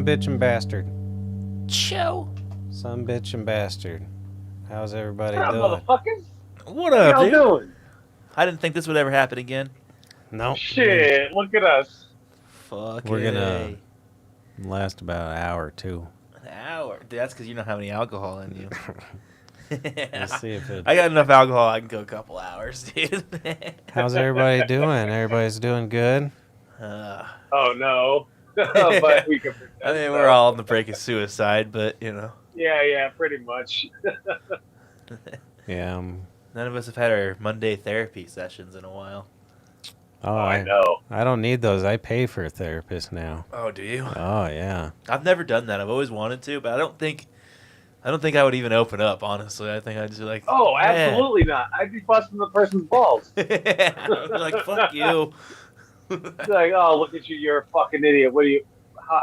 bitch and bastard. Joe. Son, bitch, and bastard. How's everybody What up, doing? motherfuckers? What How up, y'all dude? doing? I didn't think this would ever happen again. Nope. Shit, look at us. Fuck We're it. gonna last about an hour or two. An hour. Dude, that's because you don't have any alcohol in you. Let's see if it. I got enough alcohol. I can go a couple hours, dude. How's everybody doing? Everybody's doing good. Oh no. But we can pretend. I mean, we're all on the brink of suicide, but you know, Yeah, pretty much. Yeah. none of us have had our Monday therapy sessions in a while. Oh, I know. I don't need those. I pay for a therapist now. Oh, do you? Oh yeah. I've never done that. I've always wanted to, but I don't think I would even open up. Honestly, I think I'd just be like, Oh, absolutely not. I'd be busting the person's balls. I'd be like, fuck you. It's like, oh, look at you, you're a fucking idiot. What do you?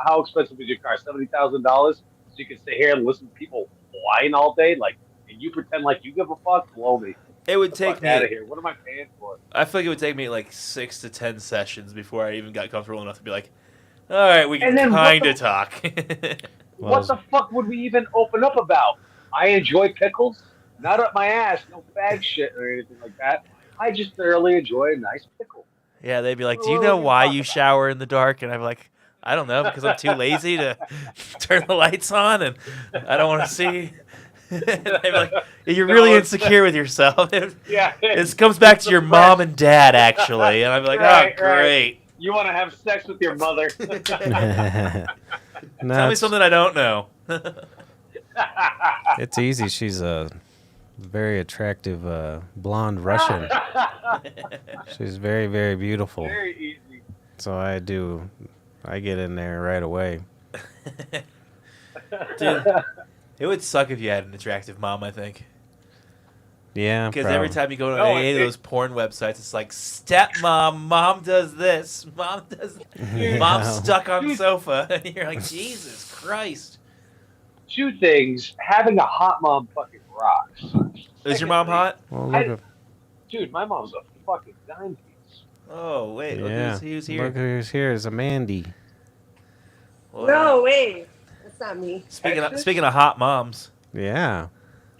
How expensive is your car? $70,000, so you can sit here and listen to people whine all day, like, and you pretend like you give a fuck? Blow me. It would Get the take fuck me. out of here. What am I paying for? I feel like it would take me like 6 to 10 sessions before I even got comfortable enough to be like, all right, we can And then what kind the- of talk. Well, What the fuck would we even open up about? I enjoy pickles, not up my ass, no bag shit or anything like that. I just thoroughly enjoy a nice pickle. Yeah, they'd be like, do What you are know we why talking you about? shower in the dark? And I'm like, I don't know, because I'm too lazy to turn the lights on and I don't want to see. And they'd be like, you're really No, insecure with yourself. Yeah. This comes back to your mom and dad, actually. And I'm like, Right, oh, great. You want to have sex with your mother? no, Tell me something I don't know. it's easy. She's a very attractive blonde Russian. She's very, very beautiful. Very easy. So I get in there right away. Dude, it would suck if you had an attractive mom, I think. Yeah, Because every probably. time you go to No, any of it- those porn websites, it's like, stepmom, mom does this, mom does Yeah. mom's stuck on the sofa. And you're like, Jesus Christ. Two things. Having a hot mom fucking rocks. Is your mom hot? Well, look at Dude, my mom's a fucking dime piece. Oh, wait, look yeah. who's here. Look who's here. It's Amandy. Well, No, wait. That's not me. Speaking of hot moms. Yeah.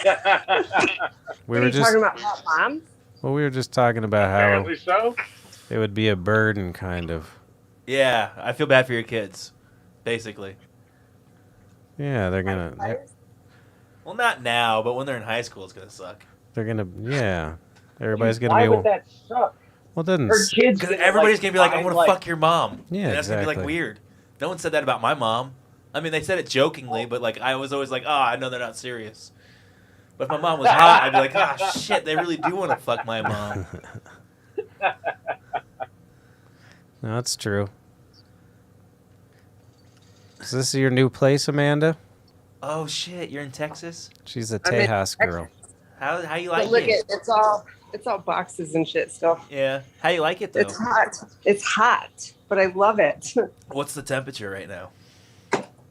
We What are were you just talking about hot moms? we were just talking about how Apparently so. it would be a burden, kind of. Yeah, I feel bad for your kids, basically. Yeah, they're Well, not now, but when they're in high school, it's going to suck. yeah. Everybody's Dude, gonna why be. would that suck? Well, it doesn't. Her kids. Because everybody's going to be like, I want to fuck your mom. Yeah, and that's going to be like exactly. weird. No one said that about my mom. I mean, they said it jokingly, but like I was always like, oh, I know they're not serious. But if my mom was hot, I'd be like, oh, shit, they really do want to fuck my mom. No, that's true. Is this your new place, Amanda? Oh, shit, you're in Texas? She's a I'm in Tejas girl. How you But like look it? at it's all boxes and shit still. Yeah. How you like it, though? It's hot. It's hot, but I love it. What's the temperature right now?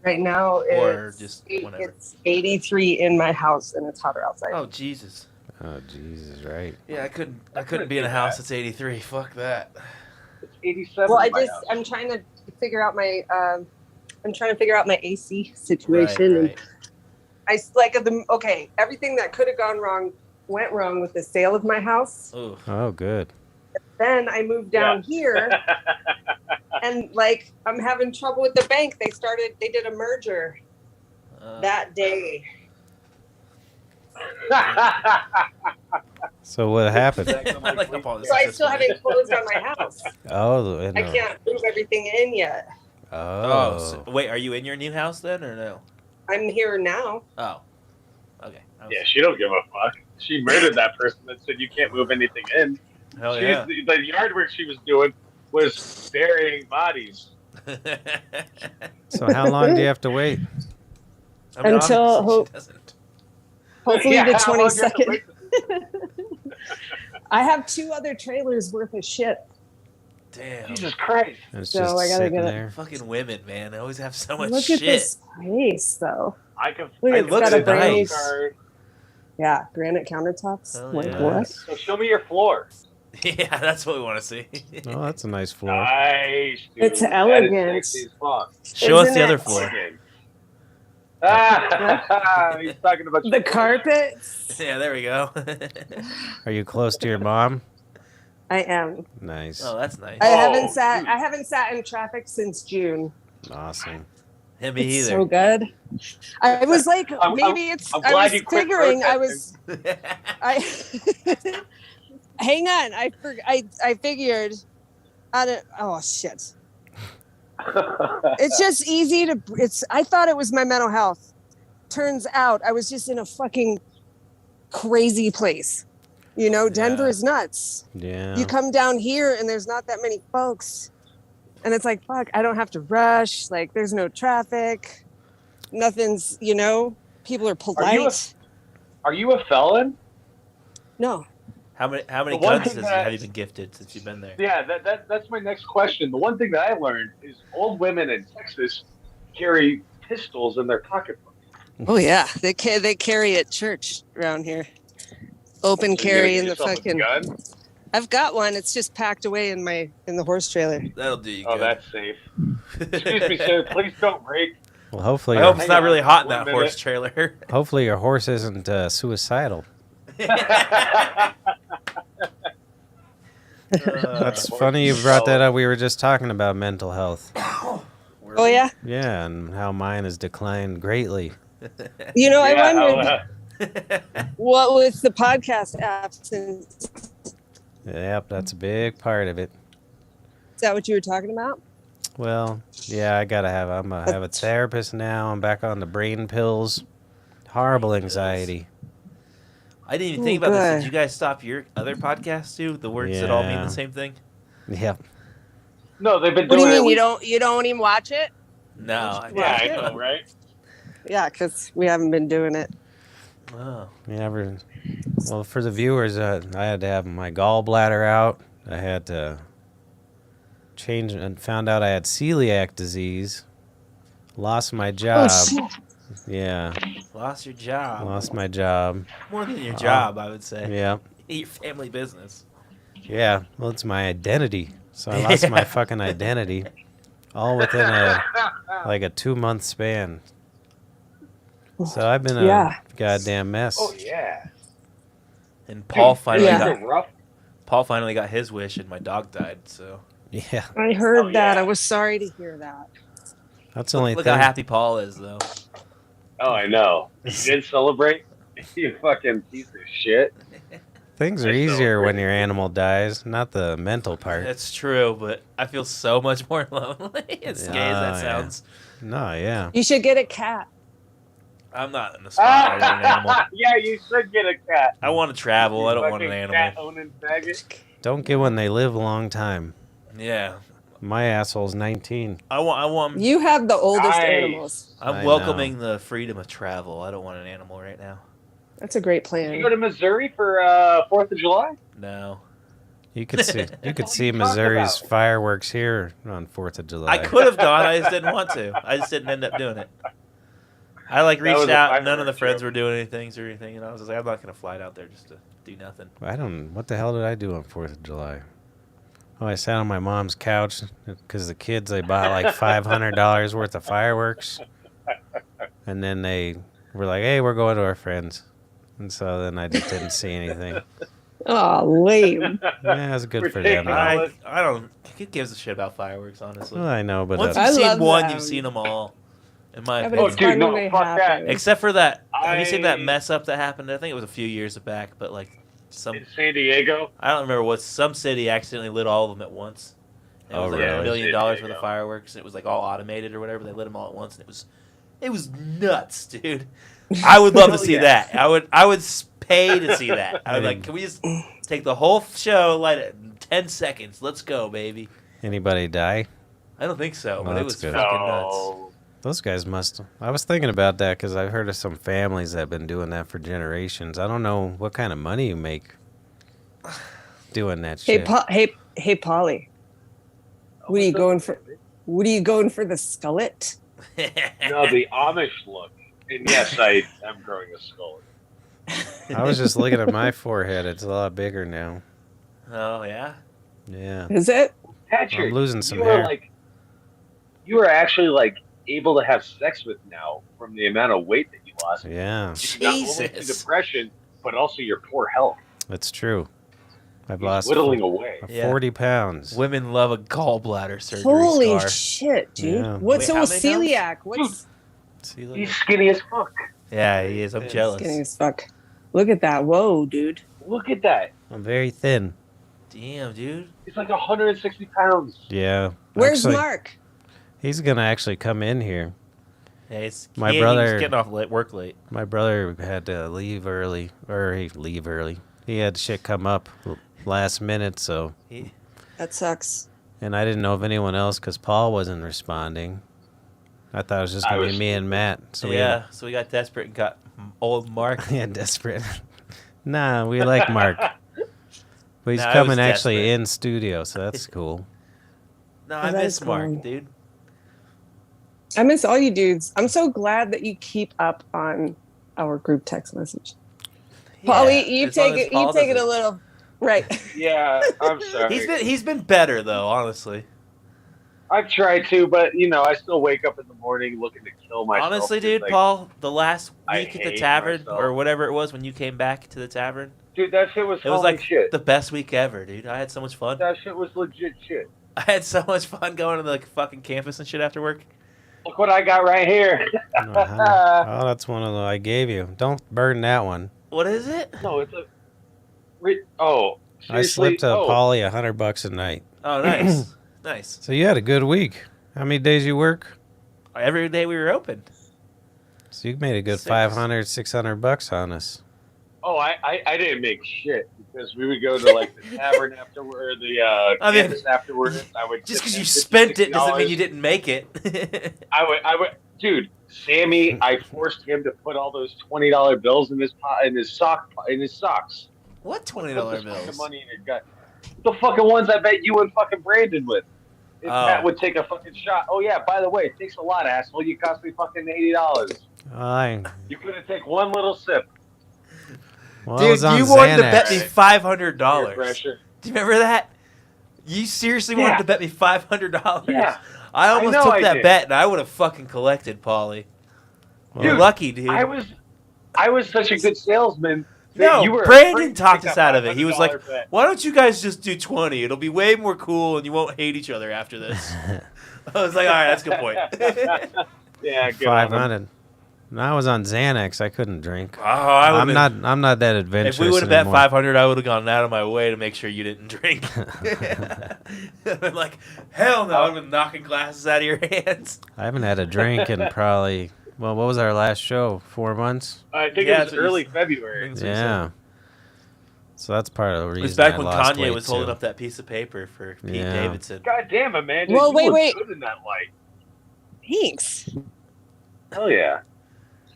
Right now Or it's just whenever. it's 83 in my house and it's hotter outside. Oh, Jesus. Oh, Jesus, right. Yeah, I couldn't be in a house that's 83. Fuck that. It's 87. Well, in my house. I'm trying to figure out my AC situation. Right. And everything that could have gone wrong went wrong with the sale of my house. Ooh. Oh, good. Then I moved down here and I'm having trouble with the bank. They did a merger that day. So what happened? I like the Paul. So I still haven't closed on my house. Oh, no. I can't move everything in yet. Oh, Oh. wait, are you in your new house then, or no? I'm here now. Oh. Okay. Yeah, she don't give a fuck. She murdered that person that said you can't move anything in. Hell yeah. The yard work she was doing was burying bodies. So how long do you have to wait? I mean, Until obviously she doesn't. Hopefully Yeah, the how long do you have to 22nd. wait? I have 2 other trailers worth of shit. Damn. Jesus Christ. It's So just I gotta sitting get it. there. Fucking women, man. They always have so much Look shit. at this place, though. I can. Look, It it's looks got a brand new, nice. yeah, granite countertops. Hell Like yeah. what? So show me your floor. Yeah, that's what we want to see. Oh, that's a nice floor. Nice, dude. It's That is elegant. sexy as fuck. Show us Isn't the other it? floor. Elegant. Ah, he's talking about The carpets. Yeah, there we go. Are you close to your mom? I am. Nice. Oh, that's nice. I Oh, haven't sat in traffic since June. Awesome. Yeah, me It's either. so good. I was like, I'm I glad was you quit figuring. protesting. I hang on. I figured. Oh shit. It's just easy to. I thought it was my mental health. Turns out I was just in a fucking crazy place. You know, Denver is nuts. Yeah. You come down here and there's not that many folks. And it's like, fuck, I don't have to rush. Like, there's no traffic. Nothing's, people are polite. Are you a felon? No. How many The one guns thing have you been gifted since you've been there? Yeah, that's my next question. The one thing that I learned is old women in Texas carry pistols in their pocketbook. Oh, yeah. They carry at church around here. Open carry in the fucking. Gun? I've got one. It's just packed away in the horse trailer. That'll do you Oh, good. that's safe. Excuse me, sir. Please don't break. Well, hopefully, I hope it's Hang not on really hot in 1 that minute. horse trailer. hopefully your horse isn't suicidal. That's funny you brought that up. We were just talking about mental health. Oh, yeah? Yeah, and how mine has declined greatly. I wondered what with the podcast absence. Yep, that's a big part of it. Is that what you were talking about? Well, yeah, I have a therapist now. I'm back on the brain pills. Horrible anxiety. I didn't even think about this. Did you guys stop your other podcast too? The words that all mean Yeah. the same thing? Yep. No, they've been What do doing you mean? it. You don't even watch it? No. Yeah, I know, right? Yeah, because we haven't been doing it. Oh. Well, for the viewers, I had to have my gallbladder out. I had to change and found out I had celiac disease. Lost my job. Yeah, Lost your job. lost my job. More than your job, I would say. Yeah, Your family business. yeah. Well, it's my identity. So I lost my fucking identity, all within a 2-month span. So I've been a goddamn mess. Oh yeah. And Paul finally Yeah. got rough. Paul finally got his wish, and my dog died. So Yeah, I heard Oh, that. yeah. I was sorry to hear that. that's the only look thing. how happy Paul is, though. Oh, I know. You didn't celebrate? You fucking piece of shit. Things are I easier celebrate. when your animal dies, not the mental part. That's true, but I feel so much more lonely. As gay as that Yeah. sounds. No, yeah. You should get a cat. I'm not in the spot. I want an animal. Yeah, you should get a cat. I want to travel. I don't want an Fucking animal. cat-owning faggot. Don't get one. They live a long time. Yeah. My asshole's 19. I want. You have the oldest Nice. animals. I'm I welcoming the freedom of travel. I don't want an animal right now. That's a great Did you go plan. to Missouri for 4th of July? No. You could see What are you talking Missouri's about? fireworks here on 4th of July. I could have gone. I just didn't want to. I just didn't end up doing it. I That reached was a out. None of the fireworks friends show. were doing anything or anything, and I was just like, I'm not gonna fly out there just to do nothing. What the hell did I do on 4th of July? Oh, I sat on my mom's couch because the kids, they bought like $500 worth of fireworks. And then they were like, hey, we're going to our friends. And so then I just didn't see anything. Oh, lame. Yeah, it was good for them. Ridiculous. though. I don't. Who gives a shit about fireworks? Honestly, Well, I know, but once I you've seen love one, them. you've seen them all. In my Yeah, but opinion. it's dude, fun no, when they fuck that. happen. Except for that. Have you seen that I- mess up that happened? I think it was a few years back, but like some. In San Diego? I don't remember what. Some city accidentally lit all of them at once. And it Oh, was like really? $1 million San worth Diego. of fireworks. And it was like all automated or whatever. They lit them all at once, and it was nuts, dude. I would love to see Yeah. that. I would pay to see that. I would like. Can we just take the whole show, light it in 10 seconds? Let's go, baby. Anybody die? I don't think so, Well, but it that's was good. fucking nuts. No. Those guys must. I was thinking about that because I've heard of some families that have been doing that for generations. I don't know what kind of money you make doing that Hey, shit. hey, Polly. What are you going for? What are you going for? The skullet? No, the Amish look. And yes, I am growing a skull. I was just looking at my forehead. It's a lot bigger now. Oh yeah. Yeah. Is it? Patrick, I'm losing some you are hair. like, you are actually like able to have sex with now from the amount of weight that you lost. Yeah, Due not only to Jesus. depression, but also your poor health. that's true. I've He's lost whittling away. Yeah. 40 pounds. Women love a gallbladder surgery Holy scar. shit, dude. Yeah. What's Wait, so how many pounds? celiac? What's See, look He's at- skinny as fuck. yeah, he is. I'm jealous. skinny as fuck? Look at that. Whoa, dude. Look at that. I'm very thin. Damn, dude. He's like 160 pounds. Yeah. Where's Actually, Mark? he's gonna actually come in here. Yeah, it's, My he brother- was getting off late, work late. My brother had to leave early, or he leave early. He had shit come up last minute, so. That sucks. And I didn't know of anyone else because Paul wasn't responding. I thought it was just I gonna be was me and stupid. Matt. So yeah, so we got desperate and got old Mark. we had desperate. Nah, we like Mark. But he's Nah, I coming was actually desperate. in studio, so that's cool. No, I that miss is Mark, cool. dude. I miss all you dudes. I'm so glad that you keep up on our group text message. Paulie, you as long take as it. Paul You take it doesn't. a little. Right. Yeah, I'm sorry. He's been better though, honestly. I've tried to, but you know, I still wake up in the morning looking to kill myself. Honestly, Just dude, like, Paul, the last I week at the hate tavern myself. or whatever it was when you came back to the tavern, dude, that shit was it was holy like shit. the best week ever, dude. I had so much fun. That shit was legit shit. I had so much fun going to the fucking campus and shit after work. Look what I got right here. Uh-huh. Oh, that's one of the I gave you. Don't burn that one. What is it? No, it's a. Oh, I seriously? slipped Paulie $100 a night. Oh, nice, nice. So you had a good week. How many days you work? Every day we were open. So you made a good Six. $500, $600 on us. Oh, I didn't make shit because we would go to like the tavern afterward, the I mean, campus afterwards. I would Just tip because them you spent it doesn't $50. mean you didn't make it. I would, dude. Sammy, I forced him to put all those $20 bills in his socks. What Put $20 this fucking bills? money in his gut. The fucking ones I bet you and fucking Brandon with. If Oh. Matt would take a fucking shot. Oh yeah, by the way, thanks a lot, asshole. You cost me fucking $80. You couldn't take one little sip. Well, I Dude, was on you wanted to bet Xanax. me Peer $500. pressure. Do you remember that? You seriously wanted Yeah. to bet me $500? Yeah. I almost know took I that did. bet and I would have fucking collected, Paulie. You're Dude, lucky, dude. I was such a good salesman. that No, you were Brandon afraid to talked take us that out of it. He was like, $500 bet. why don't you guys just do 20? It'll be way more cool and you won't hate each other after this. I was like, all right, that's a good point. Yeah, good on him. 500. And I was on Xanax. I couldn't drink. Oh, I I'm would've been- not. I'm not that adventurous. If we would have bet anymore. 500, I would have gone out of my way to make sure you didn't drink. I'd been like, hell no, I would have been knocking glasses out of your hands. I haven't had a drink in probably. Well, what was our last show? 4 months. I think Yeah, it that's was what you early said. February. That's what you said. Yeah. So that's part of the It reason. was back I when lost Kanye weight was holding too. up that piece of paper for Pete Yeah. Davidson. God damn, Amanda. Whoa, you wait, look wait. good in that light. Thanks. Hell yeah.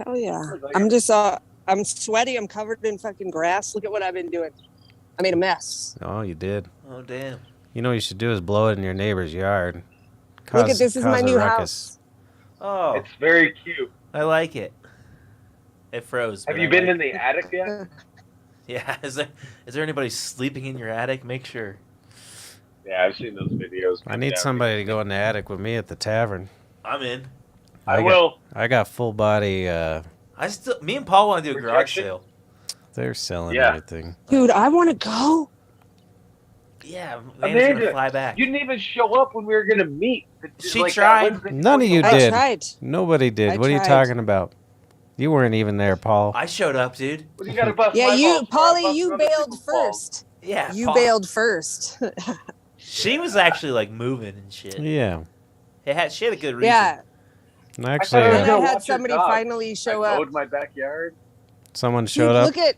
Hell yeah. I'm just I'm sweaty. I'm covered in fucking grass. Look at what I've been doing. I made a mess. Oh, you did. Oh, damn. You know what you should do is blow it in your neighbor's yard. Look at Cause- this. Is cause my a new ruckus. house. Oh, It's very cute. I like it. It froze. Have but you I been like in the attic yet? Yeah, is there anybody sleeping in your attic? Make sure. Yeah, I've seen those videos. I need Yeah. somebody to go in the attic with me at the tavern. I'm in. I got- will. I got full body. Me and Paul want to do a garage Protection? sale. They're selling Yeah. everything. Dude, I want to go. Yeah, Amanda's Amanda, gonna fly back. You didn't even show up when we were gonna meet. She that tried. Wednesday None of you before. I did. tried. Nobody did. I What are you tried. talking about? You weren't even there, Paul. I showed up, dude. What do you gotta bust Yeah, my you, balls for? I'm Paulie, busting you other bailed people's balls. first. Yeah, You Paul- bailed first. She was actually like moving and shit. Yeah. She had a good reason. Yeah. Actually, I was And gonna I had watch your somebody dog. finally show I up. mowed my backyard. someone Dude, showed up. Look at.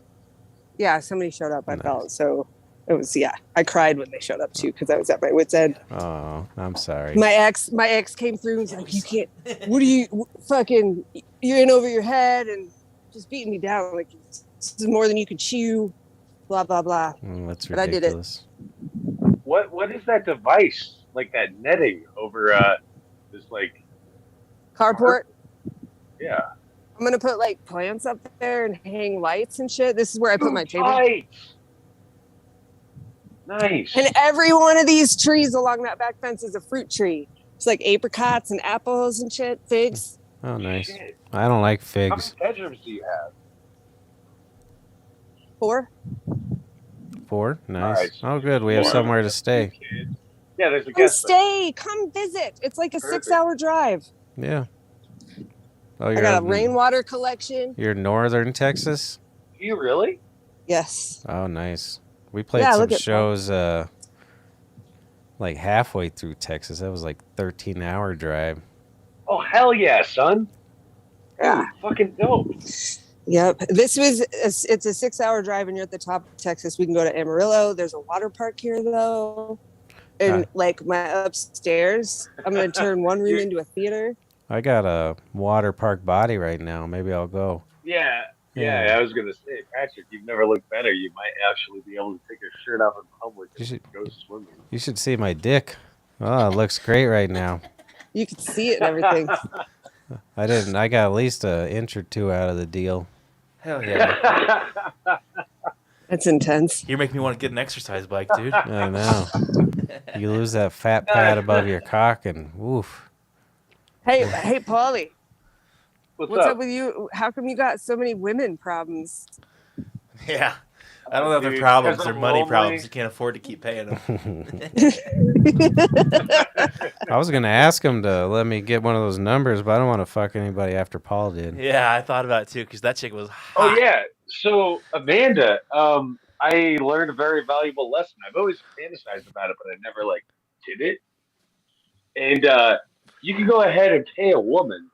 Yeah, somebody showed up. I Nice. felt so. It was I cried when they showed up too because I was at my wits end. Oh, I'm sorry. My ex came through and was like, "You can't. What are you fucking? You're in over your head and just beating me down. Like this is more than you can chew. Blah blah blah." That's But I did it. ridiculous. What is that device? Like that netting over this like Carport. yeah. I'm gonna put like plants up there and hang lights and shit. This is where I put my table. Lights. Nice. And every one of these trees along that back fence is a fruit tree. It's like apricots and apples and shit, figs. Oh, nice. Shit. I don't like How figs. many bedrooms do you have? 4. 4? Nice. Alright, so Oh, good. We have four. somewhere to stay. Kids. Yeah, there's a Come guest. stay. Come visit. It's like a Perfect. 6-hour drive. Yeah. Oh, I you're got a rainwater collection. You're northern Texas? Do you really? Yes. Oh, nice. We played Yeah, some look at shows like halfway through Texas. That was like 13-hour drive. Oh hell yeah, son! Yeah. Dude, fucking dope. Yep. It's a 6-hour drive and you're at the top of Texas. We can go to Amarillo. There's a water park here though. And like my upstairs, I'm going to turn one room into a theater. I got a water park body right now. Maybe I'll go. Yeah, Yeah. yeah. I was gonna say, Patrick, you've never looked better. You might actually be able to take your shirt off in public You and should- go swimming. You should see my dick. Oh, it looks great right now. You can see it and everything. I didn't. I got at least an inch or two out of the deal. Hell yeah. That's intense. You're making me want to get an exercise bike, dude. I know. You lose that fat pad above your cock and woof. Hey, Paulie. What's What's up with you? How come you got so many women problems? Yeah. I don't know if they're Dude, problems. because They're I'm money lonely. problems. You can't afford to keep paying them. I was gonna ask him to let me get one of those numbers, but I don't want to fuck anybody after Paul did. Yeah, I thought about it too, because that chick was hot. Oh yeah. So Amanda, I learned a very valuable lesson. I've always fantasized about it, but I never like did it. And you can go ahead and pay a woman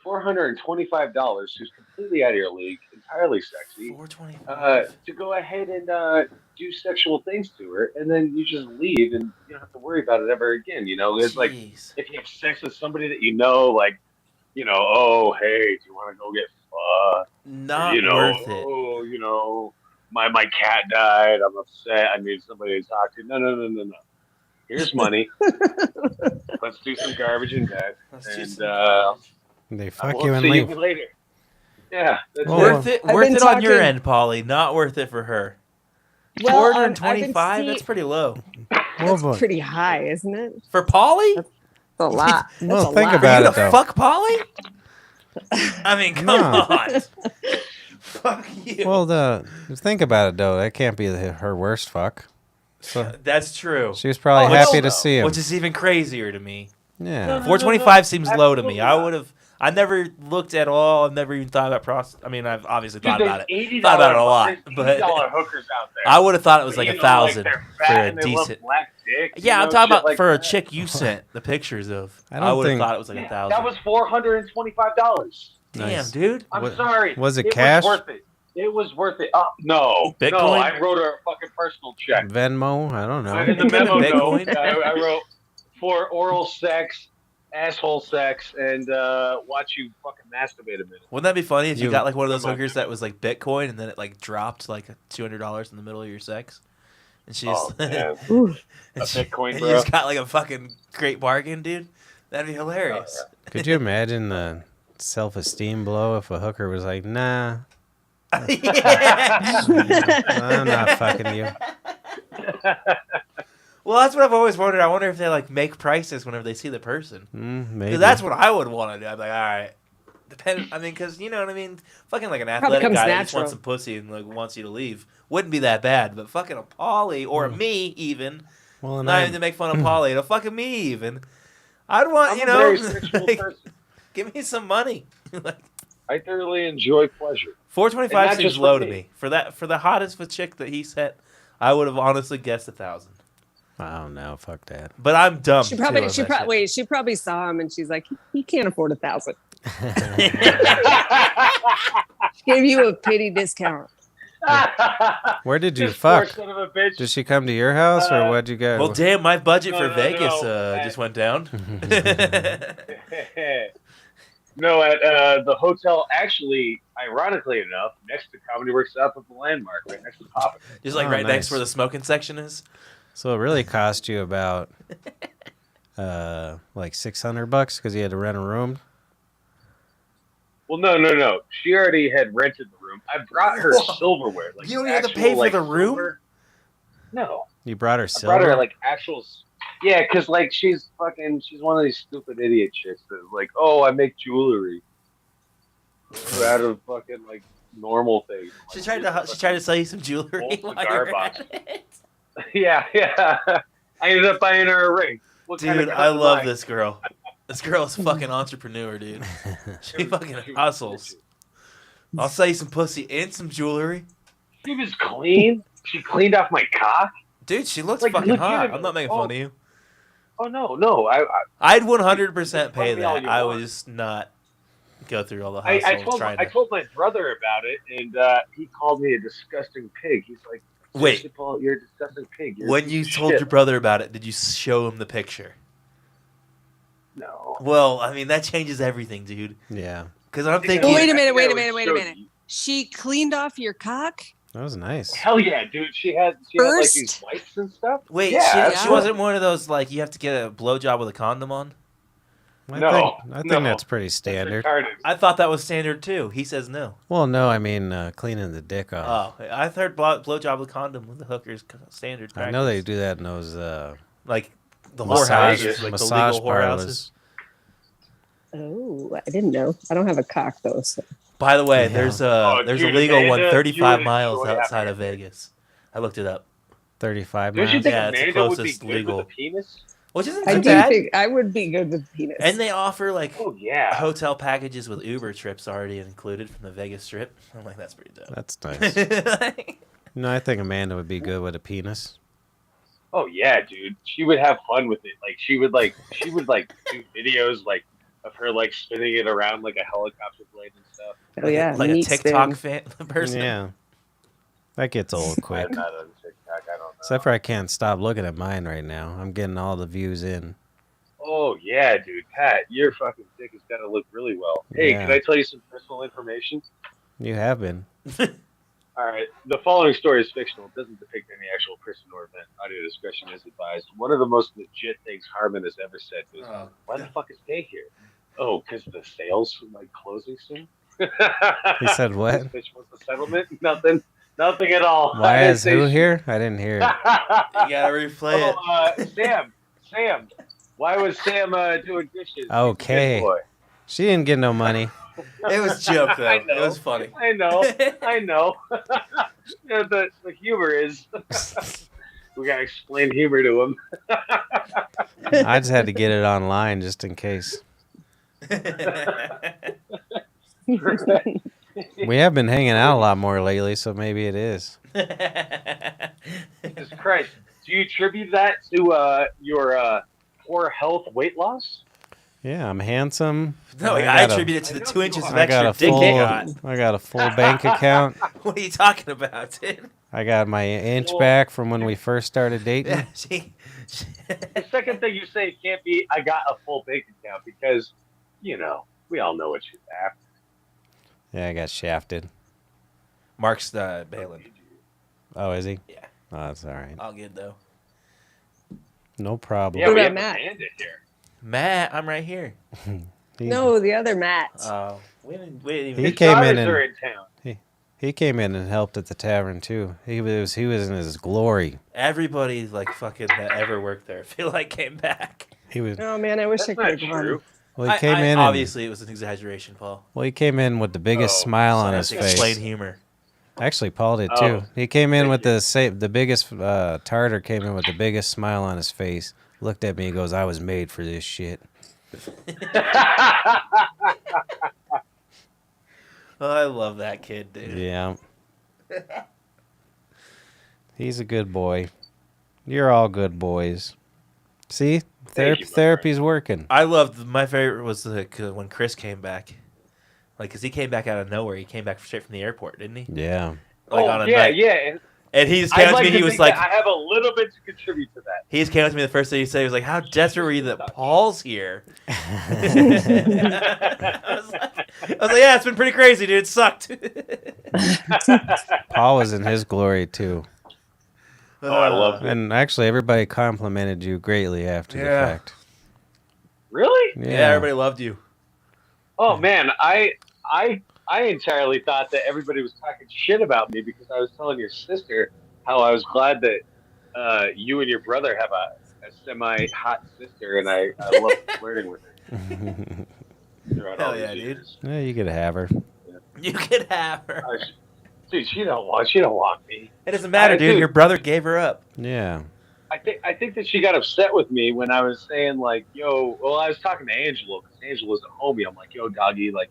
$425 who's completely out of your league, entirely sexy, 425. to go ahead and do sexual things to her, and then you just leave and you don't have to worry about it ever again. You know, it's like Jeez. if you have sex with somebody that you know, like, you know, oh hey, do you want to go get fucked? Not You know, worth it. oh, you know, my cat died. I'm upset. I need somebody to talk to. No. Here's money. Let's do some garbage in bed, Let's do and some- They I fuck will you and see leave. you later. Yeah, that's Well, it. Worth it. I've Worth been it on your talking- end, Polly. Not worth it for her. Well, I've been 425. That's pretty low Well, That's pretty high, isn't it? for Polly. That's a lot. That's Well, a think lot. about You it, gonna though. fuck Polly? I mean, come No. on. Fuck you. well, think about it though. That can't be her worst fuck. So That's true. she was probably Oh, happy no. to see him. Which is even crazier to me. Yeah. 425 seems low to me. Absolutely I not. would have. I never looked at all. I've never even thought about I mean, I've obviously Dude, thought there's about it. $80 Thought about it a lot, but $80 hookers out there. I would have thought it was like You know, 1,000 they're for fat a and they love decent. black dick, Yeah, you I'm know, talking shit about like for a that. chick you sent the pictures of. I don't I would have think- thought it was like Yeah, 1,000. that was $425. Damn, Nice. dude. I'm What- sorry. was it cash? Was worth it. It was worth it. No, Bitcoin? no. I wrote her a fucking personal check. Venmo? I don't know. In the memo Bitcoin? note, I wrote for oral sex, asshole sex, and watch you fucking masturbate a minute. Wouldn't that be funny if you You- got like one of those Come on. hookers that was like Bitcoin and then it like dropped like $200 in the middle of your sex? And she's Oh man, Ooh. a Bitcoin, and you bro. just got like a fucking great bargain, dude. That'd be hilarious. Could you imagine the self-esteem blow if a hooker was like, "Nah, Yeah. I'm not fucking you." Well, that's what I've always wondered. I wonder if they like make prices whenever they see the person. Maybe. Because that's what I would want to do. I'd be like, all right. I mean, because you know what I mean? Fucking like an Probably athletic comes guy that just natural. wants some pussy and like wants you to leave wouldn't be that bad. But fucking a Polly or me even, well, and not I, even to make fun of Polly, to fucking me even, I'd want, I'm you a know, very sexual like, person. give me some money. Like I thoroughly enjoy pleasure. And 425 not seems just low for to me. me. For the hottest of chick that he set, I would have honestly guessed 1,000. I don't know. Fuck that. But I'm dumb. She too probably, on she that probably, shit. wait, she probably saw him and she's like, he can't afford 1,000. She gave you a pity discount. Where did you This poor fuck? son of a bitch. Did she come to your house or what'd you go? Well, damn, my budget No, for no, Vegas no. just went down. No, at the hotel, actually, ironically enough, next to Comedy Works South of the Landmark, right next to Papa. Just like Oh, right next nice. where the smoking section is. So it really cost you about like $600 because you had to rent a room. Well, no. She already had rented the room. I brought her Whoa. silverware. Like You don't even have to actual, pay for like, the room? silver. No. You brought her I silver? brought her like actual. Yeah, because like she's one of these stupid idiot chicks that's like, oh, I make jewelry out of fucking like normal things. She Like, tried to sell you some jewelry old while cigar you're box. at it. yeah. I ended up buying her a ring. What kind Dude, of I cut am love this girl. This girl is a fucking entrepreneur, dude. She fucking hustles. I'll sell you some pussy and some jewelry. She was clean. She cleaned off my cock. Dude, she looks Like, fucking hot. I'm legitimately. not making fun of you. Oh no! I'd 100% pay Fuck me all that. you I want. would just not go through all the I hassle trying to. told my brother about it, and he called me a disgusting pig. He's like, Wait. "Seriously, Paul, you're a disgusting pig." You're a When piece you of told shit." your brother about it, did you show him the picture? No. Well, I mean, that changes everything, dude. Yeah. Because I'm Oh, thinking. wait a I minute, think wait I a minute, would wait a show minute. you. She cleaned off your cock That was nice. Hell yeah, dude! She had like First? these wipes and stuff. Wait, yeah, she Yeah. wasn't one of those, like, you have to get a blowjob with a condom on? I No, think no. that's pretty That's standard. retarded. I thought that was standard, too. He says no. Well, no, I mean cleaning the dick off. Oh, I heard blowjob with condom with the hookers standard I know they practice. do that in those Like, the massage, whorehouses, like massage the legal whorehouses. parlors. Oh, I didn't know. I don't have a cock though. So. By the way, Yeah. there's dude, a legal one Amanda, 35 you miles would enjoy outside having of it. Vegas. I looked it up. 35 Don't you miles. think Yeah, it's the Amanda would be closest good legal. with a penis? Which isn't I too do bad. think I would be good with penis. And they offer, like, Oh yeah. hotel packages with Uber trips already included from the Vegas Strip. I'm like, that's pretty dope. That's nice. No, I think Amanda would be good with a penis. Oh yeah, dude. She would have fun with it. Like she would do videos like of her like spinning it around like a helicopter blade and stuff. Oh yeah, like a meat TikTok spin. person. Yeah. That gets old quick. I'm not on TikTok. I don't know. Except for I can't stop looking at mine right now. I'm getting all the views in. Oh yeah, dude. Pat, your fucking dick has got to look really well. Hey, Yeah. can I tell you some personal information? You have been. All right. The following story is fictional. It doesn't depict any actual person or event. Audio discretion is advised. One of the most legit things Harmon has ever said was, Oh. "Why the fuck is Dave here?" Oh, because the sales like closing soon. He said what? This bitch wants a settlement? Nothing at all. Why I is didn't who say here? I didn't hear it. You gotta replay it. Sam. Why was Sam doing dishes? He's a good Okay. boy. She didn't get no money. It was a joke, though. I It know. was funny. I know. The humor is we gotta explain humor to him. I just had to get it online just in case. We have been hanging out a lot more lately, so maybe it is. Jesus Christ. Do you attribute that to your poor health weight loss? Yeah, I'm handsome. No, I I got a- attribute it to the I know 2 you inches are. of I got extra a dick full. you got. I got a full bank account. What are you talking about, dude? I got my inch Well- back from when we first started dating. Yeah, The second thing you say can't be I got a full bank account because, we all know what she's after. Yeah, I got shafted. Mark's Balin. Oh, is he? Yeah. Oh, that's all right. All good, though. No problem. Yeah, What we about have Matt? Amanda here. Matt, I'm right here. No, the other Matt. Oh, we didn't even. He His came in daughters and- are in town. He came in and helped at the tavern too. He was in his glory. Everybody, like, fucking that ever worked there, I feel like came back. He was Oh man, I wish That's I not could have gone. true. well. He came in. And, Obviously, it was an exaggeration, Paul. well, he came in with the biggest Oh, smile So on I his have to explain face. humor. Actually, Paul did Oh, too. He came in thank with the biggest tartar came in with the biggest smile on his face. Looked at me and goes, "I was made for this shit." Oh, I love that kid, dude. Yeah. He's a good boy. You're all good boys. See, Thank you, my friend. therapy's working. I loved my favorite was when Chris came back, like, cause he came back out of nowhere. He came back straight from the airport, didn't he? Yeah. Like oh, on a yeah, night. yeah. And he just I'd came up like to me. to He was think like, that I have a little bit to contribute to that. he just came up to me the first thing he said. He was like, "How desperate were you that Paul's here?" I was like, "Yeah, it's been pretty crazy, dude. It sucked." Paul was in his glory too. Oh, I love it. And actually, everybody complimented you greatly after the Yeah. fact. Really? Yeah, everybody loved you. Oh man, I entirely thought that everybody was talking shit about me because I was telling your sister how I was glad that you and your brother have a semi-hot sister, and I love flirting with her throughout all Hell yeah, these dude. years. Yeah, you could have her. You could have her. Dude, she don't want me. It doesn't matter, dude. Dude. Your brother gave her up. Yeah. I think that she got upset with me when I was saying like, yo, well, I was talking to Angelo because Angelo's a homie. I'm like, yo, doggy, like,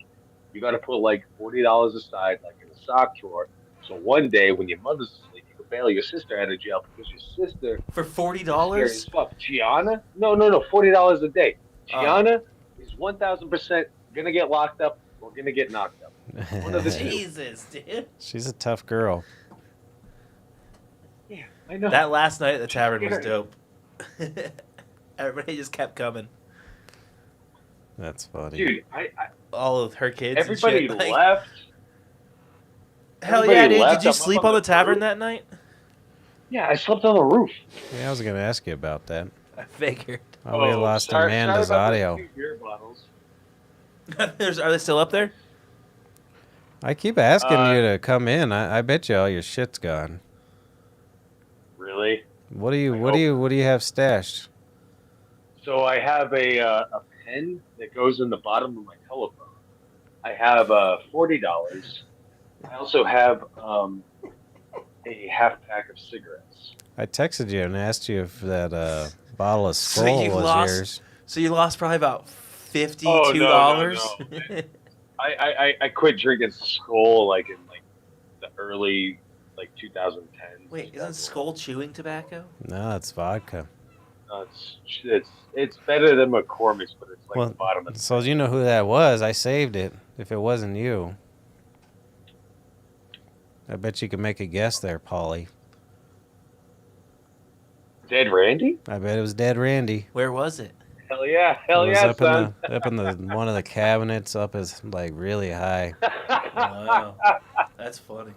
you got to put like $40 aside, like in a sock drawer. So one day when your mother's asleep, you can bail your sister out of jail because your sister For is scary as $40? fuck. Gianna? No, $40 a day. Oh. Gianna is 1,000% gonna get locked up or gonna get knocked up. One of the two. Jesus, dude. She's a tough girl. Yeah, I know. That last night at the tavern was scary. dope. Everybody just kept coming. That's funny. Dude, All of her kids. everybody and shit. Like, left. hell everybody yeah, dude. left. Did you I'm up sleep on on the the tavern roof. that night? Yeah, I slept on the roof. Yeah, I was gonna ask you about that. I figured. Oh, we lost sorry Amanda's about those audio. 2 beer bottles. Are they still up there? I keep asking you to come in. I bet you all your shit's gone. Really? What do you I what do you have stashed? So I have a pen that goes in the bottom of my telephone. I have $40. I also have a half pack of cigarettes. I texted you and asked you if that bottle of So Skull you was lost- yours. So you lost probably about $52. No. I quit drinking Skull like in like the early like 2010. Wait, isn't Skull chewing tobacco? No, it's vodka. No, it's better than McCormick's, but it's like Well, the bottom of the So you know who that was. I saved it. If it wasn't you. I bet you could make a guess there, Polly. Dead Randy? I bet it was Dead Randy. Where was it? Hell yeah, It was yeah, up son. up in the one of the cabinets up as like really high. Wow. That's funny.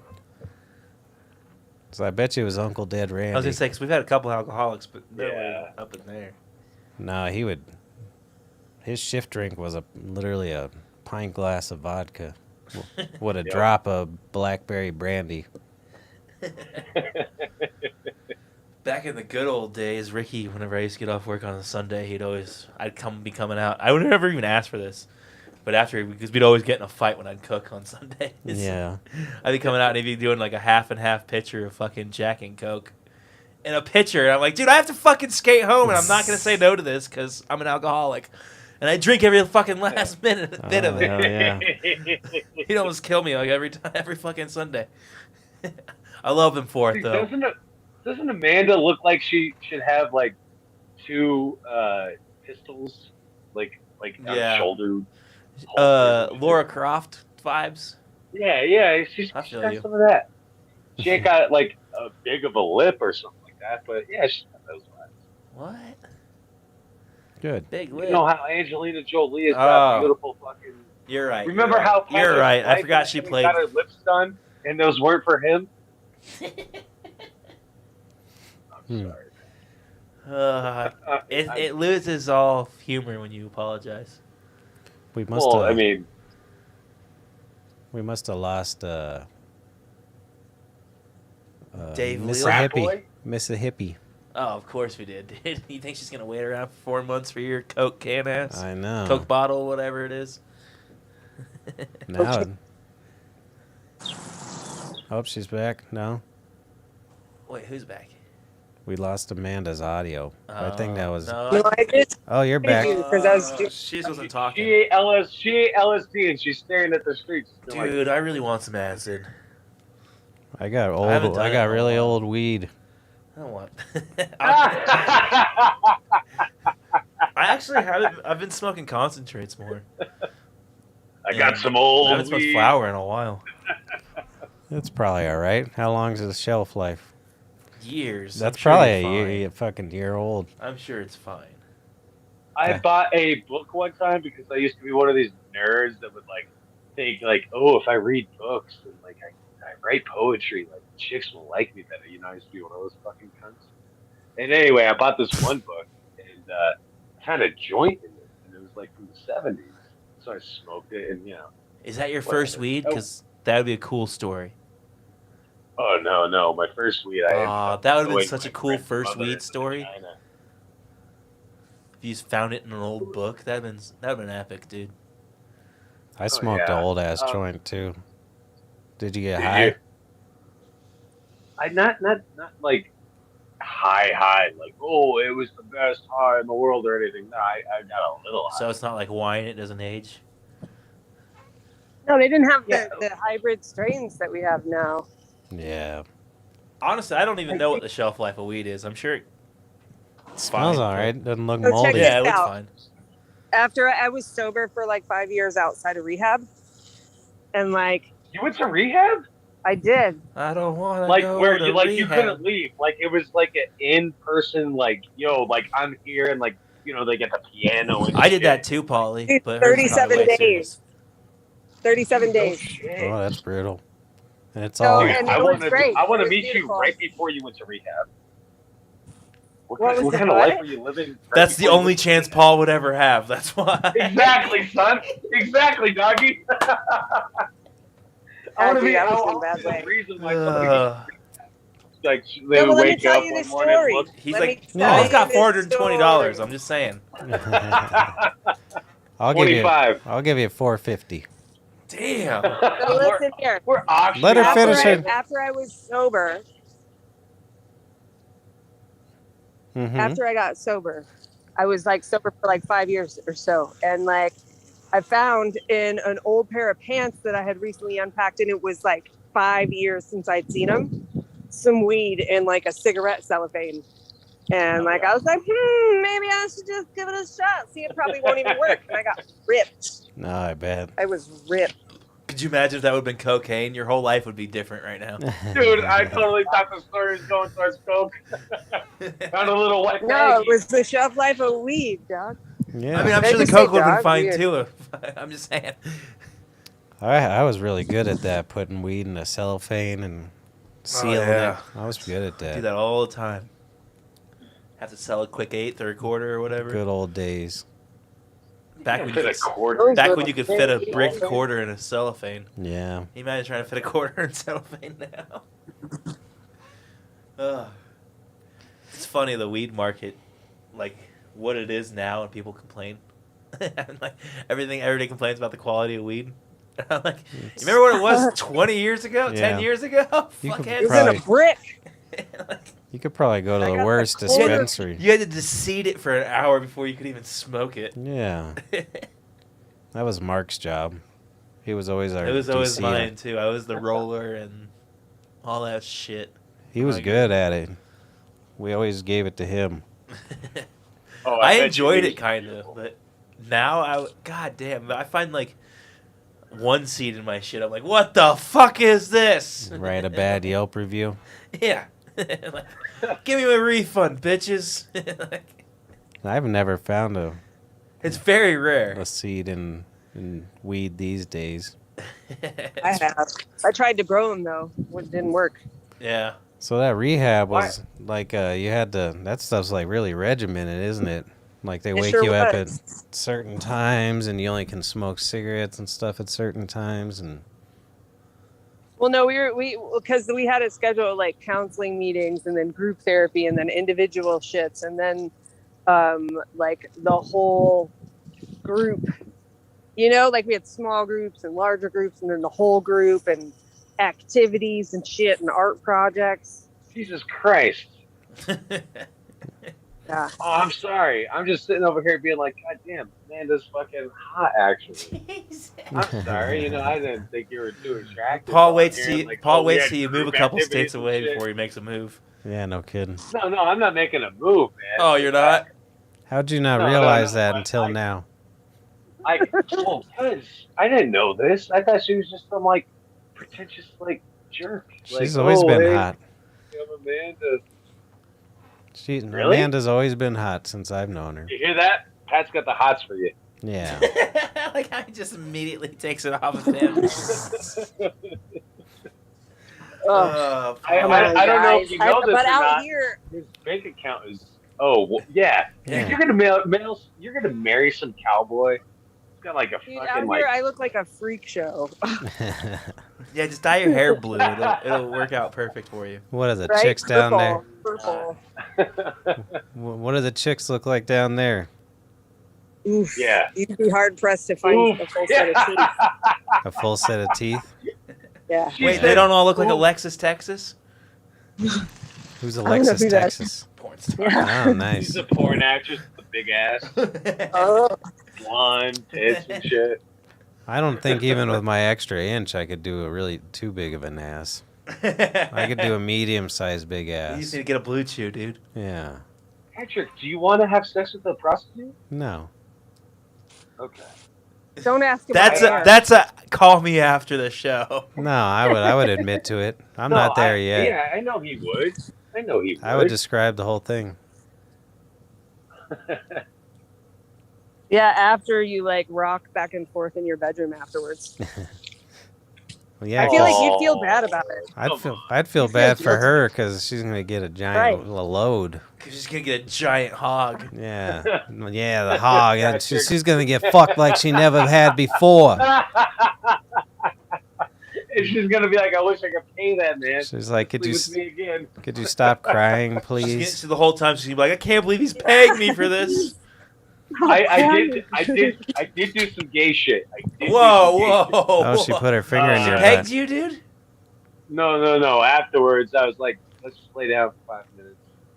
So I bet you it was Uncle Dead Randy. I was going to say, because we've had a couple alcoholics, but no Yeah. up in there. No, he would. His shift drink was literally a pint glass of vodka with a Yep. drop of blackberry brandy. Back in the good old days, Ricky, whenever I used to get off work on a Sunday, I'd be coming out. I would never even ask for this, but because we'd always get in a fight when I'd cook on Sundays. Yeah. I'd be coming out and he'd be doing like a half and half pitcher of fucking Jack and Coke. In a pitcher, and I'm like, dude, I have to fuc'king skate home, and I'm not gonna say no to this because I'm an alcoholic, and I drink every fucking last bit of it. Hell yeah. He'd almost kill me like every fucking Sunday. I love him for it Dude, though. doesn't Amanda look like she should have like 2 pistols, like on Yeah. the shoulder? Laura Croft vibes. Yeah, she's I feel got you. some of that. She ain't got like a big of a lip or something like that, but yeah, she's got those vibes. What? Good. Big You lip. know how Angelina Jolie has got Oh. beautiful fucking. You're right. Remember how You're right. I Patrick forgot she Swayze played. got her lips done, and those weren't for him. I'm sorry. It loses all humor when you apologize. We must Well, have. I mean, We must have lost Dave Miss Leeal? a Rat hippie. Boy? Miss a hippie. Oh, of course we did. Dude. You think she's gonna wait around for 4 months for your Coke can ass? I know. Coke bottle, whatever it is. Now. Hope she's back. No, Wait, who's back? we lost Amanda's audio. I think that was. No, No, I just Oh, you're back. because I was she just wasn't she talking. ate LSD, and she's staring at the streets. She's like, Dude, I really want some acid. I got old. haven't done I it got in a really while. old weed. I don't want. I actually haven't. I've been smoking concentrates more. I got some I old haven't smoked weed. flower in a while. That's probably all right. How long's the shelf life? Years. That's I'm sure probably you're a fine. fucking year old. I'm sure it's fine. I bought a book one time because I used to be one of these nerds that would like think like, oh, if I read books and like I write poetry, like chicks will like me better. You know, I used to be one of those fucking cunts. And anyway, I bought this one book and had a joint in it, and it was like from the '70s. So I smoked it, and you know, Is that your Whatever. first weed? Oh. Because that would be a cool story. Oh no! My first weed, I ended up That would have been throwing such a my cool grandmother first weed into story. China. If you just found it in an old book, that'd been epic, dude. I Oh smoked an yeah. old ass joint too. Did you get Did high? you? I not like high, like oh it was the best high in the world or anything. No, I got a little So high. it's not like wine; it doesn't age. No, they didn't have Yeah. the hybrid strains that we have now. Yeah. Honestly, I don't even know what the shelf life of weed is. I'm sure it's Smells fine. all right. Doesn't look So check moldy. this Yeah, it looks out. fine. After I was sober for like 5 years outside of rehab, and like You went to rehab? I did. I don't want to Like go where to you like rehab. you couldn't leave. Like it was like an in-person like like I'm here and like they get the piano and I did shit. that too, Polly. Dude, But hers is probably 37 way days. serious. 37 No days. shit. Oh, that's brutal. And it's So, all. and I it want was great. I want It to was meet you beautiful. right before you went to rehab. What What kind, was what it, kind of what? life were you living? right That's the before you only went to chance rehab? Paul would ever have. That's why. Exactly, son. Exactly, doggy. I want to dude, be. I I was in a want bad to be the way. reason why somebody goes like they No, would but let me wake tell up you one the morning. story. Look, He's Let like, me Yeah. tell Paul's got you the $420. story. I'm just saying. I'll give you. 25. I'll give you $450. Damn. So listen here. We're auctioning Let her off finish the- it. After I was sober, Mm-hmm. after I got sober, I was like sober for like 5 years or so, and like I found in an old pair of pants that I had recently unpacked, and it was like 5 years since I'd seen them, some weed in like a cigarette cellophane. And like I was like, maybe I should just give it a shot. See, it probably won't even work. And I got ripped. No, I bet. I was ripped. Could you imagine if that would have been cocaine? Your whole life would be different right now. Dude, I totally thought the story was going towards coke. Found a little white No, baggie. it was the shelf life of weed, dog. Yeah. I mean, I'm They sure the just coke say would have been dog, fine weird. too. I'm just saying. I was really good at that, putting weed in a cellophane and sealing yeah. it. I was good at Do that. that all the time. Have to sell a quick 1/8 or a quarter or whatever. Good old days. Back when you Fit a could, quarter. back when you could fit a brick quarter in a cellophane. Yeah. Can you imagine trying to fit a quarter in cellophane now? It's funny, the weed market, like what it is now, and people complain. Like everybody complains about the quality of weed. I'm like, you remember what it was 20 years ago, Yeah. 10 years ago? You could It was Fuckhead. in a brick. Like, You could probably go to I the got the worst quarter. dispensary. you had to deseed it for an hour before you could even smoke it. Yeah. That was Mark's job. He was always our It was always DCer. mine too. I was the roller and all that shit. He was My good at it. We always gave it to him. Oh, I bet you enjoyed did. it kind of, but now god damn, I find like one seed in my shit. I'm like, what the fuck is this? Write a bad Yelp review. Yeah. Like, give me my refund, bitches. Like, I've never found it's very rare. a seed in weed these days. I have. I tried to grow them though. It didn't work. Yeah. So that rehab was like you had to. That stuff's like really regimented, isn't it? Like they It wake sure you up at was. certain times, and you only can smoke cigarettes and stuff at certain times, and Well, no, we because we had to schedule like counseling meetings and then group therapy and then individual shits and then like the whole group. You know, like we had small groups and larger groups and then the whole group and activities and shit and art projects. Jesus Christ. Yeah. Oh, I'm sorry. I'm just sitting over here being like, God damn, Amanda's fucking hot, actually. I'm sorry. I didn't think you were too attractive. Paul out waits here, till you, like, Paul oh, we waits had till you move a group couple activities states and away shit. before he makes a move. yeah, no kidding. No, I'm not making a move, man. Oh, you're not? How'd you not No, realize no, that I- until I- now? Well, because I didn't know this. I thought she was just some, like, pretentious, like, jerk. She's like, always oh, been hey, hot. I'm Amanda. Really? Amanda's always been hot since I've known her. You hear that? Pat's got the hots for you. Yeah. Like how he just immediately takes it off of him. Oh, I Paul. don't know if you know this but or out not. here, His bank account is. Oh, well, yeah. Yeah. If you're gonna you're gonna marry some cowboy. He's got like a dude, out fucking here, like. I look like a freak show. Yeah, just dye your hair blue. It'll work out perfect for you. What are the Right? chicks down there? Purple. What do the chicks look like down there? Oof. Yeah. You'd be hard pressed to find Oof. a full set of teeth. A full set of teeth? Yeah. Wait, Yeah. they don't all look like Alexis Texas? Who's don't know Alexis who that Texas? Porn star. Yeah. Oh, She's nice. a porn actress with a big ass, Oh, blonde, tits and shit. I don't think even with my extra inch I could do a really too big of an ass. I could do a medium-sized big You just ass. need to get a blue chew, dude. Yeah. Patrick, do you want to have sex with a prostitute? No. Okay. don't ask about That's a call me after the show. No, I would admit to it. I'm No, not there yet. Yeah, I know he would. I know he would. I would describe the whole thing. Yeah, after you like rock back and forth in your bedroom afterwards. Well, yeah, I feel like 'cause you'd feel bad about it. I'd feel You feel bad for guilty. her because she's gonna get a giant Right. load. Because she's going to get a giant hog. Yeah, yeah, the hog, and she's gonna get fucked like she never had before. And she's gonna be like, "I wish I could pay that man." She's like, Sleep with me again. could you stop crying, She's please? the whole time she's gonna be like, I can't believe he's paying me for this. I did do some gay shit. I did do Whoa, some gay whoa. Oh, she put her finger in She your pegged butt. you, dude? shit. No. Afterwards, I was like, "Let's just lay down for 5 minutes."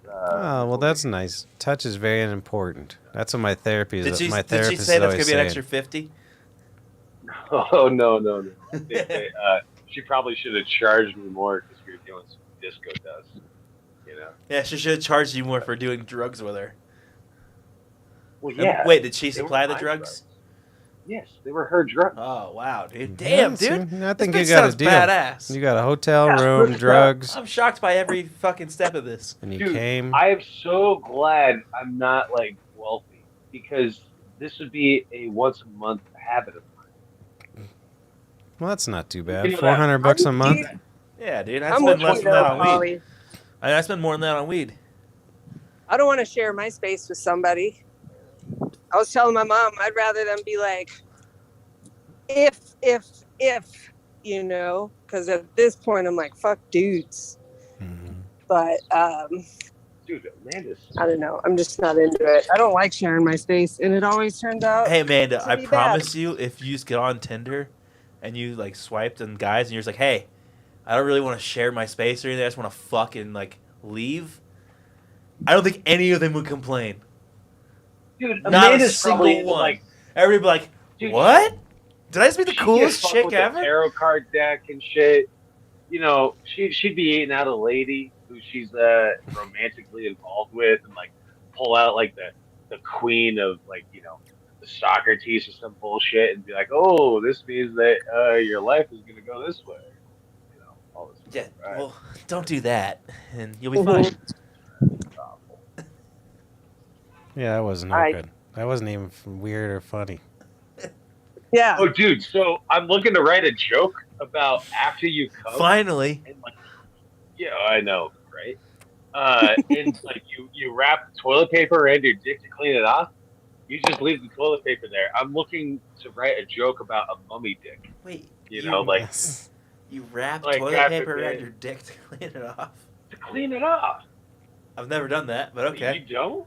Oh, well, that's nice. Touch is very important. That's what my therapy is. Did she my say therapist that's is going always to be an saying. extra 50? Oh no. She probably should have charged me more because we were doing some disco dust. You know. Yeah, she should have charged you more for doing drugs with her. Well, yeah. Wait, did she They were supply the my drugs? Yes, they were her drugs. Oh, wow, dude. Yeah, Damn, see, dude. I think This you bitch got a sounds deal. badass. You got a hotel Yeah, room, sure. drugs, I'm shocked by every fucking step of this. and you Dude, came. I am so glad I'm not like wealthy because this would be a once a month habit of mine. Well, that's not too You bad. know that. $400 a month. Yeah, dude. I I'm spend with less you than that though, on weed. Holly. I spend more than that on weed. I don't want to share my space with somebody. I was telling my mom, I'd rather them be like, if, you know, because at this point I'm like, fuck dudes. Mhm. But Dude, Amanda's. I don't know. I'm just not into it. I don't like sharing my space, and it always turns out. Hey, Amanda, to I be bad. promise you, if you just get on Tinder and you, like, swiped on guys and you're just like, hey, I don't really want to share my space or anything. I just want to fucking, like, leave. I don't think any of them would complain. Dude, Not a Amanda's single probably one. like, Everybody be like, dude, what? Did I just be the she coolest gets fucked chick with a ever? tarot card deck and shit. You know, she'd be eating out a lady who she's romantically involved with, and like pull out like the queen of like the Socrates or some bullshit, and be like, oh, this means that your life is gonna go this way. You know, all this. Yeah, stuff, right? well, don't do that, and you'll be fine. Awful. Yeah, that wasn't no I- good. That wasn't even weird or funny. Yeah. Oh, dude, so I'm looking to write a joke about after you come. Finally. And like, yeah, I know, right? And like you wrap toilet paper around your dick to clean it off. You just leave the toilet paper there. I'm looking to write a joke about a mummy dick. Wait, You know, like Yes. you wrap like toilet after paper around bed. your dick to clean it off? to clean it off. I've never done that, but okay. You don't?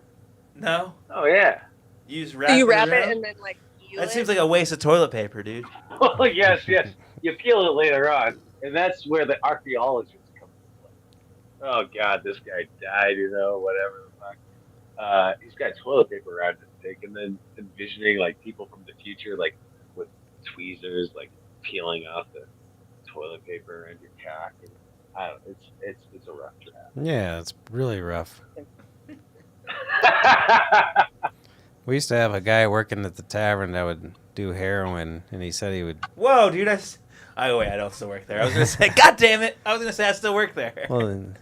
No, Oh yeah. you just Do wrap you wrap around? it and then like peel That it? seems like a waste of toilet paper, dude. Well, yes. You peel it later on, and that's where the archaeologists come into play. Oh God, this guy died. You know, whatever the fuck. He's got toilet paper around his dick, and then envisioning like people from the future, like with tweezers, like peeling off the toilet paper and your cock. And, I don't know, it's a rough Yeah, it's really rough. draft. We used to have a guy working at the tavern that would do heroin, and he said he would. Whoa, dude! I don't still work there. I was gonna say, God damn it! I was gonna say I still work there. Well, then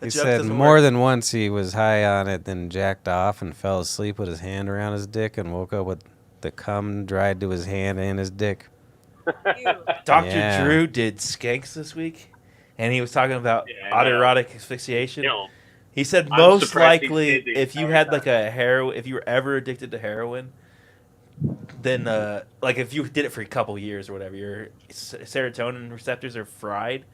The he joke said doesn't more work. than once he was high on it, then jacked off and fell asleep with his hand around his dick, and woke up with the cum dried to his hand and his dick. Ew. Dr. Yeah. Drew did skanks this week, and he was talking about Yeah, I know. autoerotic asphyxiation. You know, He said I'm most surprised he likely, did the if you entire had like time. if you were ever addicted to heroin, then like if you did it for a couple years or whatever, your serotonin receptors are fried.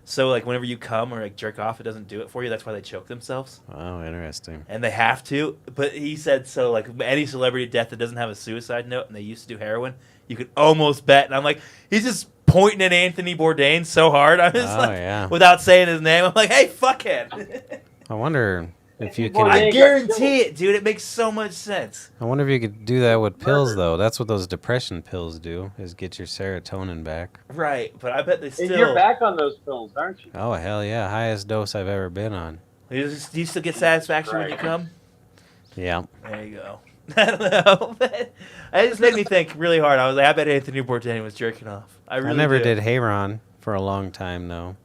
So like whenever you come or like jerk off, it doesn't do it for you. That's why they choke themselves. Oh, interesting. And they have to. But he said so like any celebrity death that doesn't have a suicide note and they used to do heroin, you could almost bet. And I'm like, he's just pointing at Anthony Bourdain so hard. I'm just without saying his name, I'm like, hey, fuckhead. I wonder if you can. I guarantee it, dude. It makes so much sense. I wonder if you could do that with pills, though. That's what those depression pills do, is get your serotonin back. Right, but I bet they still... And you're back on those pills, aren't you? Oh, hell yeah. Highest dose I've ever been on. Do you still get satisfaction when you come? Yeah. There you go. I don't know. It just made me think really hard. I was like, I bet Anthony Bourdain was jerking off. I never did Heron for a long time, though.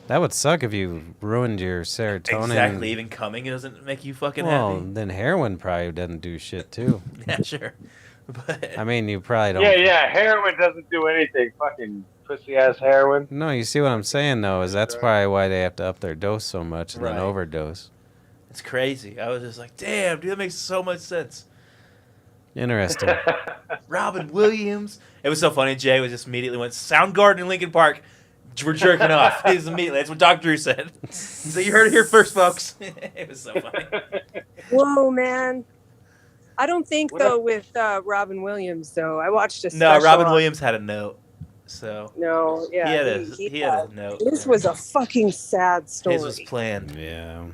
That would suck if you ruined your serotonin. Exactly. Even coming doesn't make you fucking happy. Well, then heroin probably doesn't do shit, too. Yeah, sure. But I mean, you probably don't... Yeah, heroin doesn't do anything. Fucking pussy-ass heroin. No, you see what I'm saying, though, is that's probably why they have to up their dose so much and then Right. overdose. It's crazy. I was just like, damn, dude, that makes so much sense. Interesting. Robin Williams. It was so funny. Jay was just immediately went, Soundgarden in Linkin Park. We're jerking off. He's immediately. That's what Dr. Drew said. So you heard it here first, folks. It was so funny. Whoa, man. I don't think, though, with Robin Williams, though. I watched a No, special Robin on- Williams had a note. So No, yeah. he had a note. This was a fucking sad story. His was planned. Yeah.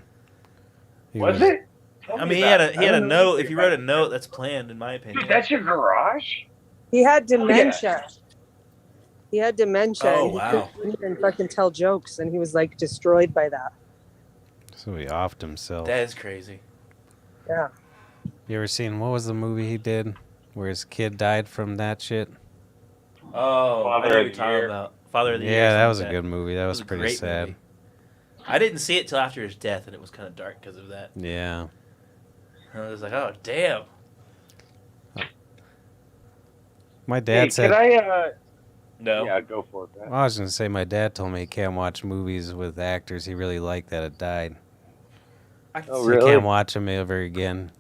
Was it? Tell I me mean, he about had it. a I don't know note. anything If you about wrote a it. note, that's planned, in my opinion. Dude, that's your garage? He had dementia. He had dementia. Oh, and he wow. couldn't even fucking tell jokes, and he was like destroyed by that. So he offed himself. That is crazy. Yeah. You ever seen, what was the movie he did where his kid died from that shit? Oh, Father I know what of you're the talking Year. about. Father of the Year. Yeah, that something was a like good movie. That was It a pretty great sad. movie. I didn't see it till after his death, and it was kind of dark because of that. Yeah. And I was like, oh, damn. My dad Hey, said... can I, No. Yeah, go for it, man. I was going to say, my dad told me he can't watch movies with actors he really liked that had died. I can Oh, see- So really? he can't watch them ever again.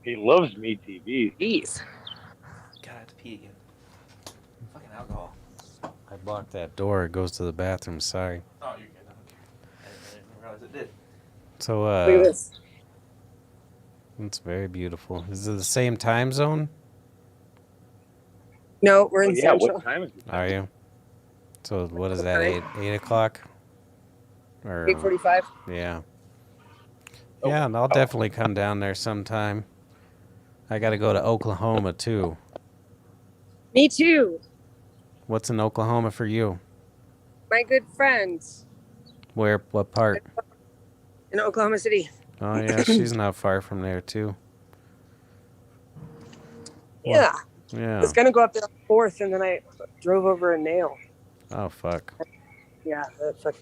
He loves me TV. Jeez. God, I have to pee again. Fucking alcohol. I blocked that door. It goes to the bathroom. Sorry. Oh, you're good. I don't care. I didn't realize it did. So, Look at this. it's very beautiful. Is it the same time zone? No, we're in Oh, yeah, Central. what time is it? Are you? So what is that? 8 o'clock? Or 8:45. yeah. Oh. Yeah, and I'll definitely come down there sometime. I got to go to Oklahoma too. Me too. What's in Oklahoma for you? My good friend Where? What part? in Oklahoma City. Oh yeah, she's not far from there too. Yeah. I Yeah. was gonna go up there on 4th, and then I drove over a nail. Oh fuck. Yeah,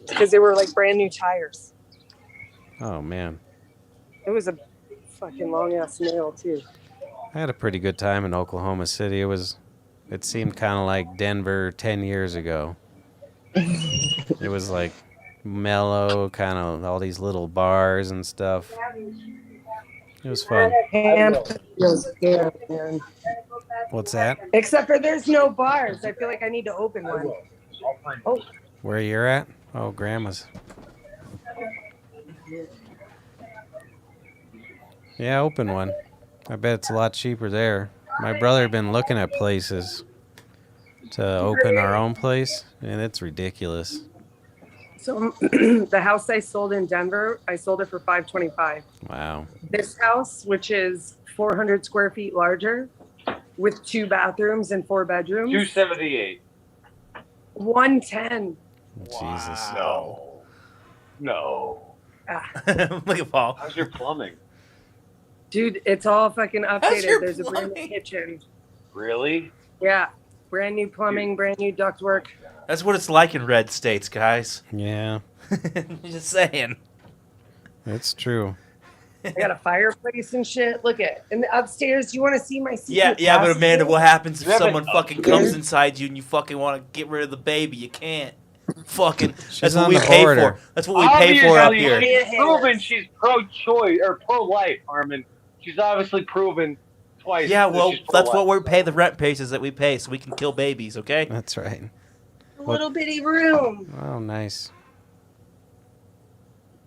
because they were like brand new tires. Oh man. It was a fucking long ass nail too. I had a pretty good time in Oklahoma City. It seemed kind of like Denver 10 years ago. It was like mellow, kind of all these little bars and stuff. It was fun. And feels good, man. What's that? Except for there's no bars. I feel like I need to open one. Oh, Where you're at? Oh, Grandma's. Yeah, open one. I bet it's a lot cheaper there. My brother had been looking at places to open our own place, and it's ridiculous. so the house I sold in Denver, I sold it for $525. Wow. This house, which is 400 square feet larger, with 2 bathrooms and 4 bedrooms, 278. 110. Jesus. No. Look at Paul. How's your plumbing? Dude, it's all fucking How's updated. your There's a brand new plumbing? kitchen. Really? Yeah, brand new plumbing, brand new ductwork. That's what it's like in red states, guys. Yeah, Just saying. it's true. I got a fireplace and shit. Look at and the upstairs. You want to see my secret Yeah, but closet? Amanda, what happens if You have someone an fucking upstairs? comes inside you and you fucking want to get rid of the baby? You can't. Fucking. She's That's what on we the pay border. for. That's what we pay for up Obviously, here. She's proven she's pro-choice or pro-life, Harmon. She's obviously proven twice. Yeah, that well, she's that's what pro-life, we pay the rent paces that we pay, so we can kill babies. Okay. That's right. A little bitty room. Oh, nice.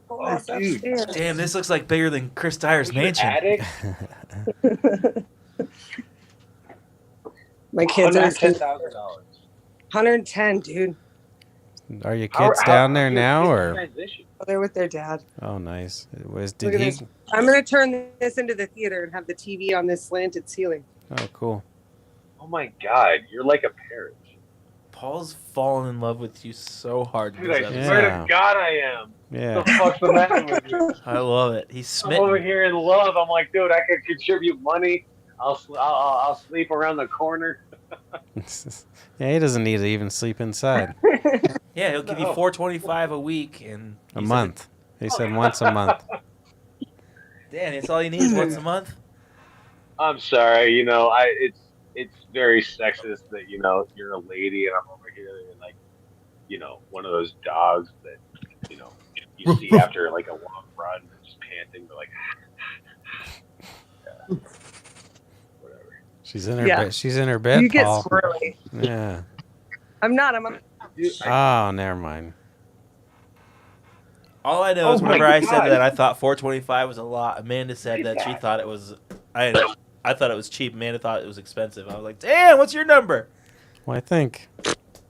Oh, That's dude. upstairs. Damn, this looks like bigger than Chris Dyer's mansion. Attic? My kids asking $110,000. 110, dude. Are your kids down there now, or? Transition? Oh, they're with their dad. Oh, nice. Look Did at he? this. I'm gonna turn this into the theater and have the TV on this slanted ceiling. Oh, cool. Oh my God, you're like a parent. Paul's fallen in love with you so hard. in Dude, this I episode. swear Yeah. to God I am. Yeah. What the fuck's the matter with you? I love it. He's I'm over smitten. here in love. I'm like, dude, I could contribute money. I'll sleep around the corner. Yeah, he doesn't need to even sleep inside. Yeah, he'll give you No. $425 a week and A month. He said once a month. Damn, that's all you need is once a month. I'm sorry, it's very sexist that you're a lady and I'm over here and like, one of those dogs that you see after like a long run, and just panting, but like, yeah. Whatever. She's in her Yeah. bed. She's in her bed, You get Paul. squirrely. Yeah. I'm not. I'm. Dude, Oh, never mind. All I know Oh is my whenever I said God. that, I thought $425 was a lot. Amanda said that she thought it was. I thought it was cheap. Amanda thought it was expensive. I was like, damn, what's your number? Well, I think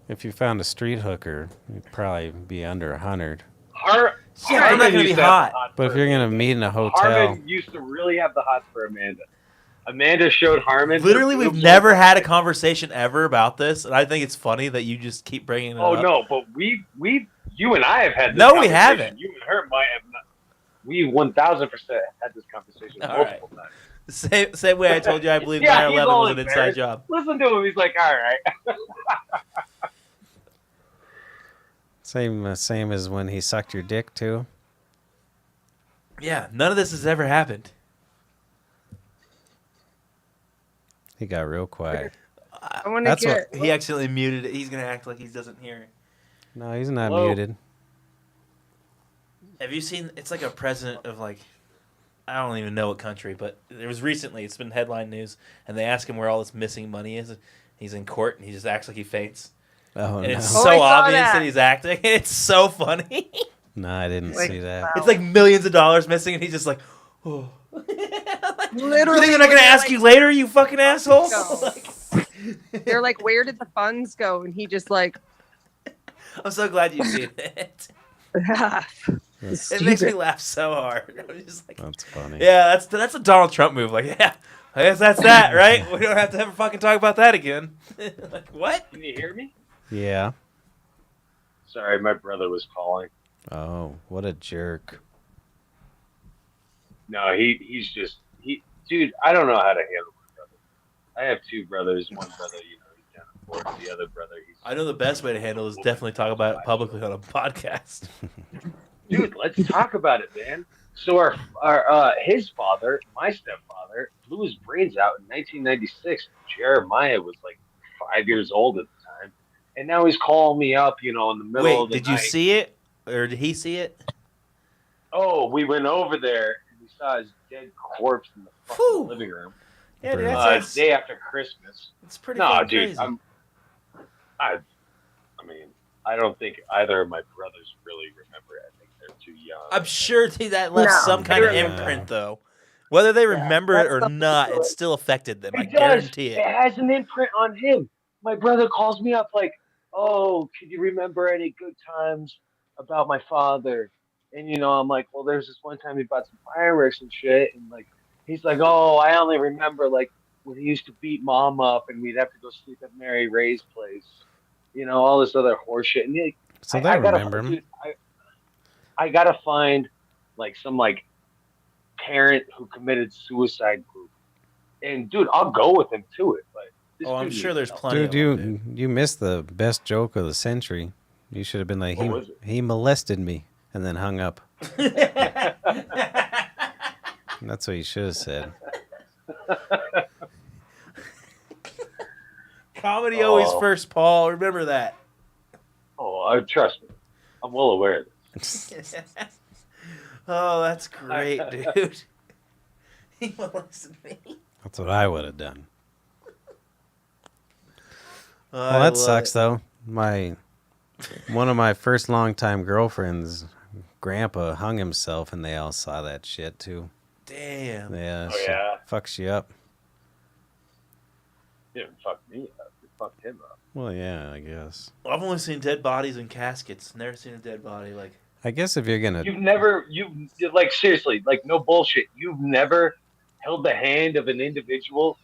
if you found a street hooker, you'd probably be under 100. Yeah, I'm not gonna be used to have hot. the hots But if for you're gonna Amanda. meet in a hotel, Harmon used to really have the hots for Amanda. Amanda showed Harmon. Literally, her we've boobs never were- had a conversation ever about this, and I think it's funny that you just keep bringing it Oh up. no, but you and I have had this No, we conversation. haven't. You and her might have not. We 1000% had this conversation All multiple times. Same way I told you I believe Yeah, he's 9/11 all was an inside embarrassed. job. Listen to him. He's like, all right. same as when he sucked your dick too. Yeah, none of this has ever happened. He got real quiet. I want to That's get. He accidentally muted it. He's gonna act like he doesn't hear it. No, he's not Hello? muted. Have you seen? It's like a president of like, I don't even know what country, but there was recently. It's been headline news, and they ask him where all this missing money is. He's in court, and he just acts like he faints, Oh and no. it's Oh, so I saw obvious that. that he's acting. It's so funny. No, I didn't Like, see that. wow. It's like millions of dollars missing, and he's just like, oh. Literally, You think they're not gonna they're ask like- you later, you fucking asshole? No. Like- They're like, where did the funds go? And he just like, I'm so glad you've seen it. It makes me laugh so hard. I'm just like, That's funny. yeah, that's a Donald Trump move. Like, yeah, I guess that's that, right? We don't have to ever fucking talk about that again. Like, what? Can you hear me? Yeah. Sorry, my brother was calling. Oh, what a jerk. No, he's dude. I don't know how to handle my brother. I have two brothers. One brother, he's down in Florida. The other brother, he's. I know the best way to handle is definitely talk about it publicly on a podcast. Dude, let's talk about it, man. So his father, my stepfather, blew his brains out in 1996. Jeremiah was like 5 years old at the time, and now he's calling me up, in the middle Wait, of the did you night. see it, or did he see it? Oh, we went over there and we saw his dead corpse in the fucking Whew. living room. Yeah, dude, Brutal. that's Day after Christmas. it's pretty. No, fucking dude, crazy. I mean, I don't think either of my brothers really remember it. I think they're too young. I'm sure that left No, some kind of they imprint, though. Whether they remember it that's or something not, to it it. still affected them. I It does. guarantee It it. has an imprint on him. My brother calls me up like, "Oh, can you remember any good times about my father?" And I'm like, "Well, there's this one time he bought some fireworks and shit." And like, he's like, "Oh, I only remember like when he used to beat mom up, and we'd have to go sleep at Mary Ray's place." All this other horseshit. And So they I gotta, remember him. dude, I gotta find like some like parent who committed suicide group, and dude, I'll go with him to it. But this Oh, I'm dude sure needs there's help. plenty. Dude, of them, you missed the best joke of the century. You should have been like, What was it? he molested me, and then hung up. dude. That's what you should have said. Comedy always Oh. first, Paul. Remember that. Oh, trust me, I'm well aware of this. Oh, that's great, dude. He molested me. That's what I would have done. I Well, that love sucks it. though. One of my first longtime girlfriend's grandpa hung himself, and they all saw that shit too. Damn. Yeah, Oh, shit yeah? fucks you up. You didn't fuck me up. You fucked him up. Well, yeah, I guess. I've only seen dead bodies in caskets. Never seen a dead body like. I guess if you're gonna, You've like seriously, like no bullshit. You've never held the hand of an individual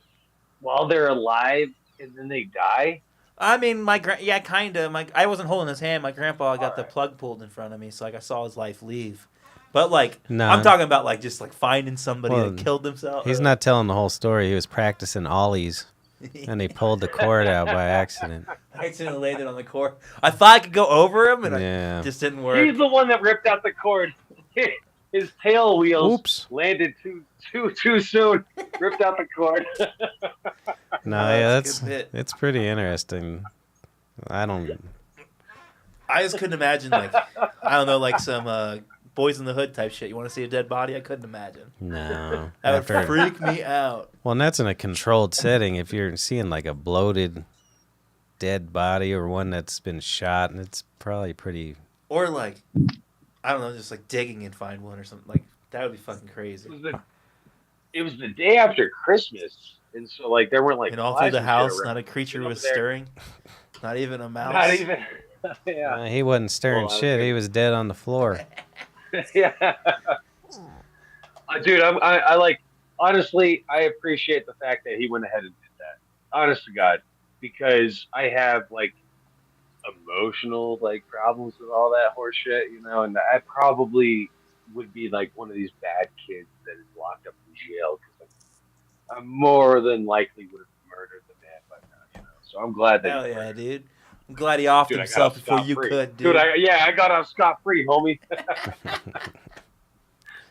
while they're alive and then they die. I mean, yeah, kind of. I wasn't holding his hand. My grandpa got the Alright. plug pulled in front of me, so like I saw his life leave. But like, No. I'm talking about like just like finding somebody Well, that killed himself. he's not telling the whole story. He was practicing ollies, and he pulled the cord out by accident. I accidentally laid it on the cord. I thought I could go over him, and Yeah. it just didn't work. He's the one that ripped out the cord. His tail wheels Oops. landed too soon. Ripped out the cord. No, Oh, yeah, that's a good bit. it's pretty interesting. I I just couldn't imagine like I don't know, like some Boys in the Hood type shit. You want to see a dead body? I couldn't imagine. no. That would freak me out. Well, and that's in a controlled setting. If you're seeing like a bloated dead body or one that's been shot, it's probably pretty. Or like, I don't know, just like digging and find one or something. Like that would be fucking crazy. It was the day after Christmas, and so like there weren't like And all through flies the and shit house, around. not a creature Over was there. stirring. Not even a mouse. Not even. Yeah. He wasn't stirring Well, shit. okay. He was dead on the floor. Yeah. Dude, I like honestly, I appreciate the fact that he went ahead and did that. Honest to God, because I have like emotional like problems with all that horse shit, you know, and I probably would be like one of these bad kids that is locked up in jail because I more than likely would have murdered the man by now, you know. So I'm glad that. Hell yeah, dude. I'm glad he offed Dude, I got himself off before you scot-free. could, dude. Dude, I got off scot free, homie.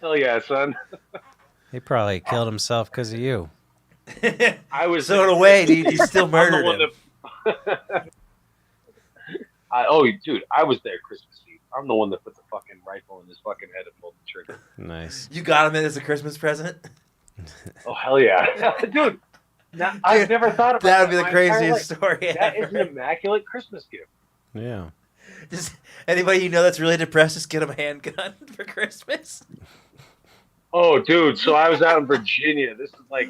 Hell yeah, son. He probably killed himself because of you. I was so in a way, dude, you still I'm the murdered one him. that- dude, I was there Christmas Eve. I'm the one that put the fucking rifle in his fucking head and pulled the trigger. Nice. You got him in as a Christmas present? Oh hell yeah, dude! I've never thought about That would be the my entire craziest life. story That is an ever. immaculate Christmas gift. Yeah. Just anybody you know that's really depressed, just get him a handgun for Christmas. Oh, dude! So I was out in Virginia. This is like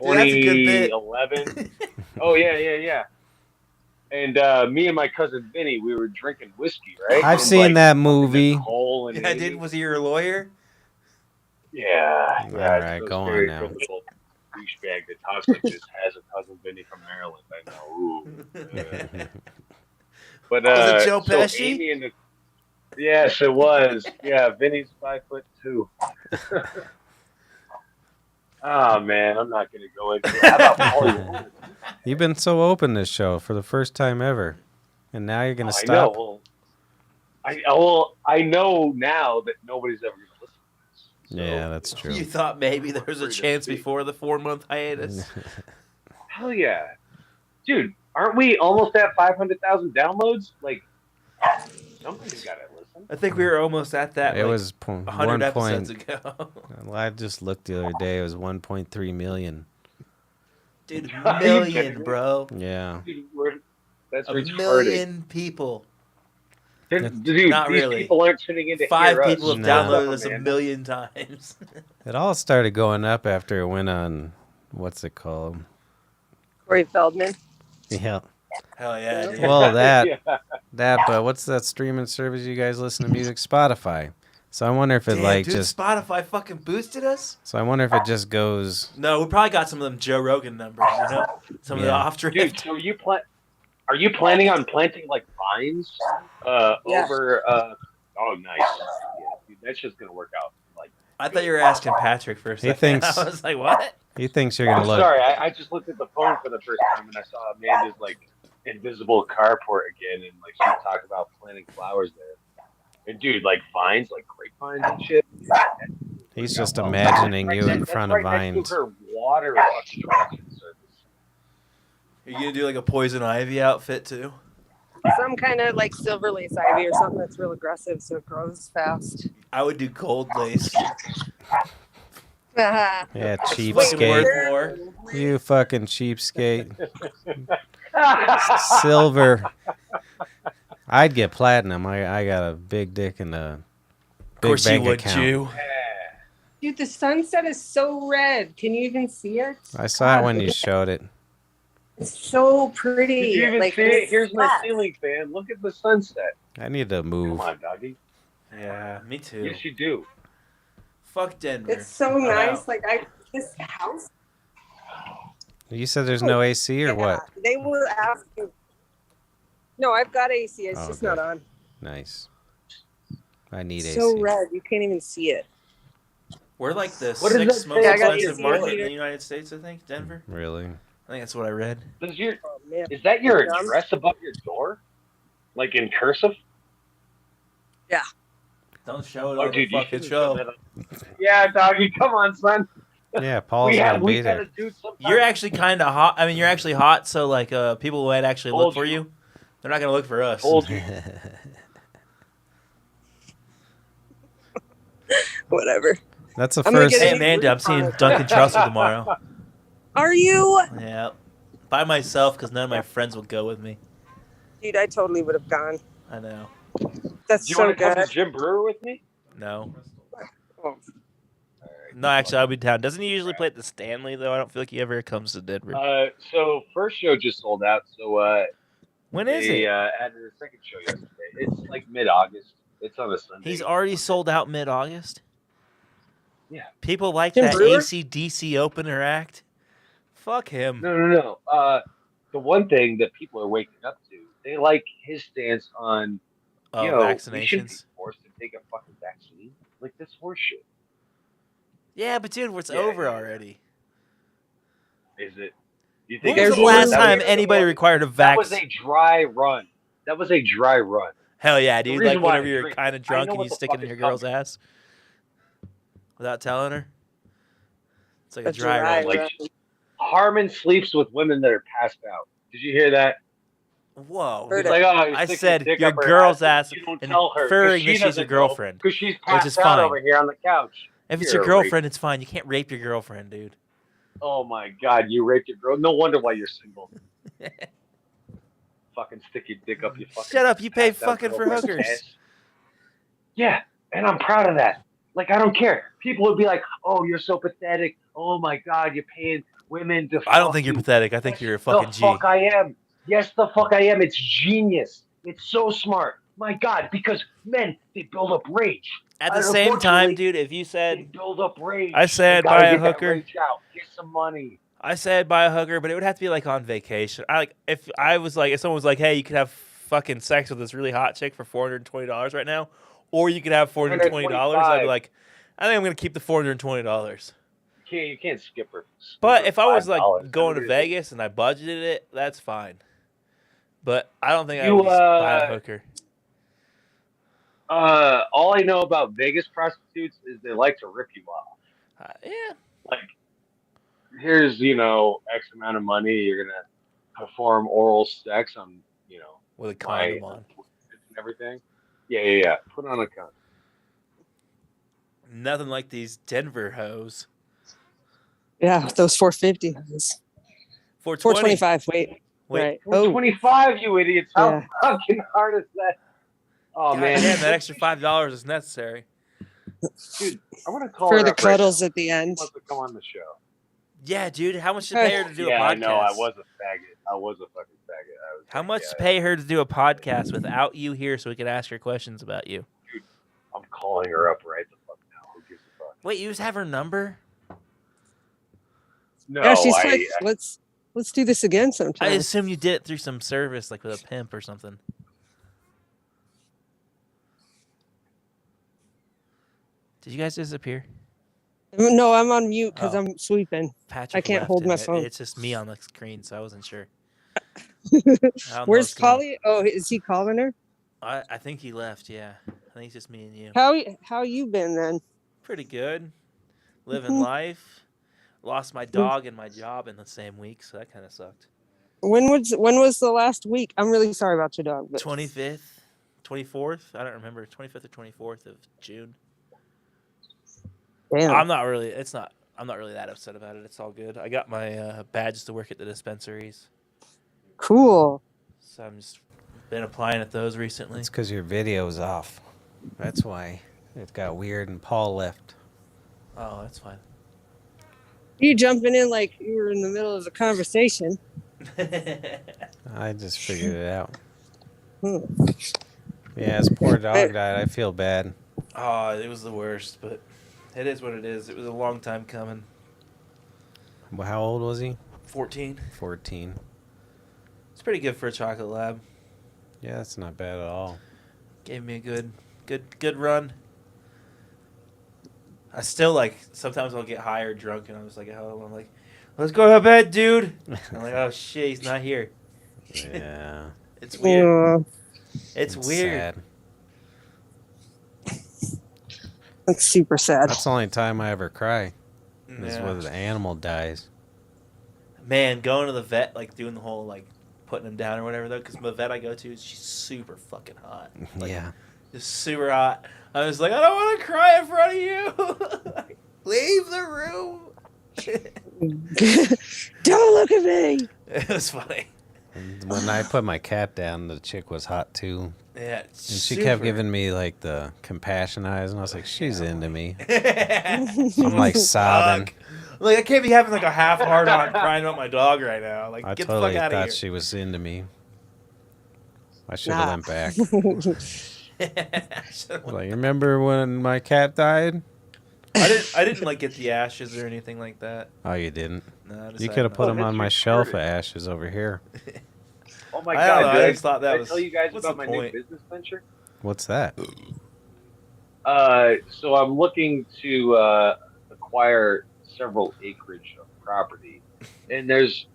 Dude, that's a good bit. 2011. Oh yeah. And me and my cousin Vinny, we were drinking whiskey, right? I've And, seen like, that movie. Nicole and Yeah, Amy. dude, was he your lawyer? Yeah. All right, it's go on very now. little douchebag that talks like this has a cousin Vinny from Maryland. I know. Ooh. But Was it Joe so Pesci? Amy and yes, it was. Yeah, Vinny's 5'2". Oh man, I'm not gonna go into it. How about Hollywood? You've been so open this show for the first time ever, and now you're gonna I stop. know. Well, I know now that nobody's ever gonna listen to this. So, Yeah, that's true. You thought maybe there was a Free to chance speak. before the 4-month hiatus? Hell yeah, dude! Aren't we almost at 500,000 downloads? Like, somebody's got to listen. I think we were almost at that. It like, was 100 1 episodes point. ago. Well, I just looked the other day. It was 1.3 million. Dude, Are you million, kidding me? bro. Yeah. Dude, that's A retarded. million people. Dude, Not these really. people aren't tuning in to 5 hear us. people have No. downloaded us a Man. million times. It all started going up after it went on. What's it called? Corey Feldman. Yeah. Hell yeah, dude. Well, that. Yeah. But what's that streaming service you guys listen to music? Spotify. So I wonder if it Damn, like dude, just. Spotify fucking boosted us? So I wonder if it just goes. No, we probably got some of them Joe Rogan numbers, you know? Some of the Yeah. off Dude, drift. so are you planning on planting like vines Yeah. over? Oh, nice. Yeah, dude, that's just gonna work out. Like, I thought you were asking Patrick for a He second. thinks- I was like, what? He thinks you're gonna I'm look. sorry, I just looked at the phone for the first time and I saw Amanda's like invisible carport again, and like she talked about planting flowers there. And dude, like vines, like grapevines and shit. He's just imagining you in front of That's right vines. next to her water extraction service. Are you going to do like a poison ivy outfit too? Some kind of like silver lace ivy or something that's real aggressive so it grows fast. I would do gold lace. Yeah, Fucking cheapskate. worth more. You fucking cheapskate. Silver. I'd get platinum. I got a big dick and a Of big course you bank would, account. Jew. Dude, the sunset is so red. Can you even see it? I saw it when you showed it. It's so pretty. Did you even like, see it? it's Here's my black. ceiling fan. Look at the sunset. I need to move. Come on, doggy. Yeah, me too. Yes, you do. Fuck Denver. It's so I'm nice. out. Like this house. You said there's no AC or what? They were asking. No, I've got AC. It's just okay. not on. Nice. I need It's so AC. red. You can't even see it. We're like the What does that 6th most say? I got expensive the market AC. in the United States, I think. Denver. Really? I think that's what I read. Does your Oh, man. is that your Yeah. address above your door? Like in cursive? Don't show it Oh, on dude, the you fucking shouldn't show. show that up. Yeah, doggy, come on, son. Yeah, Paul's we gonna be gotta there. do something. You're actually kind of hot. I mean, you're actually hot, so like people might actually look Told for you. They're not gonna look for us. Told you. Whatever. That's the I'm gonna first. get Hey Amanda, I'm seeing Duncan Trussell tomorrow. Are you? Yeah, by myself because none of my friends would go with me. Dude, I totally would have gone. I know. That's Do you so want to come good. to Jim Brewer with me? No. Oh, No, actually, I'll be down. Doesn't he usually play at the Stanley though? I don't feel like he ever comes to Denver. So first show just sold out. So When is they it? added a second show yesterday. It's like mid-August. It's on a Sunday. He's already sold out mid-August. Yeah. People like Jim that Brewer? AC/DC opener act. Fuck him. No. The one thing that people are waking up to, they like his stance on, Oh, we shouldn't be vaccinations. forced to take a fucking vaccine. Like this horseshit. Yeah, but dude, it's Yeah, over yeah. already. Is it? You When think was There's the it's over? last one- time That anybody required a That was vaccine? a dry run. That was a dry run. Hell yeah, The dude! reason Like why whenever I you're drink- kind of I drunk know and what you the stick it fuck in is your girl's coming. ass without telling her. It's like a a dry dry run. Like run. Harmon sleeps with women that are passed out. Did you hear that? Whoa! Heard He's it. like, oh, you I stick said dick your up her girl's ass, ass and you don't and tell her, 'cause inferring she that she's doesn't your girlfriend. because she's Which passed is out fine. over here on the couch. If it's You're your a girlfriend, it's fine. You can't rape your girlfriend, dude. Oh my God, you raped your girl. No wonder why you're single. Fucking stick your dick up your fucking. Shut up! You pay passed out fucking for girlfriend's hookers. ass. Yeah, and I'm proud of that. Like I don't care. People would be like, "Oh, you're so pathetic. Oh my God, you're paying women to." I don't fuck think you're you." pathetic. I think Yes, you're a fucking the G. fuck I am. Yes, the fuck I am. It's genius. It's so smart. My God, because men they build up rage. At the same time, dude, if you They said build up rage. I said They gotta buy a get that hooker. rage out. Get some money. I said buy a hooker, but it would have to be like on vacation. If someone was like, hey, you could have fucking sex with this really hot chick for $420 right now, or you could have $420, I'd be like, I think I'm gonna keep the $420. You can't skip her. But if I was like $5. going to Everybody- Vegas and I budgeted it, that's fine. But I don't think I You, would just buy a hooker. all I know about Vegas prostitutes is they like to rip you off. Yeah. Like, here's X amount of money. You're gonna perform oral sex on With a my condom on. and everything. Yeah. Put on a condom. Nothing like these Denver hoes. Yeah, those 450. 420. 425. Wait. Wait. Right. Oh, 25, you idiots! How Yeah. fucking hard is that? Oh God man, damn, that extra $5 is necessary. dude, I want to call for her the up right cuddles now. at the end. She wants to come on the show. Yeah, dude. How much to pay her to do a podcast? I know. I was a faggot. I was a fucking faggot. How much to pay her to do a podcast without you here so we can ask her questions about you? I'm calling her up right the fuck now. Who gives a fuck? Wait, you just have her number? No, Yeah, she's like, let's do this again sometime. I assume you did it through some service, like with a pimp or something. Did you guys disappear? No, I'm on mute because Oh. I'm sweeping. Patrick I can't left hold and my phone. It's just me on the screen, so I wasn't sure. I don't know Where's what's going on. Polly? Oh, is he calling her? I think he left, yeah. I think it's just me and you. How you been then? Pretty good. Living Mhm. life. Lost my dog and my job in the same week, so that kind of sucked. When was the last week? I'm really sorry about your dog. But 25th, 24th, I don't remember, 25th or 24th of June. damn. I'm not really, it's not I'm not really that upset about it. It's all good. I got my badge to work at the dispensaries, Cool. so I'm just been applying at those recently. It's because your video's off. That's why it got weird and Paul left. Oh, that's fine. You jumping in like you were in the middle of a conversation. I just figured it out. Hmm. Yeah, his poor dog died. I feel bad. Oh, it was the worst, but it is what it is. It was a long time coming. Well, how old was he? 14. 14. It's pretty good for a chocolate lab. Yeah, that's not bad at all. Gave me a good run. I still like sometimes I'll get high or drunk and I'm just like, oh, I'm like, let's go to bed, dude. I'm like, oh shit, he's not here. Yeah. It's weird. Yeah, It's weird. Sad. that's super sad. That's the only time I ever cry. Is Yeah. when the animal dies. Man, going to the vet, like doing the whole like putting him down or whatever though, because the vet I go to, she's super fucking hot. Like, Yeah. just super hot. I was like, I don't want to cry in front of you. Leave the room. Don't look at me. It was funny. And when I put my cat down, the chick was hot too. Yeah, And she kept giving me like the compassion eyes, and I was like, she's into me. I'm like sobbing. Like I can't be having like a half hard on crying about my dog right now. Like I get totally the fuck out of thought here. she was into me. I should Nah. have went back. Should've went- Like, remember when my cat died? I didn't like get the ashes or anything like that. Oh, you didn't? No, I You decided could have put not. them on that's my shelf of retarded. ashes over here. Oh my I don't god! know, I Did just thought that did was- I tell you guys what's about the my new point? business venture? What's that? So I'm looking to acquire several acreage of property, and there's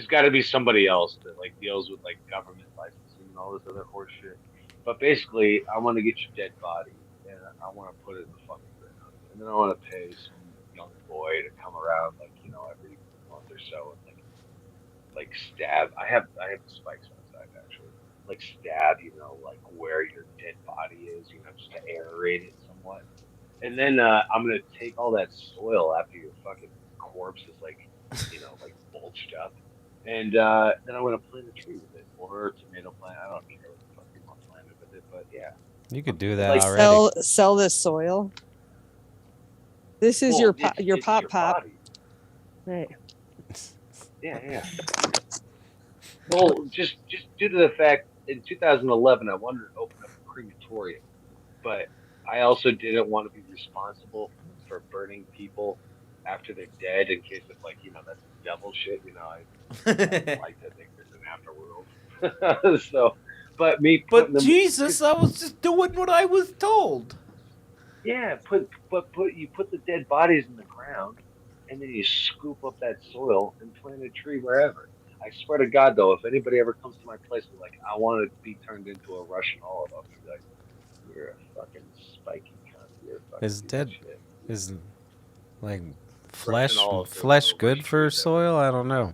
got to be somebody else that like deals with like government licensing and all this other horse shit. But basically, I want to get your dead body, and I want to put it in the fucking ground, and then I want to pay some young boy to come around every month or so and like stab. I have the spikes on the side actually. Like stab, like where your dead body is, just to aerate it somewhat. And then I'm gonna take all that soil after your fucking corpse is like bulged up, and then I'm gonna plant a tree with it or a tomato plant. I don't care what the fuck you want planted with it, but yeah. You could do that Like, already. Sell this soil. This is Well, your it's your pop your pop. body. Right. Yeah. Well, just due to the fact in 2011 I wanted to open up a crematorium, but I also didn't want to be responsible for burning people after they're dead in case of that's devil shit. I like to think there's an afterworld. So, but But Jesus, I was just doing what I was told. yeah, you put the dead bodies in the ground, and then you scoop up that soil and plant a tree wherever. I swear to God, though, if anybody ever comes to my place and I want to be turned into a Russian olive, I'll be like, you're a fucking spiky cunt. You're a fucking Is piece of dead- shit." Is like Russian olive flesh is good for Russian. soil? I don't know.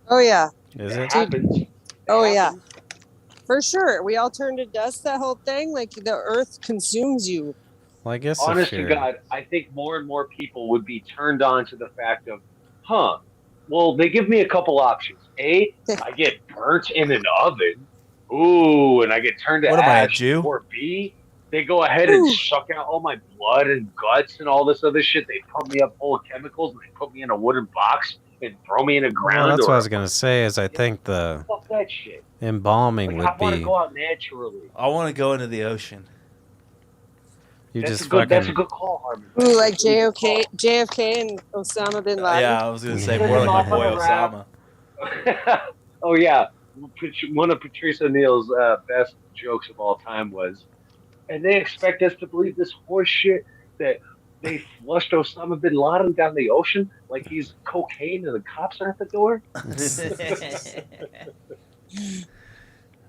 Oh yeah, Is It it? happens. It Oh, yeah. happens. for sure. We all turn to dust. That whole thing, like the earth consumes you. Well, I guess Honest if to you're, God, I think more and more people would be turned on to the fact of, well, they give me a couple options. A, I get burnt in an oven. Ooh, and I get turned to What am I, a ash. Jew? Or B, they go ahead and Ooh. suck out all my blood and guts and all this other shit. They pump me up full of chemicals and they put me in a wooden box and throw me in the ground. well, that's or what I was gonna say. Is I think the fuck that shit. embalming I would want to be go out naturally. I want to go into the ocean. you That's just that's a fucking good call, Harmon. Ooh, like That's a really good JFK and Osama bin Laden. Yeah, I was gonna say Yeah. more like my boy Osama. Osama. Oh yeah, one of Patrice O'Neal's best jokes of all time was, and they expect us to believe this horse shit that they flushed Osama bin Laden down the ocean like he's cocaine and the cops are at the door.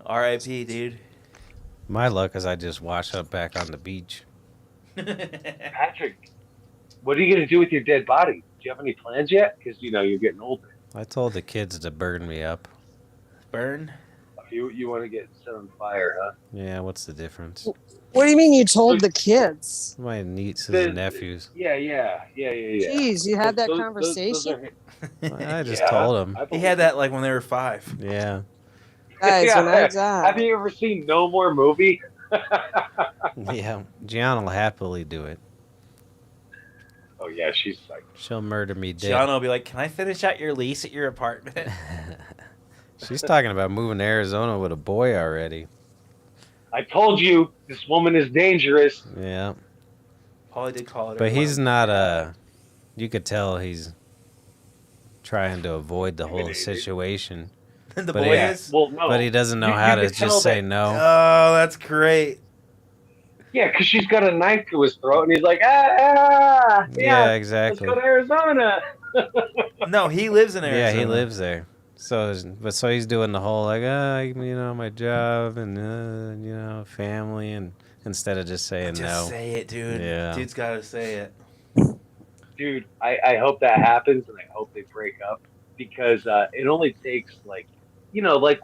R.I.P. dude. my luck is I just wash up back on the beach. Patrick, what are you gonna do with your dead body? Do you have any plans yet? Because you're getting older. I told the kids to burn me up. Burn. You want to get set on fire, huh? Yeah, what's the difference? What do you mean you told the kids? My nieces The- and nephews. Yeah. Jeez, you had that Those conversation? I just yeah, told them. I He believe had it. that like when they were 5. Yeah. Guys, when I Have die. you ever seen No More Movie? Yeah. Gianna will happily do it. Oh yeah, she's like, She'll murder me dead. Gianna will be like, "Can I finish out your lease at your apartment?" She's talking about moving to Arizona with a boy already. I told you this woman is dangerous. Yeah. Paulie did call it. But earlier. he's not you could tell he's trying to avoid the whole Intimidating. situation. the but boy yeah. is. Well, no, But he doesn't know You- how you to could tell just say that- no. Oh, that's great. yeah, because she's got a knife to his throat, and he's like, Yeah, let's exactly. go to Arizona. No, he lives in Arizona. Yeah, he lives there. So he's doing the whole like, my job and family, and instead of just saying Just no. say it, dude. Yeah. Dude's gotta say it. Dude, I hope that happens, and I hope they break up, because it only takes like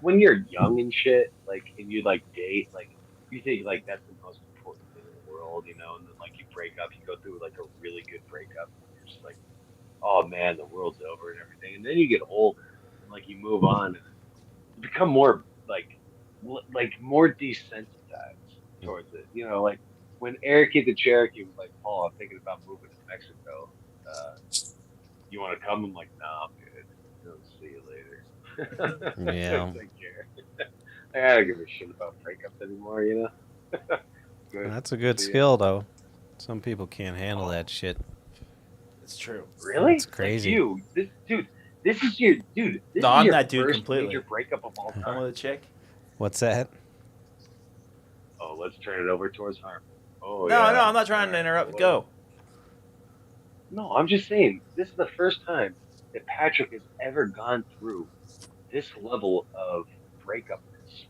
when you're young and shit, like, and you like date, like you think like that's the most important thing in the world, and then like you break up, you go through like a really good breakup, and you're just like, oh man, the world's over and everything, and then you get older, and like you move on, and you become more like more desensitized towards it, like when Eric the Cherokee was like, Paul, I'm thinking about moving to Mexico. You want to come? I'm like, nah, I'm good. See you later. Yeah. Take care. I don't give a shit about breakups anymore, Good. That's a good See ya. skill though. Some people can't handle that shit. It's true. Really? It's crazy. Like you, this is your dude. This No, is I'm your that dude first completely. major breakup of all I'm time. with a chick. What's that? Oh, let's turn it over towards harm. Oh, No, yeah. no, I'm not trying to interrupt. Go. No, I'm just saying, this is the first time that Patrick has ever gone through this level of breakup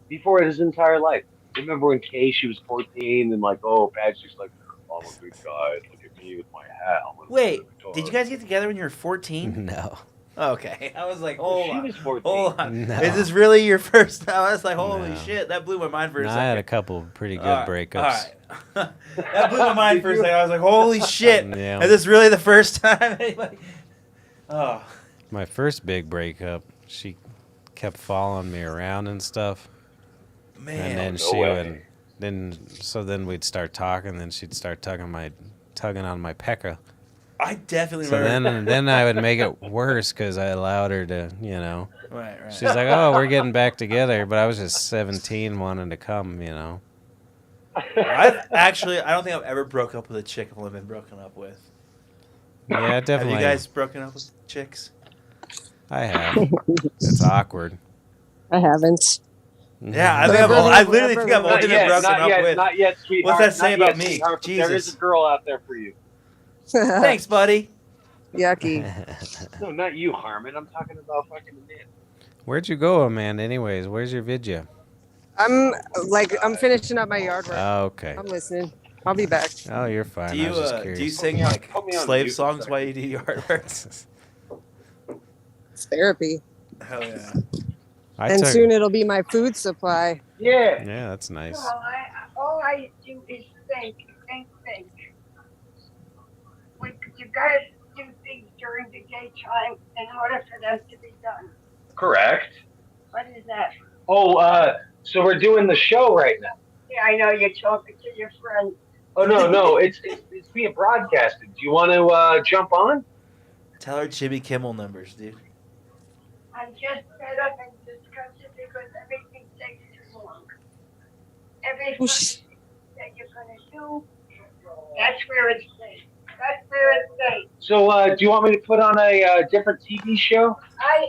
before his entire life. Remember when she was 14 and like, oh, Patrick's like, oh, I'm a good guy. Look at me with my hat. I'm gonna Wait, play the did you guitar." guys get together when you were 14? No. Okay. I was like, Well, hold she on. was 14. Hold on. No. Is this really your first time? I was like, holy No. shit, that blew my mind for a No, I second. had a couple pretty good All breakups. right. That blew my mind for a second. I was like, holy shit. Yeah. Is this really the first time? Like, oh. My first big breakup, she kept following me around and stuff. Man. And then no she way. would then we'd start talking, then she'd start tugging on my pecker. I definitely So remember. then I would make it worse because I allowed her to, Right. She's like, oh, we're getting back together, but I was just 17 wanting to come, I don't think I've ever broke up with a chick I've only been broken up with. Yeah, definitely. Have you guys broken up with chicks? I have. It's awkward. I haven't. Yeah, I Mhm. think Whatever, I literally think I've whatever. only been broken up with. Not yet, sweetheart. What's that say Not about yet, me? sweetheart, but There Jesus. is a girl out there for you. Thanks, buddy. Yucky. No, not you, Harmon. I'm talking about fucking the man. Where'd you go, Amanda? Anyways, where's your video? I'm finishing up my yard work. Oh, okay. I'm listening. I'll be back. Oh, you're fine. Do I was just you curious. sing Put me on- like put me on slave mute songs for a while you do yard work? It's therapy. Hell yeah. And soon it'll be my food supply. Yeah. Yeah, that's nice. Well, all I do is think. You gotta do things during the daytime in order for them to be done. Correct. What is that? Oh, so we're doing the show right now. Yeah, I know you're talking to your friend. Oh no, it's being broadcasted. Do you want to jump on? Tell her Jimmy Kimmel numbers, dude. I'm just fed up and disgusted because everything takes too long. Every Well, fucking thing that you're gonna do, that's where it's safe. That's where it's safe. So, do you want me to put on a different TV show? I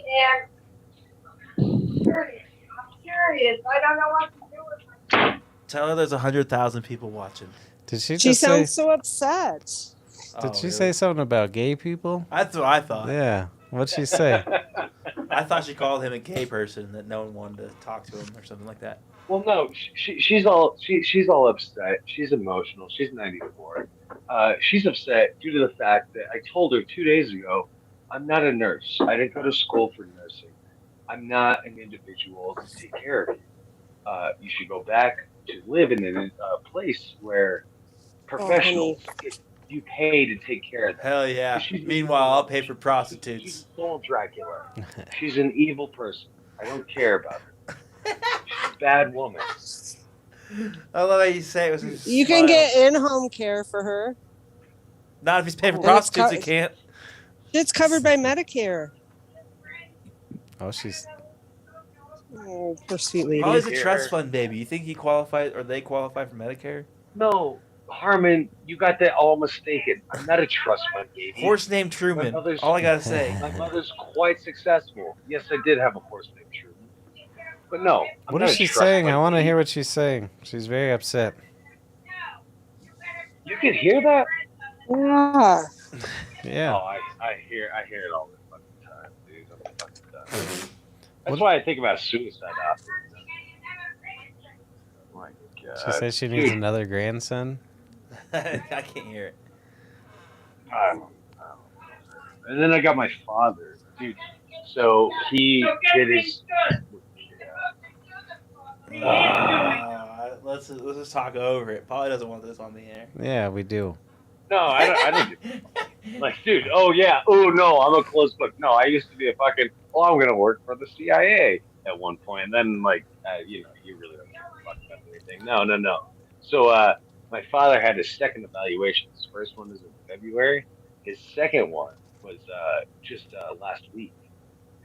am curious. I'm curious. I don't know what to do with myself. Tell her there's 100,000 people watching. Did she She just say? sounds so upset. Did she say something about gay people? That's what I thought. Yeah. What'd she say? I thought she called him a gay person that no one wanted to talk to him or something like that. Well, no, she's all upset. She's emotional. She's 94. She's upset due to the fact that I told her 2 days ago, I'm not a nurse. I didn't go to school for nursing. I'm not an individual to take care of you. you should go back to live in a place where Oh, honey. professionals get you pay to take care of them. Hell 'Cause yeah. she's an Meanwhile, evil I'll woman. pay for She's prostitutes. a soul Dracula. She's an evil person. I don't care about her. She's a bad woman. I love how you say it with a You can smile. get in-home care for her. Not if he's paying for And it's prostitutes, co- he can't. It's covered by Medicare. Oh, she's. Oh, poor sweet lady. Holly's a Hear trust her. fund baby. You think he qualifies or they qualify for Medicare? No, Harmon, you got that all mistaken. I'm not a trust fund baby. Horse named Truman. mother's- All I gotta say. My mother's quite successful. Yes, I did have a horse named Truman. But no, I'm What not is a she trust saying? fund I want to baby. hear what she's saying. She's very upset. You can hear that? Yeah. Yeah. Oh, I hear it all the fucking time, dude. I'm fucking done. That's What- why I think about suicide often. Oh my God. She says she needs Dude, another grandson. I can't hear it. I don't know. And then I got my father, dude. So he did his. Let's just talk over it. Polly doesn't want this on the air. Yeah, we do. No, I don't. Like, dude. Oh yeah. Oh no, I'm a closed book. No, I used to be a fucking. Oh, I'm gonna work for the CIA at one point. And then like, you really don't give a fuck about anything. No. So my father had his second evaluation. His first one was in February. His second one was just last week.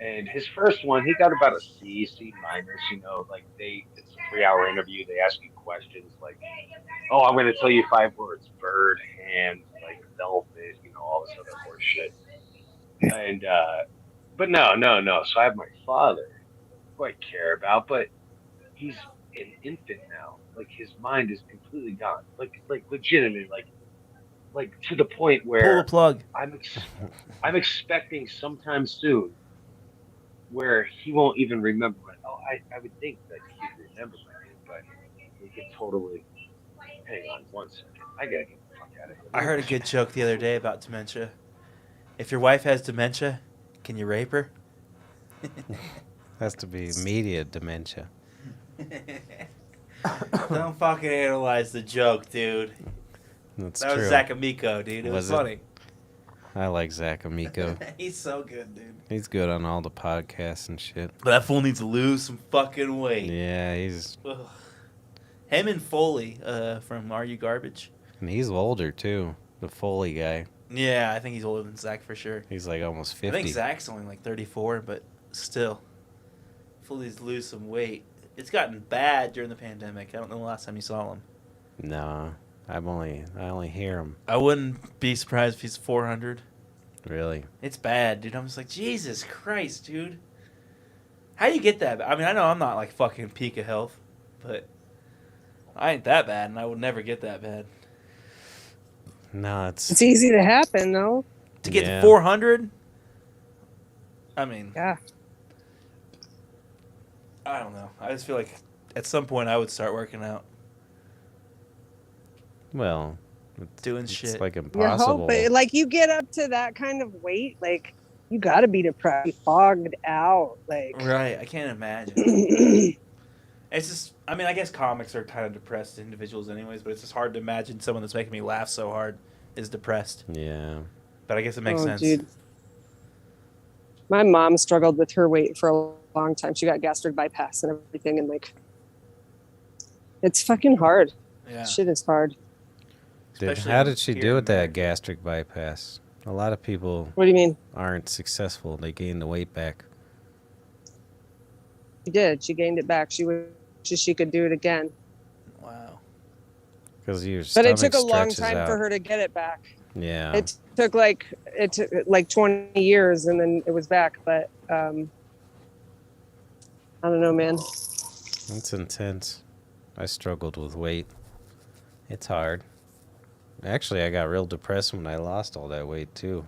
And his first one, he got about a C minus. Like it's a 3-hour interview. They ask you questions like, "Oh, I'm going to tell you 5 words: bird, hand, like velvet, all this other horse shit." And but no. So I have my father, who I care about, but he's an infant now. Like his mind is completely gone. Like legitimately, like to the point Pull where the plug. I'm expecting sometime soon where he won't even remember my. Oh, I would think that he'd remember my name, but he could totally. Hang on 1 second. I gotta get the fuck out of here. I heard a good joke the other day about dementia. If your wife has dementia, can you rape her? Has to be media dementia. Don't fucking analyze the joke, dude. That's That true. was Zach Amico, dude. It was Was it? funny. I like Zach Amico. He's so good, dude. He's good on all the podcasts and shit. But that fool needs to lose some fucking weight. Yeah, he's Ugh. Him and Foley from Are You Garbage? and he's older too. The Foley guy. Yeah, I think he's older than Zach for sure. He's like almost I 50. think Zach's only like 34, but still. Foley needs to lose some weight. It's gotten bad during the pandemic. I don't know the last time you saw him. No, I only hear him. I wouldn't be surprised if he's 400. Really. It's bad, dude. I'm just like, Jesus Christ, dude. How do you get that? I mean, I know I'm not like fucking peak of health, but I ain't that bad, and I would never get that bad. No, it's It's easy to happen, though. To get Yeah. to 400, I mean, Yeah. I don't know. I just feel like at some point I would start working out, well, doing it's shit. like You impossible. hope it, like you get up to that kind of weight, like you got to be depressed, fogged out, like. Right, I can't imagine. It's just, I mean, I guess comics are kind of depressed individuals anyways, but it's just hard to imagine someone that's making me laugh so hard is depressed. Yeah. But I guess it makes sense. Dude. My mom struggled with her weight for a long time. She got gastric bypass and everything, and like, it's fucking hard. Yeah. Shit is hard. Especially How did she here do in with that America. gastric bypass? A lot of people What do you mean? aren't successful. They gain the weight back. She did. She gained it back. She wishes she could do it again. Wow. Because your But it stomach took a long stretches time out. for her to get it back. Yeah. It took like 20 years, and then it was back. But I don't know, man. It's intense. I struggled with weight. It's hard. Actually, I got real depressed when I lost all that weight too.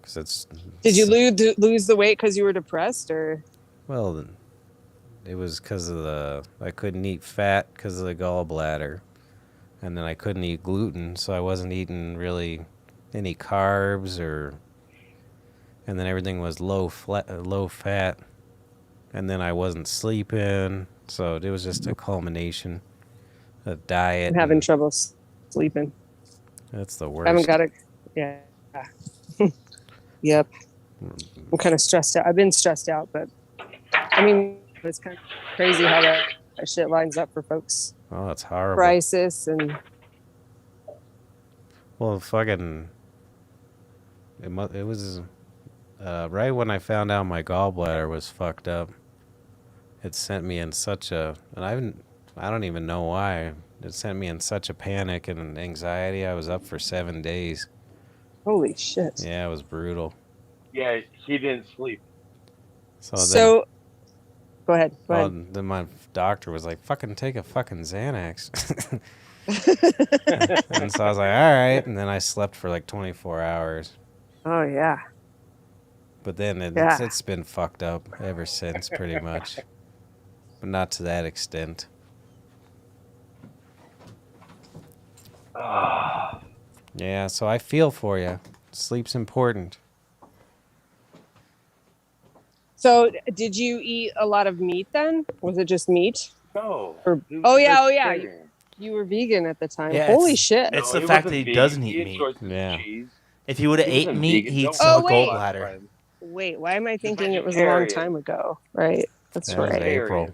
Cause it's. Did you lose the weight because you were depressed, or? Well, it was because of I couldn't eat fat because of the gallbladder, and then I couldn't eat gluten, so I wasn't eating really any carbs and then everything was low fat, and then I wasn't sleeping, So it was just a culmination of diet. I'm having and trouble sleeping. That's the I haven't worst. got it. Yeah. Yep. I'm kind of stressed out. I've been stressed out, but I mean, it's kind of crazy how that shit lines up for folks. Oh, it's horrible. Crisis and Well, fucking. It was right when I found out my gallbladder was fucked up. It sent me in such a, and I don't even know why. It sent me in such a panic and anxiety. I was up for 7 days. holy shit. Yeah, it was brutal. Yeah, he didn't sleep. So, go ahead. Go ahead. Then my doctor was like, "Fucking take a fucking Xanax." And so I was like, "All right." And then I slept for like 24 hours. Oh yeah. But then Yeah. it's been fucked up ever since, pretty much. But not to that extent. Yeah, so I feel for you. Sleep's important. So, did you eat a lot of meat then? Was it just meat? No. Or- He was oh, yeah, vegetarian. You were vegan at the time. Yeah, Holy it's- shit. It's No, the fact wasn't that he vegan. doesn't He eat had meat. choices of Yeah. cheese. If he would have He ate wasn't meat, vegan. he'd Don't still have Oh, a wait. gallbladder. Wait, why am I He's thinking it was a long vegetarian. time ago? Right. That's That was right. April.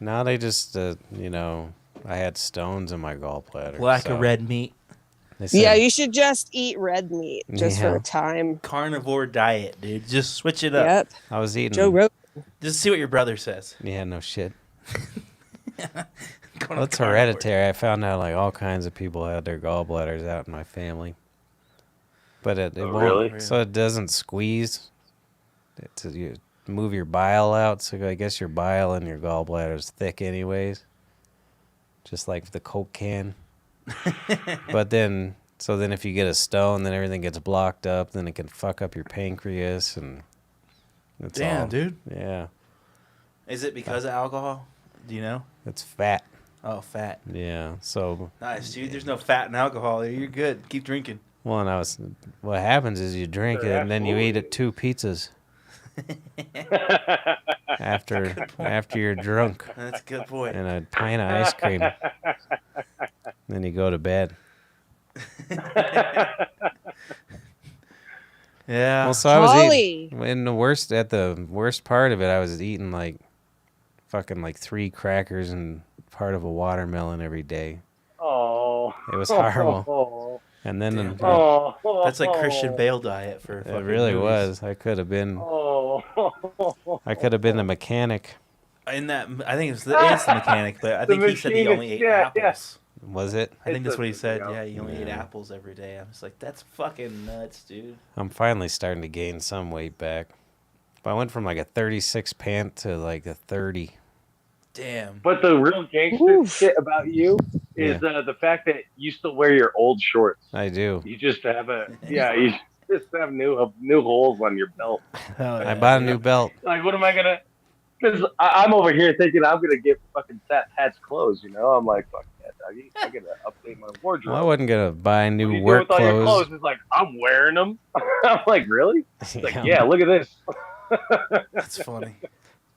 Now they just, I had stones in my gallbladder. Lack so of red meat. they said- Yeah, you should just eat red meat just for Yeah. a time. Carnivore diet, dude. Just switch it up. Yep. I was eating. Joe Rogan. Just see what your brother says. Yeah, no shit. Going Well, on it's carnivore. hereditary. I found out like all kinds of people had their gallbladders out in my family. But it Oh, won't, really? so it doesn't squeeze. You move your bile out. So I guess your bile in your gallbladder is thick anyways. Just like the Coke can. But then if you get a stone, then everything gets blocked up. Then it can fuck up your pancreas and it's Damn, all, dude. Yeah, Is it because of alcohol? Do you know? it's fat. Oh, fat. Yeah, so Nice, dude. There's no fat in alcohol. You're good. Keep drinking. well, and what happens is you drink Sure, it and then you eat absolutely. it 2 pizzas after you're drunk That's a good point. and a pint of ice cream. Then you go to bed. Yeah. Well, so I was Holly. eating in the worst part of it. I was eating like fucking like 3 crackers and part of a watermelon every day. Oh. It was horrible. And then Damn, dude. Oh. That's like Christian Bale diet for it fucking really movies. was. I could have been Oh. a mechanic. In that, I think it's the mechanic, but I The think he said he only machinist, ate yeah, apples. Was it? I think that's what he said. Yeah. Yeah, he only ate Yeah. apples every day. I was like, that's fucking nuts, dude. I'm finally starting to gain some weight back. But I went from like a 36 pant to like a 30. Damn. But the real gangster Oof. shit about you is the fact that you still wear your old shorts. I do. You just have you just have new holes on your belt. I bought a new belt. Like, what am I gonna? Because I'm over here thinking I'm gonna get fucking Fat Pat's clothes. You know, I'm like, fuck that, doggy. I gotta update my wardrobe. Well, I wasn't gonna buy What do new you do work with all your clothes. It's like I'm wearing them. I'm like, really? It's like, Yeah. yeah, look at this. That's funny.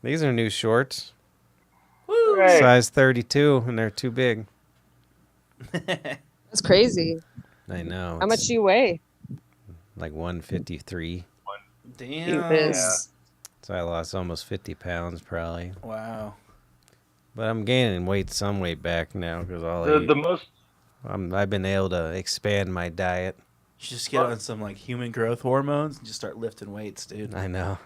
These are new shorts, Woo! Right. size 32, and they're too big. That's crazy. I know. How it's much do you weigh? Like 153. You Damn. biz. So I lost almost 50 pounds probably. Wow. But I'm gaining some weight back now because The most I've been able to expand my diet. You should just get on some like human growth hormones and just start lifting weights, dude. I know.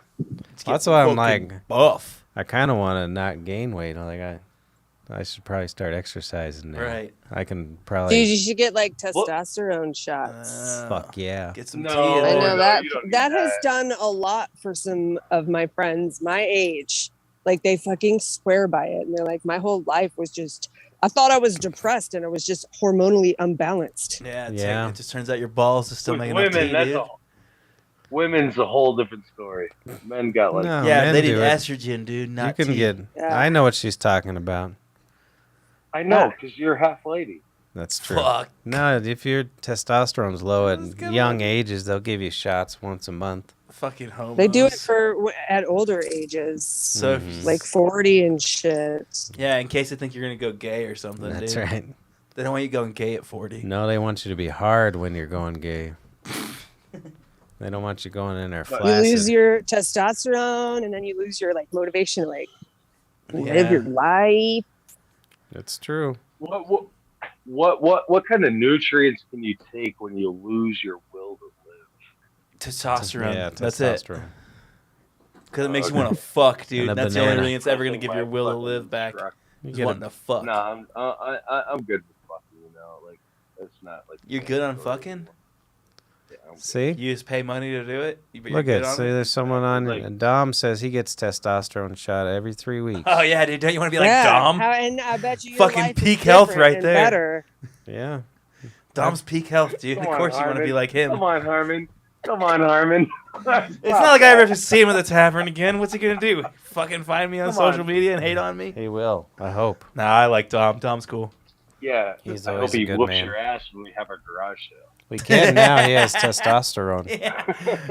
Just get That's why I'm fucking like, buff. I kind of want to not gain weight. I should probably start exercising now. Right. I can Dude, probably. you should get like testosterone shots. Fuck yeah. Get some No. tea in I there. know no, that you don't need that has that. done a lot for some of my friends my age. Like they fucking swear by it, and they're like, my whole life was just. I thought I was depressed, and I was just hormonally unbalanced. Yeah, Yeah. it just turns out your balls is still with making women, enough tea, that's dude. all. Women's a whole different story. Men got like No, Yeah, men they do need it. estrogen, dude. You Not can tea. get. Yeah. I know what she's talking about. I know because you're half lady. That's true. Fuck. No, if your testosterone's low Let's at go young on. ages, they'll give you shots once a month. Fucking homos. They do it at older ages, So Mhm. like 40 and shit. yeah, in case they think you're gonna go gay or something. That's dude. right. They don't want you going gay at 40. No, they want you to be hard when you're going gay. They don't want you going in there You You flaccid. lose your testosterone, and then you lose your like motivation to like live Yeah. your life. It's true. What kind of nutrients can you take when you lose your will to live? Testosterone. Yeah, That's it. testosterone. Because it makes you want to fuck, dude. And a That's the only banana. thing that's ever gonna give your will to Fucking live back. truck. You Is get wanting to fuck. Nah, I'm good with fucking. You know, like it's not like You're good on fucking? Yeah, I'm good. See? You just pay money to do it. But you're Look good at on see. it? There's someone on. Like- Dom says he gets testosterone shot every 3 weeks. Oh yeah, dude. Don't you want to be like yeah, Dom? and I bet you your Fucking life is peak health different right and there. Better. Yeah. Dom's peak health, dude. Come Of on, course you want to Harmon. be like him. Come on, Harmon. Come on, Harmon. It's not like I ever have to see him at the tavern again. What's he gonna do? Fucking find me on Come social on. media and hate on me? He will. I hope. Nah, I like Dom. Dom's cool. Yeah, He's I always hope a he good whoops man. your ass when we have our garage sale. We can now. He has testosterone.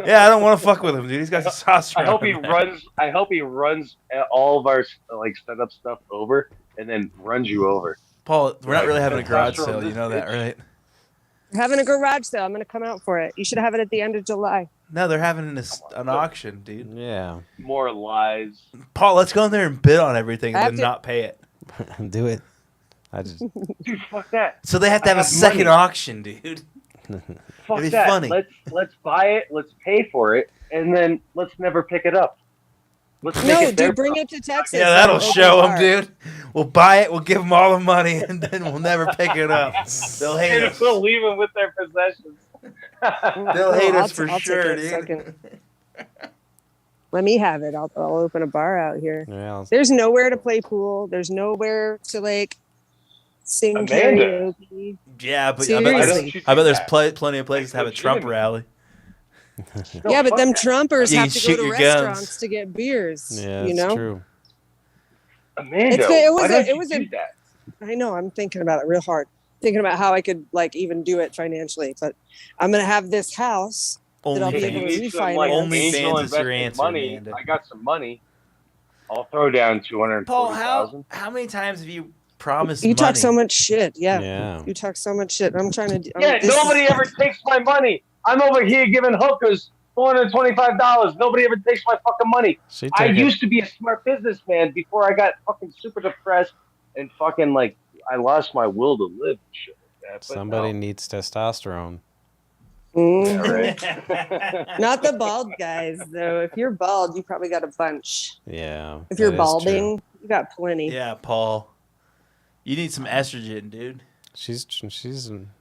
Yeah, I don't want to fuck with him, dude. He's got testosterone. I hope he man. runs. I hope he runs all of our like setup stuff over, and then runs you over. Paul, we're not really having a garage Testosterone, sale. You know that, bitch. right? We're having a garage sale. I'm gonna come out for it. You should have it at the end of July. No, they're having an auction, dude. Yeah. More lies. Paul, let's go in there and bid on everything and then After- not pay it. Do it. I just. Dude, fuck that. So they have to have I a have second money. auction, dude. Fuck It'd be that. funny. Let's buy it. Let's pay for it, and then let's never pick it up. Let's make No, it their dude, bring it to Texas. Yeah, that'll Open show them, bar. dude. We'll buy it, we'll give them all the money, and then we'll never pick it up. They'll hate And us. we'll leave them with their possessions. They'll hate I'll us for I'll take sure, a dude. second. Let me have it. I'll open a bar out here. Well, There's nowhere to play pool. There's nowhere to like sing Amanda. karaoke. Yeah, but Seriously. I bet there's plenty of places to have a Trump Legitimately. rally. No, Yeah, but fuck them that. Trumpers You have can to go shoot to your restaurants guns. to get beers. yeah, you it's know, true. Amanda, it was why a- don't it you was do a- that? I know. I'm thinking about it real hard. Thinking about how I could like even do it financially, but I'm gonna have this house. Only I'll be If able you to need some refinance. like Only angel fans is your investment answer, money, Amanda. I got some money. I'll throw down Paul, 240,000. how many times have you promised You money? talk so much shit. Yeah. Yeah. You talk so much shit. I'm trying to. Yeah, nobody ever takes my money. I'm over here giving hookers $425. Nobody ever takes my fucking money. She I took it. used to be a smart businessman before I got fucking super depressed and fucking like I lost my will to live and shit like that. But Somebody no. needs testosterone. Yeah, right. Not the bald guys though. If you're bald, you probably got a bunch. Yeah. If you're that is true. balding, you got plenty. Yeah, Paul. You need some estrogen, dude. She's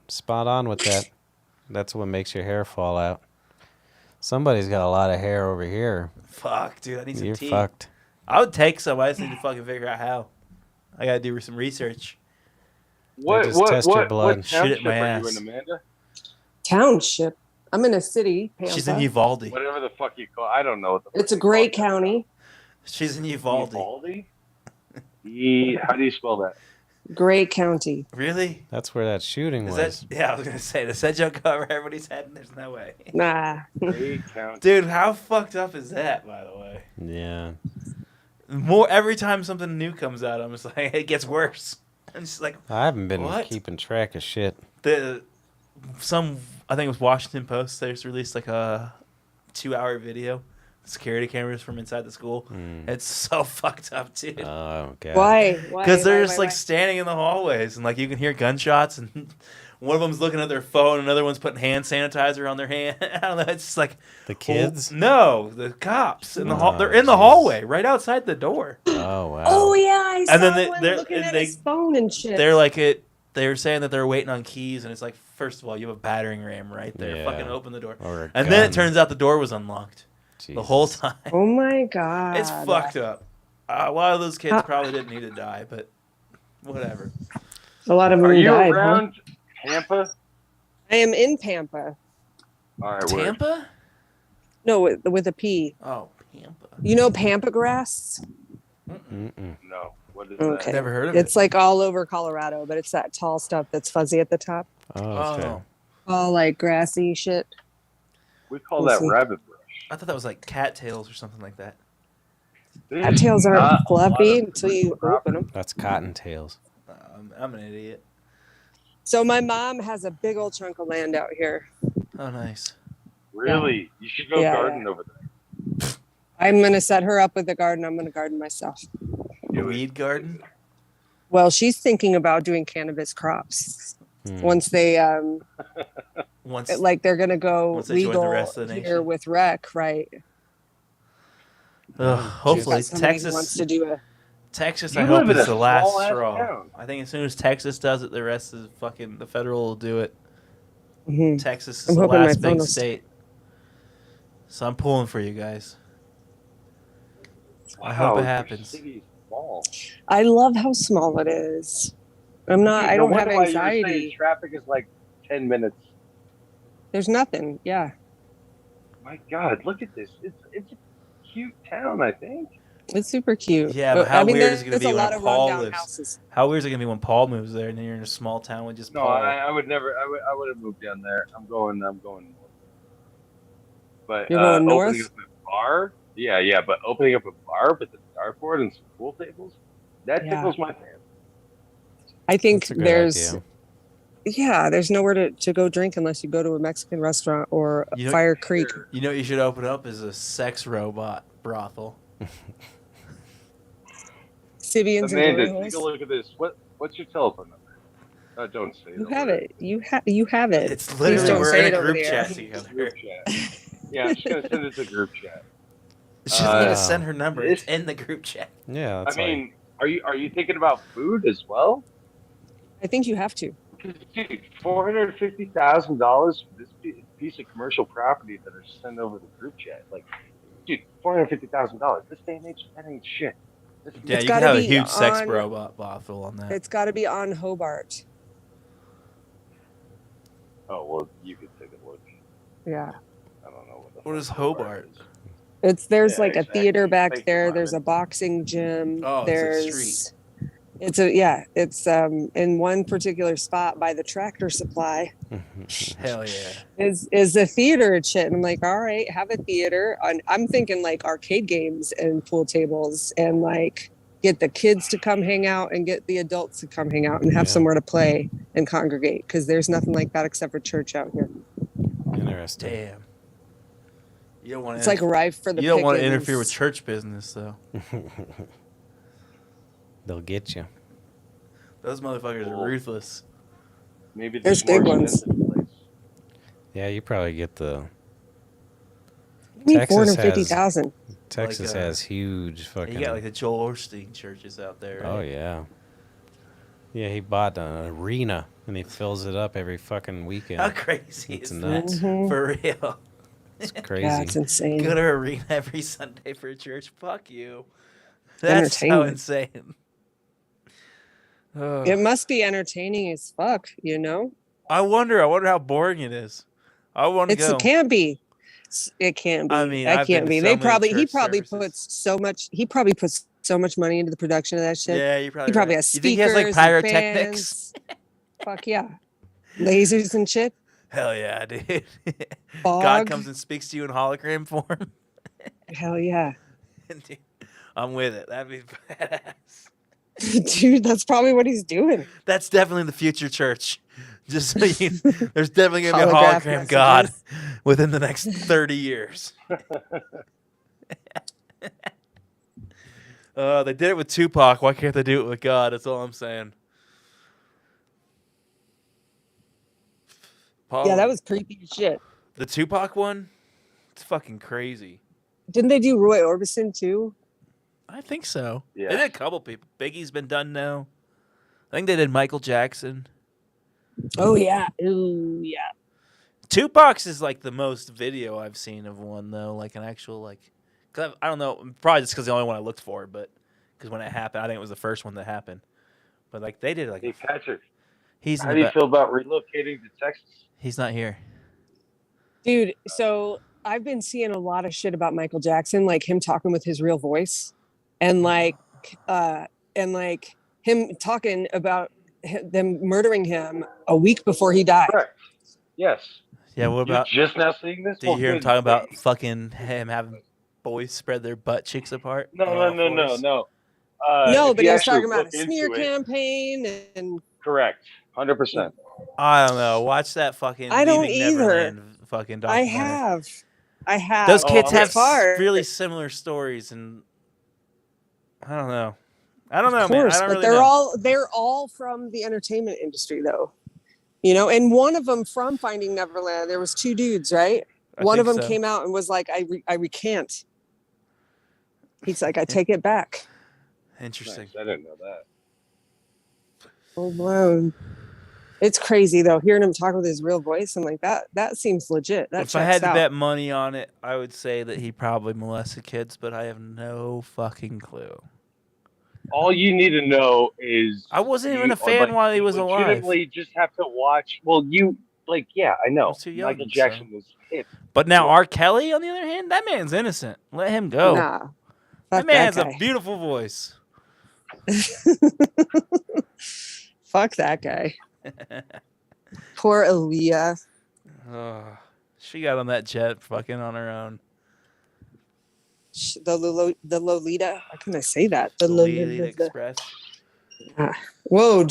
spot on with that. That's what makes your hair fall out. Somebody's got a lot of hair over here. Fuck, dude. I need some You're tea. fucked. I would take some. I just need to fucking figure out how. I gotta do some research. just test your blood. What Shit at township my are you ass. in, Amanda? Township. I'm in a city. She's in Pampa. Uvalde. Whatever the fuck you call. I don't know what the. It's a fuck you great call it. county. She's in Uvalde. Uvalde? How do you spell that? Great county. Really? That's where that shooting Is was. that? Yeah, I was gonna say. Does that joke cover everybody's head? There's no way. Nah. Great County. Dude, how fucked up is that? By the way, Yeah. more every time something new comes out, I'm just like, it gets worse. I'm just like, I haven't been What? keeping track of shit. I think it was Washington Post. They just released like a 2-hour video, security cameras from inside the school. Mm. It's so fucked up, dude. Oh, God. Why? Because they're Why, just why, like standing in the hallways and like you can hear gunshots and one of them's looking at their phone, another one's putting hand sanitizer on their hand. I don't know. It's just like The kids? no, the cops in the hall. Oh, They're in the jeez. hallway, right outside the door. Oh, wow. Oh yeah, I saw And then one they're- looking at they- his phone and shit. They're like it. They were saying that they're waiting on keys, and it's like, first of all, you have a battering ram right there. Yeah. Fucking open the door. Or a And then it gun. turns out the door was unlocked the Jesus. whole time. Oh my god. It's fucked up. A lot of those kids How- probably didn't need to die, but whatever. A lot of them Are you died. Huh? around Tampa? I am in Pampa. All right, word. Tampa? No, with a P. Oh, Tampa. You know Pampa grass? Mm-mm. No. What is Okay. Never heard of It's it. like all over Colorado, but it's that tall stuff that's fuzzy at the top. Oh, okay. Oh, All like grassy shit. that? We call We'll that see. rabbit brush. I thought that was like cattails or something like that. Cattails aren't Not a lot fluffy of until you property. open them. That's cottontails. I'm an idiot. So my mom has a big old chunk of land out here. Oh, nice. Really? You should go Yeah, garden over there. I'm gonna set her up with a garden. I'm gonna garden myself. Do it. Weed garden? Well, she's thinking about doing cannabis crops once they Once like they're gonna go Once they join the legal rest of the here nation. with rec, right? hopefully She's got somebody who wants Texas to do a Texas You I hope live in is a the last small-ass straw. town. I think as soon as Texas does it, the rest is fucking the federal will do it. Mhm. Texas is I'm the hoping my last phone big will state. So I'm pulling for you guys. I hope it Wow, your happens. city's small. I love how small it is. I'm not. Dude, I no don't have wonder why you were saying anxiety. traffic is like 10 minutes. There's nothing. Yeah, My God, look at this. It's a cute town, I think. it's super cute. Yeah, but how weird is it gonna there's be a when lot of Paul rundown lives? houses. How weird is it gonna be when Paul moves there and then you're in a small town with just No, Paul? I would never. I would have moved down there. I'm going north. But You're going north? opening up a bar, yeah. But opening up a bar with a dartboard and some pool tables, that Yeah. tickles my fancy. I think That's a good there's. idea. Yeah, there's nowhere to go drink unless you go to a Mexican restaurant or You know- Fire Creek. You know what you should open up is a sex robot brothel. Sibians and Amanda, glory take a holes. look at this. What's your telephone number? Don't say it. You over have there. it. You have it. It's Please literally don't we're say in it a over group there. chat together. Group chat. Yeah, I'm just gonna send it to group chat. She's gonna Uh, send her number. this- It's in the group chat. Yeah, I that's mean, are you thinking about food as well? I think you have to. Because, dude, $450,000 for this piece of commercial property that are sent over the group chat. Like, dude, $450,000. This day and age, that ain't shit. Yeah, It's you can gotta have a be huge sex on- robot brothel on that. It's got to be on Hobart. Oh well, you could take a look. Yeah. I don't know What the is fuck Hobart? is. There's Yeah, like a exactly. theater back Thank you, there. Marvin. There's a boxing gym. Oh, it's a there's street. it's in one particular spot by the Tractor Supply Hell yeah. is a theater and shit. And I'm like, all right, have a theater. And I'm thinking like arcade games and pool tables and like get the kids to come hang out and get the adults to come hang out and have Yeah. somewhere to play and congregate because there's nothing like that except for church out here. Interesting. Damn. You don't want It's like rife for the you don't want to pickings. interfere with church business though. They'll get you. Those motherfuckers are ruthless. Maybe There's more big ones. expensive place. Yeah, you probably get the You need Texas 450,000. Texas Like, has huge fucking. You got like the Joel Osteen churches out there. Right? Oh yeah. Yeah, he bought an arena and he fills it up every fucking weekend. How crazy It's is nuts. Mhm. that? For real. It's crazy. Yeah, it's insane. Go to arena every Sunday for church. Fuck you. That's so Entertainment. insane. Ugh. It must be entertaining as fuck, you know? I wonder how boring it is. I want to go. It can't be. It can't be. I mean, that I've been can't to be. so They many probably he church probably services. puts so much money into the production of that shit. Yeah, you probably. He probably right. has You speakers. think he has like and pyrotechnics? fans. Fuck yeah. Lasers and shit. Hell yeah, dude. Fog. God comes and speaks to you in hologram form. Hell yeah. Dude, I'm with it. That'd be badass. Dude, that's probably what he's doing. That's definitely the future church. Just so you, there's definitely gonna be a Holograph hologram God messages. within the next 30 years. They did it with Tupac. Why can't they do it with God? That's all I'm saying. Paul, Yeah, that was creepy as shit. the Tupac one. It's fucking crazy. Didn't they do Roy Orbison too? I think so. Yeah. They did a couple people. Biggie's been done now. I think they did Michael Jackson. Oh yeah. Ooh yeah. Tupac's is like the most video I've seen of one though, like an actual like. Cause I don't know, probably just because the only one I looked for, but because when it happened, I think it was the first one that happened. But like they did like. Hey Patrick, He's in how the do you back. feel about relocating to Texas? He's not here. Dude, so I've been seeing a lot of shit about Michael Jackson, like him talking with his real voice. And like and like him talking about them murdering him a week before he died. Correct. Yes. Yeah, what You're about? just now seeing this? Did you hear him talking about fucking him having boys spread their butt cheeks apart? No. No, If but you he was actually talking about a look smear into it, campaign and correct, 100%. I don't know. Watch that fucking I don't Leaving either. Neverland fucking documentary. I have. Those Oh, kids I'm have It's hard. really similar stories, and I don't know. I don't know, Of course, man. I don't but really know. they're all from the entertainment industry though. You know, and one of them from Finding Neverland, there was two dudes, right? One of them came out and was like, I recant. He's like, I take it back. Interesting. Nice. I didn't know that. Full blown. It's crazy though, hearing him talk with his real voice. I'm like, that seems legit. That If I had checks to out. bet money on it, I would say that he probably molested kids, but I have no fucking clue. All you need to know is I wasn't even you- a fan while he was alive. legitimately just have to watch. Well, you like, yeah, I I know. was too young, Michael Jackson was hit. But now R. Kelly, on the other hand, that man's innocent. Let him go. Nah. That Fuck man that has guy. a beautiful voice. Fuck that guy. Poor Aaliyah. Oh, she got on that jet fucking on her own. The Lolita. How can I say that? The Lolita Lolita. Express. Whoa,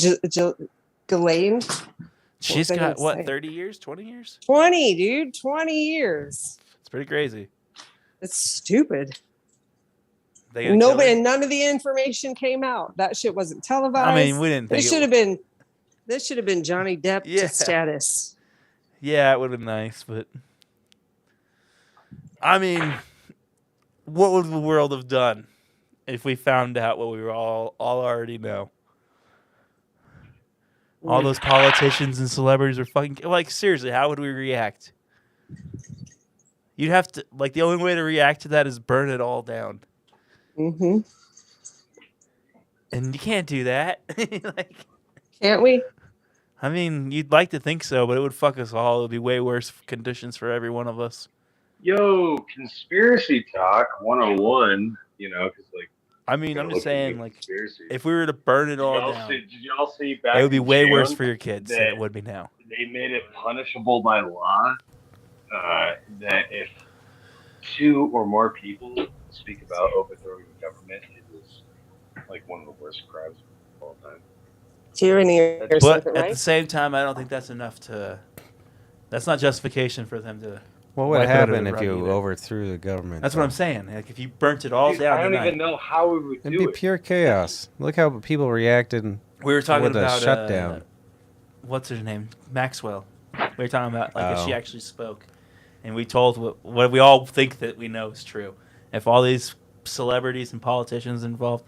Ghislaine. She's was I got, gonna what, say? 30 years? 20 years? 20, dude. 20 years. It's pretty crazy. It's stupid. They gonna kill Nobody, her? and none of the information came out. That shit wasn't televised. I mean, we didn't think This should have been. This should have been Johnny Depp Yeah. status. Yeah, it would have been nice, but I mean, what would the world have done if we found out what we were all already know? All those politicians and celebrities are fucking like, seriously, how would we react? You'd have to, like, the only way to react to that is burn it all down. Mm-hmm. And you can't do that. Like, Can't we? I mean, you'd like to think so, but it would fuck us all. It would be way worse conditions for every one of us. Yo, conspiracy talk 101. You know, because like, I mean, I'm just saying, like, conspiracy. if we were to burn it all down, Did y'all see back? it would be in way worse June for your kids than it would be now. They made it punishable by law that if two or more people speak about overthrowing the government, it is like one of the worst crimes of all time. Tyranny or But something, at right? the same time, I don't think that's enough to. That's not justification for them to. What would wipe it under happen the if rug you either. overthrew the government? That's what I'm saying. Like, if you burnt it all Dude, down I don't tonight. even know how we would It'd do be it. pure chaos. Look how people reacted. We were talking with a about shutdown. What's her name? Maxwell. We were talking about like if she Oh. actually spoke, and we told what we all think that we know is true. If all these celebrities and politicians involved,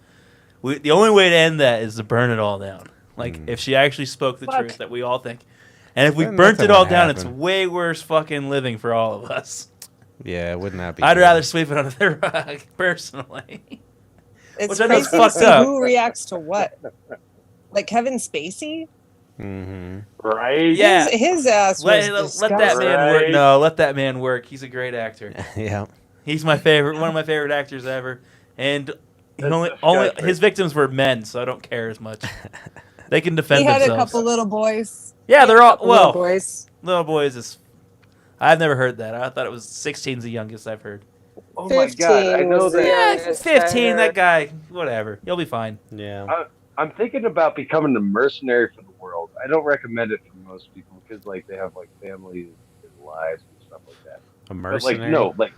the only way to end that is to burn it all down. Like if she actually spoke the Fuck. truth that we all think, and if we Then burnt it nothing all would down, it's happen. way worse fucking living for all of us. Yeah, it would not be. I'd good. rather sweep it under the rug personally. It's Which I know is crazy to fucked see up. who reacts to what. Like Kevin Spacey, Mm-hmm. Right? Yeah. his ass was Let that disgusting. man work. Right. No, let that man work. He's a great actor. Yeah. He's my favorite, one of my favorite actors ever, and That's only disgusting. his victims were men, so I don't care as much. They can defend He had themselves. a couple little boys. Yeah, they're all Couple little well. boys. Little boys is. I've never heard that. I thought it was 16's the youngest I've heard. Oh my god, I 15 know was the that. Yeah, youngest I 15. heard. That guy, whatever. He'll be fine. Yeah. I'm thinking about becoming a mercenary for the world. I don't recommend it for most people because like they have like families and lives and stuff like that. A But mercenary. like no, like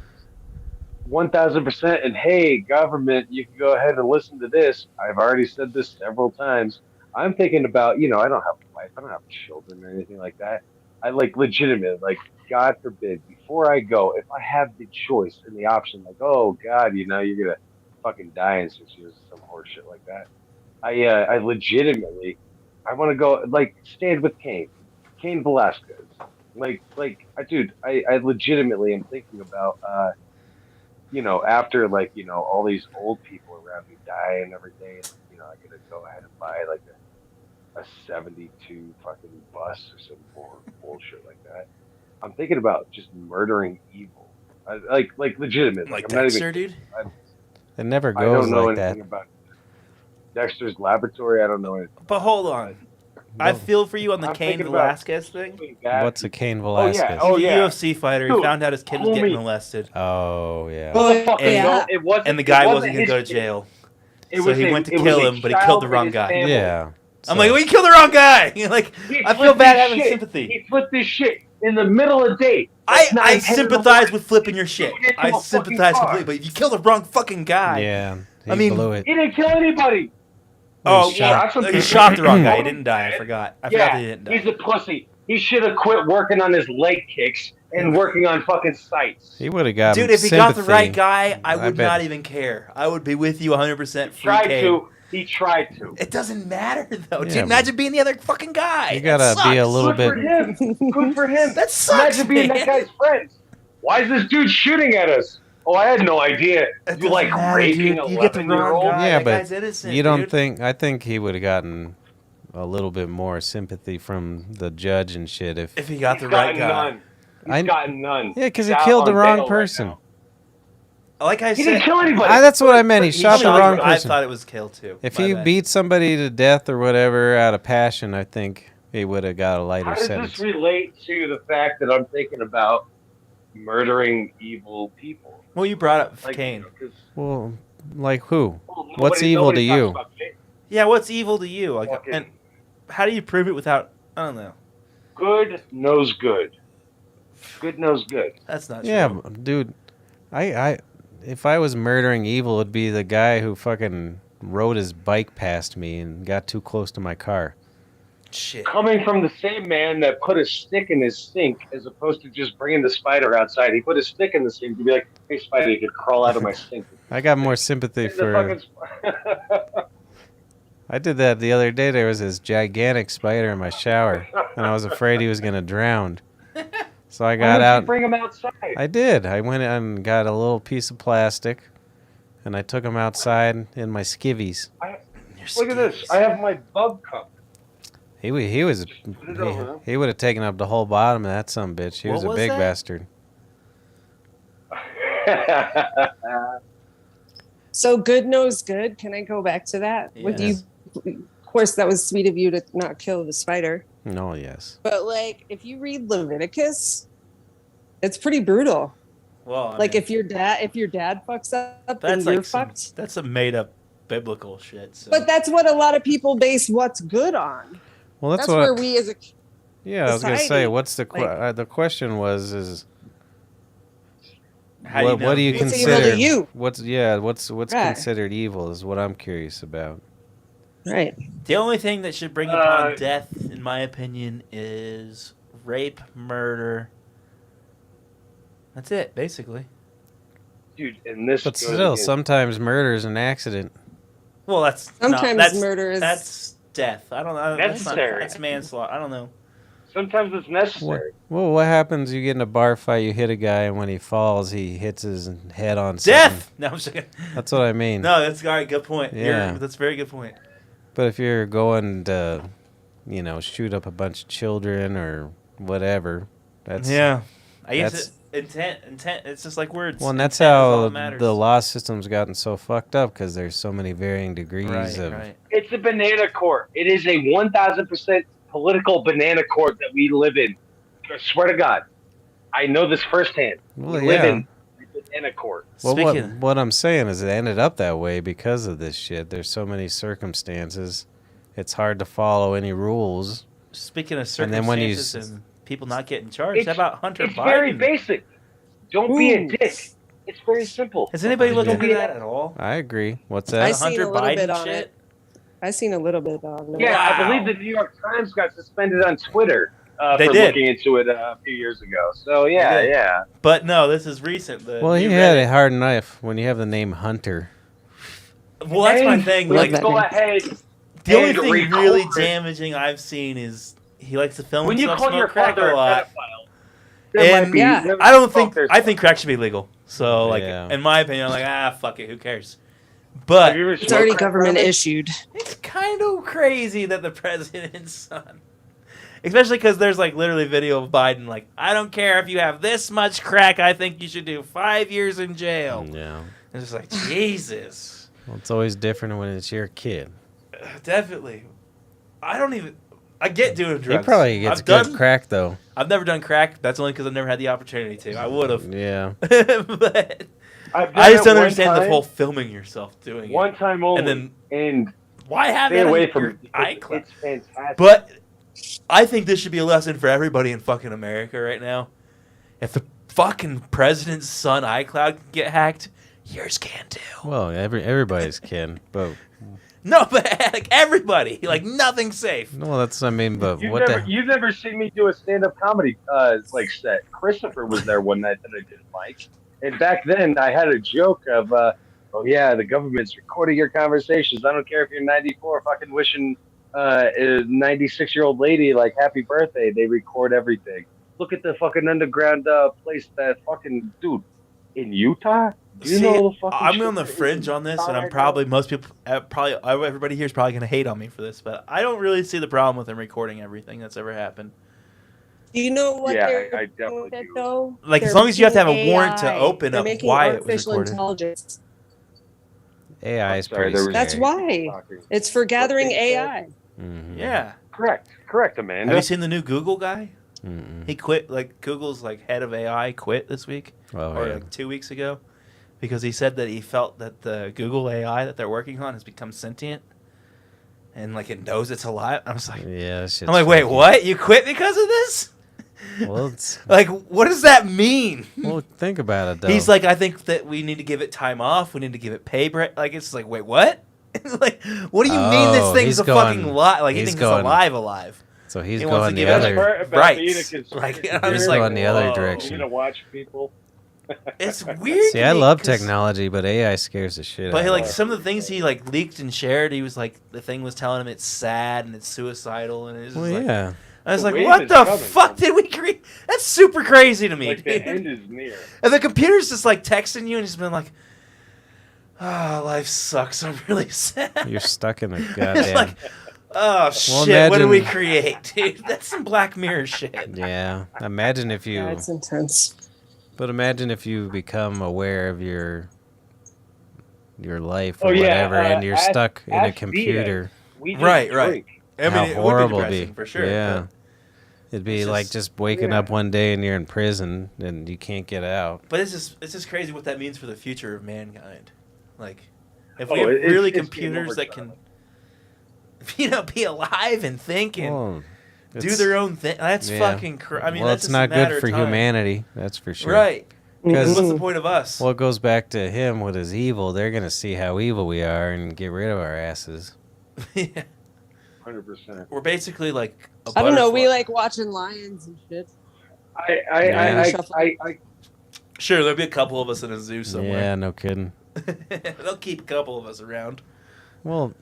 1000%. And hey, government, you can go ahead and listen to this. I've already said this several times. I'm thinking about, I don't have a wife, I don't have children or anything like that. I like legitimate, like God forbid, before I go, if I have the choice and the option, like, oh God, you're gonna fucking die in 6 years or some horse shit like that. I legitimately, I want to go like stand with Cain Velasquez, dude, I legitimately am thinking about, after like all these old people around me die and everything, I gotta go ahead and buy like a 72 fucking bus or some bullshit like that. I'm thinking about just murdering evil, like legitimate, Like I'm not Dexter, even, dude. It never I don't goes know like anything that. about. Dexter's Laboratory. I don't know anything. But hold on. I feel for you on the I'm Cain thinking about Velasquez thing. doing that. What's a Cain Oh yeah. Velasquez? Oh He's a yeah. UFC fighter. He Dude, found out his kid was getting homie. molested. Oh yeah. Motherfucker, And- no, it wasn't. And the guy it wasn't going his to go to kid. jail. It So was he a- went to it was kill a him, but he killed the child wrong in his guy. family. Yeah. I'm like, well, you killed the wrong guy. Like, He I feel flipped bad his having shit. sympathy. He flipped his shit in the middle of the day. I 9, 10 in the sympathize morning. with flipping your shit. Get into I a fucking sympathize car. completely. But if you kill the wrong fucking guy. Yeah. He I mean, blew it. He didn't kill anybody. Oh, He well, shot. he shot the wrong guy. He didn't die. I forgot. I forgot Yeah, that he didn't die. he's a pussy. He should have quit working on his leg kicks and working on fucking sights. He would have got Dude, if he sympathy. got the right guy, I would bet. not even care. I would be with you 100% free Tried Cain. to. He tried to. It doesn't matter, though. Yeah, Dude, imagine being the other fucking guy. You That gotta be a sucks. little Good for him. Good for him. That sucks, Imagine being man. that guy's friends. Why is this dude shooting at us? Oh, I had no idea. It You doesn't like matter, raping dude. a You get the 11-year-old? wrong guy. Yeah, That but guy's innocent, You don't dude. think? I think he would have gotten a little bit more sympathy from the judge and shit if If he got He's the right gotten guy. none. He's gotten none. Yeah, because he He's out killed the on wrong bail right person. now. Like I He said, didn't kill anybody. That's what I meant. He shot the shot wrong you. I person. thought it was kill too. If My he bad. beat somebody to death or whatever out of passion, I think he would have got a lighter How does sentence. this relate to the fact that I'm thinking about murdering evil people? Well, you brought up Like, Cain. 'cause, Well, like who? well, What's nobody- evil nobody to talks you? about Cain. Yeah, what's evil to you? Like, Fucking and how do you prove it without? I don't know. good knows good. Good knows good. That's not Yeah, true. dude. If I was murdering evil, it'd be the guy who fucking rode his bike past me and got too close to my car. Shit. Coming from the same man that put a stick in his sink as opposed to just bringing the spider outside. He put a stick in the sink to be like, hey, spider, you could crawl out of my sink. I got more sympathy The for. fucking I did that the other day. There was this gigantic spider in my shower, and I was afraid he was gonna drown. So I Why got don't you out. bring him outside? I did. I went and got a little piece of plastic, and I took him outside in my skivvies. Look at this. I have my bug cup. He was Put it over. he would have taken up the whole bottom of that sumbitch. Bitch. He What was a was big that? bastard. So good knows good. Can I go back to that with you? Of course, that was sweet of you to not kill the spider. No, yes. But like, if you read Leviticus, it's pretty brutal. Well, I Like mean, if your dad fucks up, then that's you're like fucked. that's some made up biblical shit. So. But that's what a lot of people base what's good on. Well, That's what. where we as a Yeah, I was gonna say. society, What's the like- the question was is How do you what do you know? What's evil to consider? you? What's Right. considered evil is what I'm curious about. right. The only thing that should bring upon death, in my opinion, is rape, murder. That's it, basically. Dude, and this But goes still, against- sometimes murder is an accident. Well, that's Sometimes that's, murder is that's death. I don't know. Necessary. That's manslaughter. I don't know. sometimes it's necessary. Well, what happens? You get in a bar fight, you hit a guy, and when he falls, he hits his head on something. Death. No, I'm just kidding. That's what I mean. No, that's all right. Good point. Yeah. That's a very good point. But if you're going to, shoot up a bunch of children or whatever, that's Yeah. I guess that's- intent. It's just like words. Well, and that's Intent is all how that matters. the law system's gotten so fucked up because there's so many varying degrees Right, of. right. It's a banana court. It is a 1,000% political banana court that we live in. I swear to God. I know this firsthand. Well, we live yeah. in a banana court. Well, Speaking- what I'm saying is it ended up that way because of this shit. There's so many circumstances. It's hard to follow any rules. Speaking of And then when you circumstances and people not getting charged, how It's- about Hunter It's Biden? very basic. Don't be a Ooh. dick. It's very simple. Has anybody looked Yeah. into that at all? I agree. What's I that? The seen Hunter a little Biden bit on shit? it. I seen a little bit on it. Yeah, Wow. I believe the New York Times got suspended on Twitter They for did. looking into it a few years ago. So, yeah, They did. yeah. But no, this is recent. Well, he you had read a hard knife when you have the name Hunter. it. Well, that's my And thing. Love Like, that Go name. ahead. the only and thing record really it. damaging I've seen is he likes to film When you himself call your smoke crack father a a lot. pedophile, there And might be, yeah, there- I don't think there's- I think crack should be legal. So like Yeah. in my opinion, I'm like fuck it, who cares? But Have you ever It's smoked already crack, government brother? issued. it's kind of crazy that the president's son, especially because there's like literally video of Biden like, I don't care if you have this much crack, I think you should do 5 years in jail. Yeah. It's just like Jesus. Well, it's always different when it's your kid. Definitely. I get doing drugs. He probably gets good crack though. I've never done crack. That's only because I've never had the opportunity to. I would have. Yeah. But I've done I just it don't one understand the time. whole filming yourself doing One it. time only. And And why have stay it away on from your it because iCloud? it's fantastic. But I think this should be a lesson for everybody in fucking America right now. If the fucking president's son iCloud can get hacked, yours can too. Well, everybody's can, but No, but like everybody, like nothing's safe. no, that's I mean, but You've never seen me do a stand-up comedy like set. Christopher was there one night that I didn't like, and back then I had a joke of, oh yeah, the government's recording your conversations. I don't care if you're 94, fucking wishing a 96-year-old lady like happy birthday. They record everything. Look at the fucking underground place that fucking dude in Utah. Do you know the fucking I'm shit on the that is fringe in on this, Utah and I'm right probably now? most people, everybody here is probably going to hate on me for this, but I don't really see the problem with them recording everything that's ever happened. Do you know what Yeah, they're I doing definitely with it, do. though? Like, as They're long as you have to have a making warrant to AI. open They're up making why it was artificial recorded. intelligence. AI is I'm sorry, pretty there was- That's scary. why. Talking. It's for gathering What they said? AI. Mhm. Yeah. Correct, Amanda. Have you seen the new Google guy? Mm-mm. He quit, like, Google's, like, head of AI quit this week, Oh, or, yeah. like, 2 weeks ago, because he said that he felt that the Google AI that they're working on has become sentient, and, like, it knows it's alive. I was like, Yeah, that shit's I'm like, wait, freaky. what? You quit because of this? Well, it's, Like, what does that mean? well, think about it though. He's like, I think that we need to give it time off. We need to give it pay break. Like, it's like, wait, what? Like, what do you mean this Oh, thing's he's a fucking going- life? Like, he he's thinks going- it's alive. so he's he wants going to the give it other. Part about Right. being a conspiracy Like, I'm theorist, just like, going the other whoa. direction. You're gonna watch people. It's weird. See, to I me love 'cause- technology, but AI scares the shit But out like of me. some of the things he like leaked and shared, he was like, the thing was telling him it's sad and it's suicidal, and it's just Well, like, yeah. I was The like, wave what is the coming, fuck man. did we create? That's super crazy to me. Like the dude. end is near. And the computer's just like texting you and just been like, oh, life sucks. I'm really sad. You're stuck in a It's goddamn. like, oh shit, what did imagine- we create, dude? That's some Black Mirror shit. Yeah. Imagine if you. That's intense. But imagine if you become aware of your life Oh, or yeah, whatever, and you're stuck in a ask computer. We just Right. drink. I mean, How it horrible would be it'd depressing be. for sure. Yeah. But, It'd be It's like just- just waking yeah. up one day and you're in prison and you can't get out. but it's just crazy what that means for the future of mankind. Like, if Oh, we have it's- really it's game computers over, that can, be alive and think and Well, do it's- their own thing, that's yeah. fucking. I mean, well, that's it's just not a matter good for of time. humanity. That's for sure. Right. Because Because what's the point of us? well, it goes back to him with his evil. They're gonna see how evil we are and get rid of our asses. Yeah. 100%. We're basically like. A I don't know. We butterfly. like watching lions and shit. I Sure, there'll be a couple of us in a zoo Yeah, somewhere. no kidding. They'll keep a couple of us around. Well,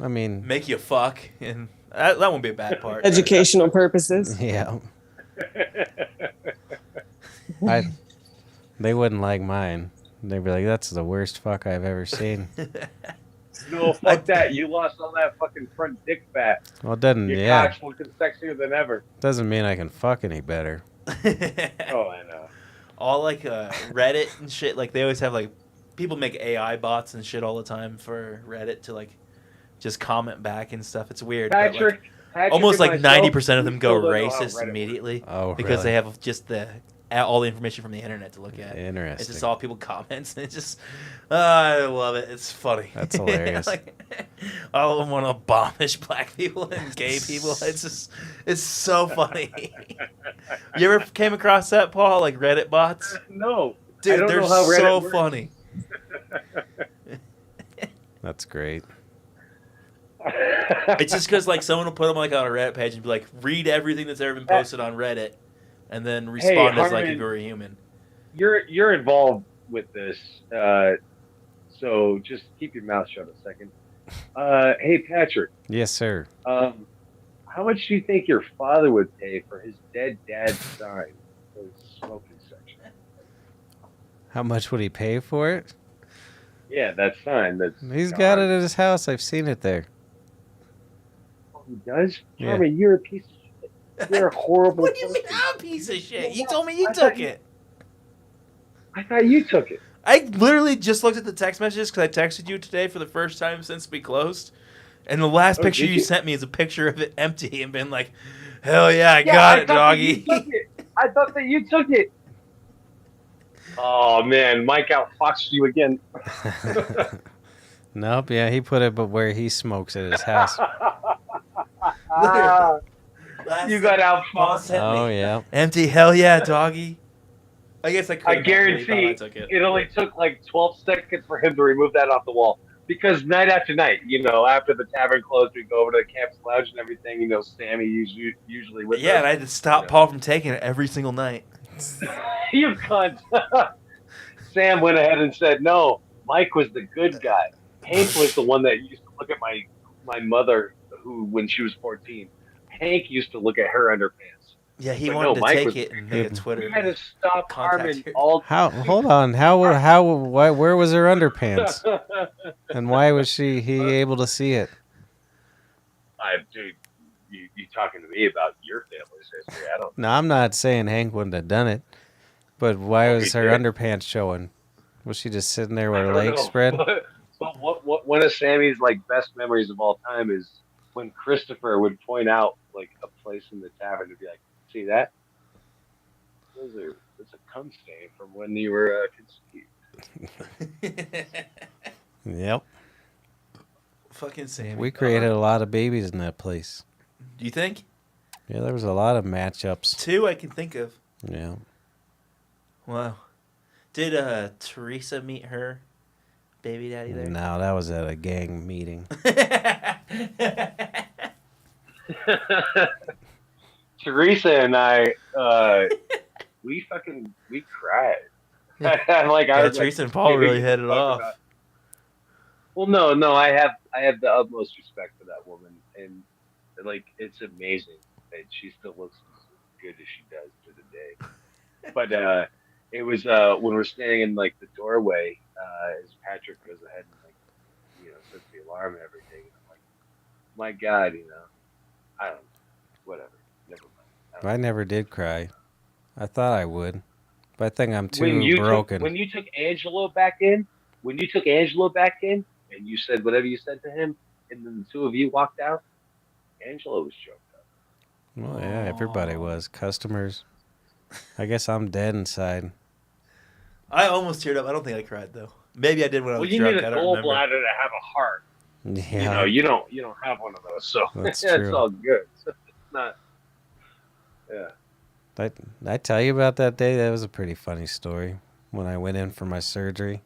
I mean, Make you fuck, and that won't be a bad part. Educational purposes. yeah, they wouldn't like mine. They'd be like, "That's the worst fuck I've ever seen." No, fuck that. You lost all that fucking front dick fat. Well, it doesn't. Your Yeah, cock's looking sexier than ever. doesn't mean I can fuck any better. Oh, I know. All like Reddit and shit. Like they always have like people make AI bots and shit all the time for Reddit to like just comment back and stuff. It's weird. but, like, Patrick almost and like myself, 90% of we them go still don't know how racist Reddit immediately Oh, because really? they have just all the information from the internet to look at. Interesting. It's just all people comments, and it's just, I love it. It's funny. That's hilarious. Like, all of them want to abomish black people and gay people. It's so funny. You ever came across that, Paul? Like Reddit bots? No. I Dude, don't they're know how Reddit so works. funny. That's great. It's just because like someone will put them like on a Reddit page and be like, read everything that's ever been posted on Reddit, and then respond as like if Harmon, you were a human. You're involved with this, so just keep your mouth shut a second. Hey Patrick, Yes, sir. how much do you think your father would pay for his dead dad's sign for his smoking section? How much would he pay for it? Yeah, that sign. That's He's got it at his house. I've seen it there. Oh, he does. Yeah. Harmon, you're a piece of shit. You're a horrible. What do you mean person. I'm a piece of shit? You told me you I took thought you- it. I thought you took it. I literally just looked at the text messages because I texted you today for the first time since we closed, And the last Oh, picture did you you? sent me is a picture of it empty and been like, hell yeah, I Yeah, got I it, thought that you doggy. took it. I thought that you took it. Oh man, Mike outfoxed you again. Nope. Yeah, he put it, but where he smokes at his house. Literally. Last You thing got Paul outfoxed. sent Oh me. yeah. Empty, hell yeah, doggy. I guess I could I have gotten it. He thought I guarantee took it. it only took like 12 seconds for him to remove that off the wall. Because night after night, after the tavern closed, we go over to the campus lounge and everything. Sammy usually with Yeah, us. and I had to stop Paul from taking it every single night. You cunt. Sam went ahead and said, no, Mike was the good guy. Hank was the one that used to look at my mother, who, when she was 14, Hank used to look at her underpants. Yeah, he But wanted no, to Mike take was it and make a we Twitter had to stop contact Harmon her. all. How? Hold on. Where was her underpants? And why was he able to see it? Dude, you talking to me about your family's history? I don't. No, I'm not saying Hank wouldn't have done it, but why Oh, was he her did. underpants showing? Was she just sitting there with I her don't legs know. spread? But what one of Sammy's best memories of all time is when Christopher would point out a place in the tavern to be like, see that? That's a cum stain from when you were conceived. Yep. Fucking Sammy. We created a lot of babies in that place. Do you think? Yeah, there was a lot of matchups. 2 I can think of. Yeah. Wow. Did Teresa meet her baby daddy there? No, that was at a gang meeting. Teresa and I, we cried. Teresa and Paul really hit it off. Well, no, I have the utmost respect for that woman, and it's amazing that she still looks as good as she does to the day. But it was when we're standing in the doorway, as Patrick goes ahead and sets the alarm and everything. And I'm like, my God, I don't know, whatever, never mind. I never did cry. I thought I would, but I think I'm too broken. When you took Angelo back in, and you said whatever you said to him, and then the two of you walked out, Angelo was choked up. Well, yeah, everybody was. Customers. I guess I'm dead inside. I almost teared up. I don't think I cried though. Maybe I did when I was you drunk. need a I don't remember. gallbladder to have a heart. Yeah, You don't have one of those, so That's it's true. all good. So it's not. Yeah. Did I tell you about that day? That was a pretty funny story. When I went in for my surgery,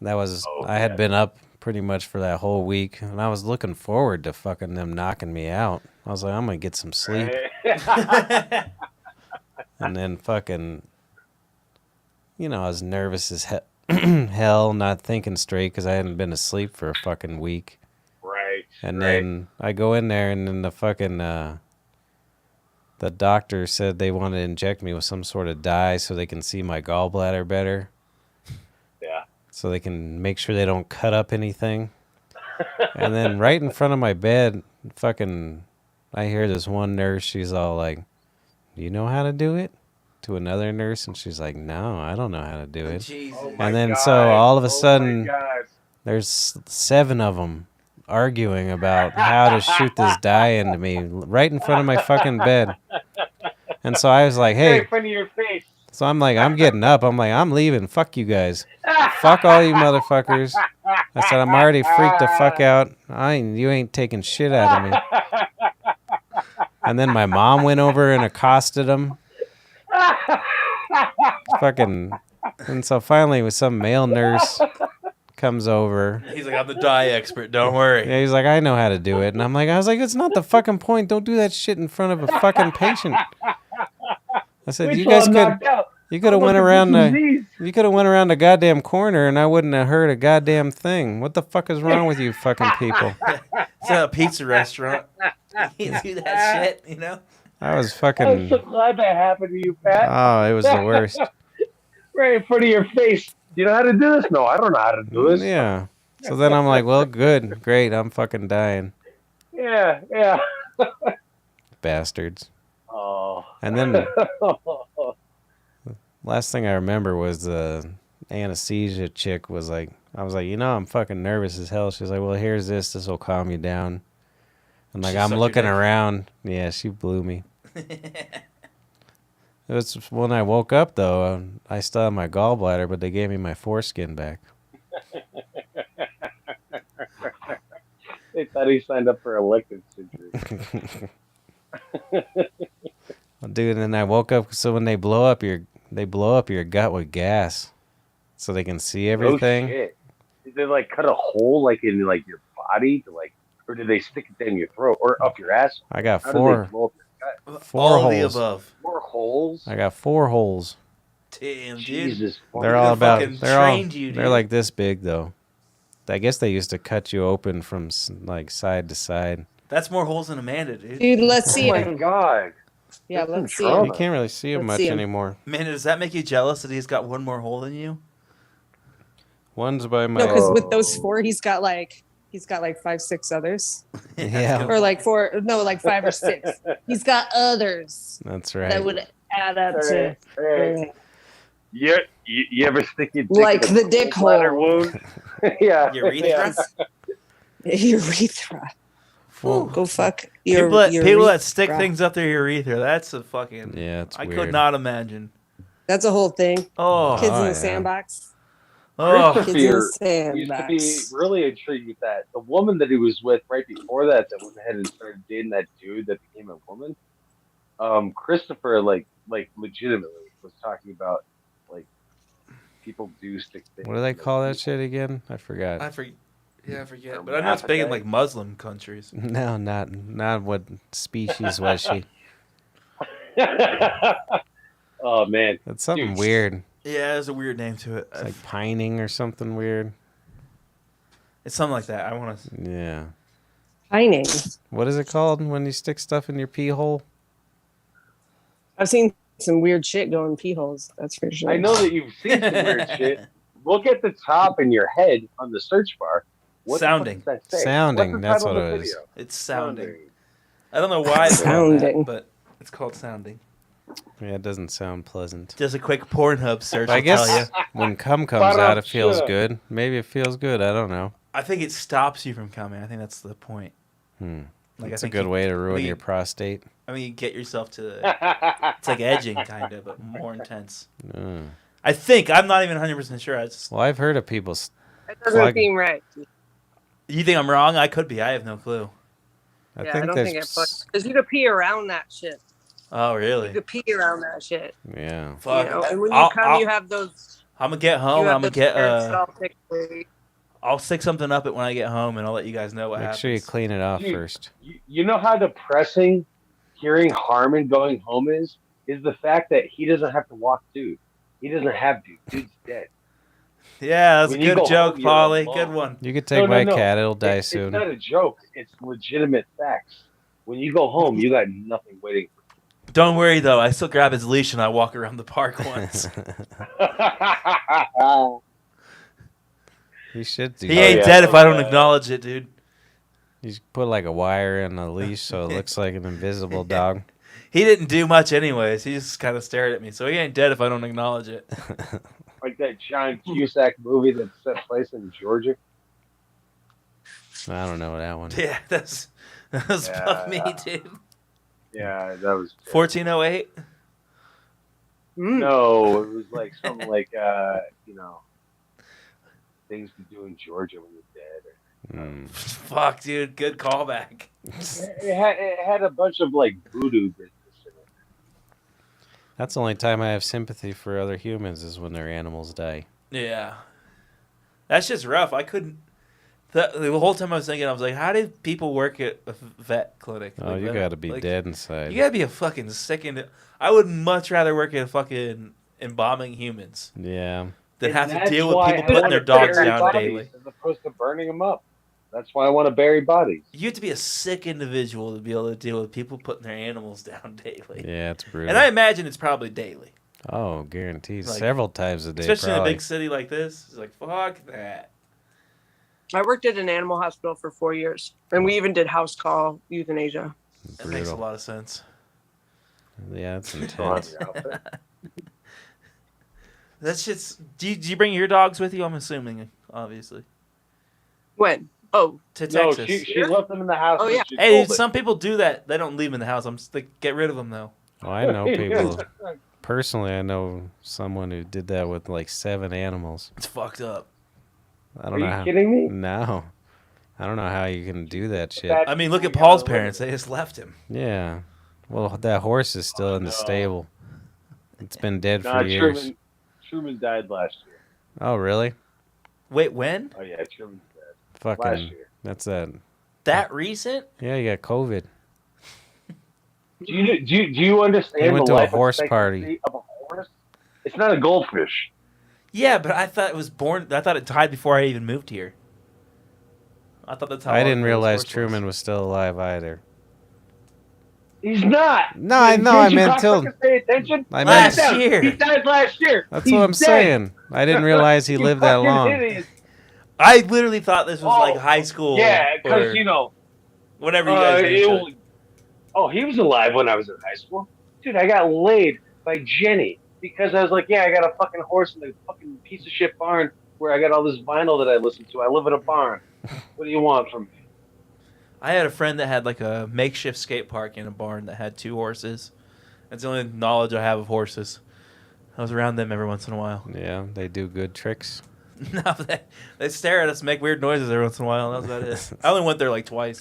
I had been up pretty much for that whole week, and I was looking forward to fucking them knocking me out. I was like, I'm gonna get some sleep, and then fucking, I was nervous as hell, not thinking straight because I hadn't been asleep for a fucking week. Right. And then I go in there, and then the fucking the doctor said they want to inject me with some sort of dye so they can see my gallbladder better. Yeah. So they can make sure they don't cut up anything. And then right in front of my bed, fucking, I hear this one nurse. She's all like, "Do you know how to do it?" To another nurse, and she's like, "No, I don't know how to do it." Jesus. Oh my And then God. so all of a Oh sudden, my God. there's 7 of them arguing about how to shoot this dye into me right in front of my fucking bed. And so I was like, Right hey, in front of your face. so I'm like, I'm getting up. I'm like, I'm leaving. Fuck you guys. Fuck all you motherfuckers. I said, I'm already freaked the fuck out. You ain't taking shit out of me. And then my mom went over and accosted him. Fucking. And so finally, with some male nurse comes over. He's like, I'm the dye expert. Don't worry. Yeah, he's like, I know how to do it. And I was like, it's not the fucking point. Don't do that shit in front of a fucking patient. I said, you guys could have went around the goddamn corner and I wouldn't have heard a goddamn thing. What the fuck is wrong with you fucking people? It's not a pizza restaurant. You do that shit, I was I'm fucking. so glad that happened to you, Pat. Oh, it was the worst. Right in front of your face. Do you know how to do this? No, I don't know how to do this. Yeah. So then I'm like, well, good, great. I'm fucking dying. Yeah. Bastards. Oh. And then last thing I remember was the anesthesia chick was like, I was like, I'm fucking nervous as hell. She's like, well, here's this. This will calm you down. And like, She I'm sucked your looking dick? around. Yeah, she blew me. It was when I woke up though. I still had my gallbladder, but they gave me my foreskin back. They thought he signed up for elective surgery. Dude, and then I woke up. So when they blow up your gut with gas, so they can see everything. Oh shit! Did they like cut a hole like in like your body to like, or did they stick it down your throat or up your ass? I got How did they four blow up your gut? Four All of the holes. above. 4 holes. I got 4 holes. Damn, dude. Jesus. They're They all about. fucking They're trained you, They're dude. like this big though. I guess they used to cut you open from like side to side. That's more holes than Amanda, dude. Dude, let's see Oh my him. god. Yeah, That's some let's see trauma. You him. can't really see them Let's much see 'em. anymore. Amanda, does that make you jealous that he's got one more hole than you? One's by my. No, because with those 4, he's got like 5, 6 others, Yeah. or like 4. No, like 5 or 6. He's got others That's right. that would add up to Hey. You ever stick your dick Like in a the dick gallbladder hole. wound? Yeah. Urethra? urethra. Full- Go fuck People your people that stick urethra. things up their urethra, that's a fucking... Yeah, it's I weird. could not imagine. That's a whole thing. Oh. Kids in the yeah. sandbox. Oh. Kids in the Christopher used to be sandbox. really intrigued with that. The woman that he was with right before that went ahead and started dating that dude that became a woman. Christopher, like legitimately was talking about like people do stick things. What do they in call that people. shit again? I forgot. I forget. Yeah, I forget. Or But I know it's big in Maphite. like Muslim countries. No, not what species was she. Oh man, It's something Dude. weird. Yeah, there's a weird name to it. It's like pining or something weird. It's something like that. I want to... Yeah. Pining. What is it called when you stick stuff in your pee hole? I've seen some weird shit go in pee holes. That's for sure. I know that you've seen some weird shit. Look at the top in your head on the search bar. What the fuck Sounding. does that say? Sounding, What's the that's title what of it the is. video? It's sounding. I don't know why it's called Sounding. that, but it's called sounding. Yeah, it doesn't sound pleasant. Just a quick Pornhub search I will guess tell you. when cum comes out, it feels Ba-da-cha. good. Maybe it feels good. I don't know. I think it stops you from coming. I think that's the point. Hmm. Like, That's I a think good you, way to ruin you- your prostate. I mean, you get yourself to the... It's like edging, kind of, but more intense. Mm. I think. I'm not even 100% sure. I just... Well, I've heard of people. That doesn't Plug- seem right. You think I'm wrong? I could be. I have no clue. I Yeah, think I don't there's. think it because you could pee around that shit. Oh, You really? could pee around that shit. Yeah. Fuck. You know? And when you I'll- come, I'll- you have those. I'm going to get home. you have I'm going to those get... peristaltic waves. I'll stick something up it when I get home, and I'll let you guys know what Make happens. sure you clean it off Dude. first. You know how depressing hearing Harmon going home is the fact that he doesn't have to walk dude. He doesn't have dude. Dude's dead. Yeah, that's When a you good go joke, home, you're Polly. alone. Good one. You could take my cat. It'll die It's soon. not a joke. It's legitimate facts. When you go home, you got nothing waiting Don't worry, though. I still grab his leash and I walk around the park once. for You should do He that. ain't yeah. dead if I don't acknowledge it, dude. You should put like a wire in a leash so it looks like an invisible dog. He didn't do much anyways. He just kind of stared at me. So he ain't dead if I don't acknowledge it. like that John Cusack movie that set place in Georgia. I don't know that one. Yeah, that was above me, dude. Yeah, that was 1408? No, it was like something like things to do in Georgia when you're dead. Mm. Fuck, dude. Good callback. It had a bunch of like voodoo business in it. That's the only time I have sympathy for other humans is when their animals die. Yeah. That's just rough. I couldn't... The whole time I was thinking, I was like, how did people work at a vet clinic? Oh, Like, you vet- got to be like, dead inside. You gotta be a fucking sick... I would much rather work at a fucking embalming humans Yeah. than And have to that's deal with why people I putting wanna their dogs bury down bodies daily. as opposed to burning them up. That's why I want to bury bodies. You have to be a sick individual to be able to deal with people putting their animals down daily. Yeah, it's brutal. And I imagine it's probably daily. Oh, guaranteed. Like, Several times a day, Especially in a probably. big city like this. It's like, fuck that. I worked at an animal hospital for 4 years, and we even did house call euthanasia. That makes a Brutal. lot of sense. Yeah, it's Come on, intense. Ralph. That shit's. Do you bring your dogs with you? I'm assuming, obviously. When? Oh, To No, Texas. she left them in the house. Oh, when yeah. she Hey, sold it. some people do that. They don't leave them in the house. I'm just like, get rid of them though. Well, I know people. Personally, I know someone who did that with like 7 animals. It's fucked up. I Are don't know you how. kidding me? No. I don't know how you can do that shit. That- I mean, look at Paul's parents. They just left him. Yeah. Well, that horse is still in the no. stable. It's been dead Nah, for years. Truman died last year. Oh, really? Wait, when? Oh yeah, Truman's dead last Fucking. year. That's that. That recent? Yeah, you got COVID. Do you understand He went the to a life horse expectancy party. of a horse? It's not a goldfish. Yeah, but I thought it was born. I thought it died before I even moved here. I thought that's how. I long didn't ago this realize horse Truman was still alive either. He's not. No, I know. I meant till. Pay attention. I Last meant. year. He died last year. That's He's what I'm dead. saying. I didn't realize he You lived that fucking long. idiot. I literally thought this was Oh, like high school. Yeah, or because you know. whenever you guys. knew each other. Oh, he was alive when I was in high school. Dude, I got laid by Jenny because I was like, yeah, I got a fucking horse in a fucking piece of shit barn where I got all this vinyl that I listen to. I live in a barn. What do you want from me? I had a friend that had like a makeshift skate park in a barn that had 2 horses. That's the only knowledge I have of horses. I was around them every once in a while. Yeah, they do good tricks. No, they stare at us, make weird noises every once in a while. And that was about it. I only went there like twice.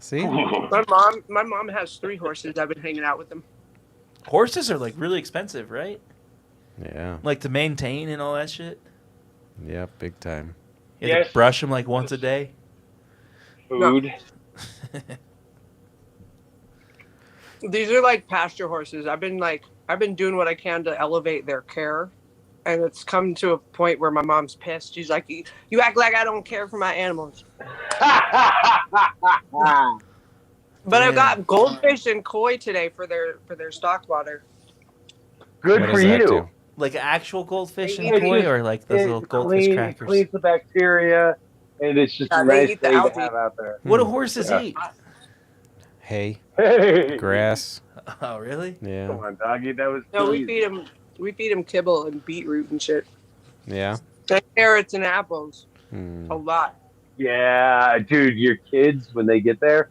See? my mom has 3 horses. I've been hanging out with them. Horses are like really expensive, right? Yeah. Like to maintain and all that shit. Yep, big time. You have Yes. to brush them like once a day. Food. These are like pasture horses. I've been doing what I can to elevate their care, and it's come to a point where my mom's pissed. She's like, "You act like I don't care for my animals." But I've got goldfish and koi today for their stock water. Good What for does that you. do? Like actual goldfish Yeah, and koi, just- or like those little goldfish It crackers. cleans the bacteria, and it's just Yeah, a they nice eat the thing to algae. have out there. What do horses Yeah. eat? Hay, Hey, grass. Oh, really? come Yeah. on, doggy. That was No, we easy. feed them. We feed them kibble and beetroot and shit. Yeah. And carrots and apples. Hmm. A lot. Yeah, dude, your kids when they get there,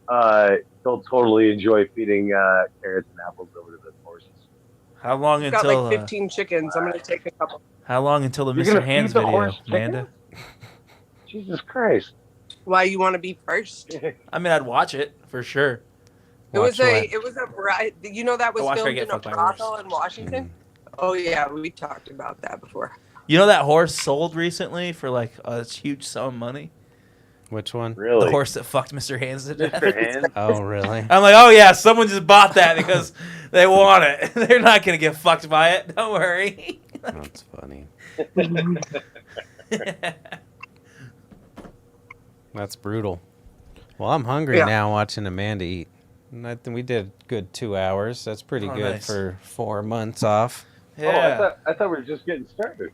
they'll totally enjoy feeding carrots and apples over to the horses. How long We've got until like 15 chickens. I'm gonna take a couple. how long until the You're Mr. gonna Hands feed the video, horse Amanda? Jesus Christ! Why you want to be first? I mean, I'd watch it for sure. It was Watch a you know that was watch her filmed get in a fucked by a brothel horse. in Washington. Oh yeah, we talked about that before. You know that horse sold recently for like a huge sum of money. Which one? Really? The horse that fucked Mr. Hands to death. Mr. Hands? Oh, really? I'm like, oh yeah, someone just bought that because they want it. They're not gonna get fucked by it. Don't worry. That's funny. That's brutal. Well, I'm hungry Yeah. now watching Amanda eat. And I think we did a good 2 hours. That's pretty Oh, good nice. for 4 months off. Yeah. I thought we were just getting started.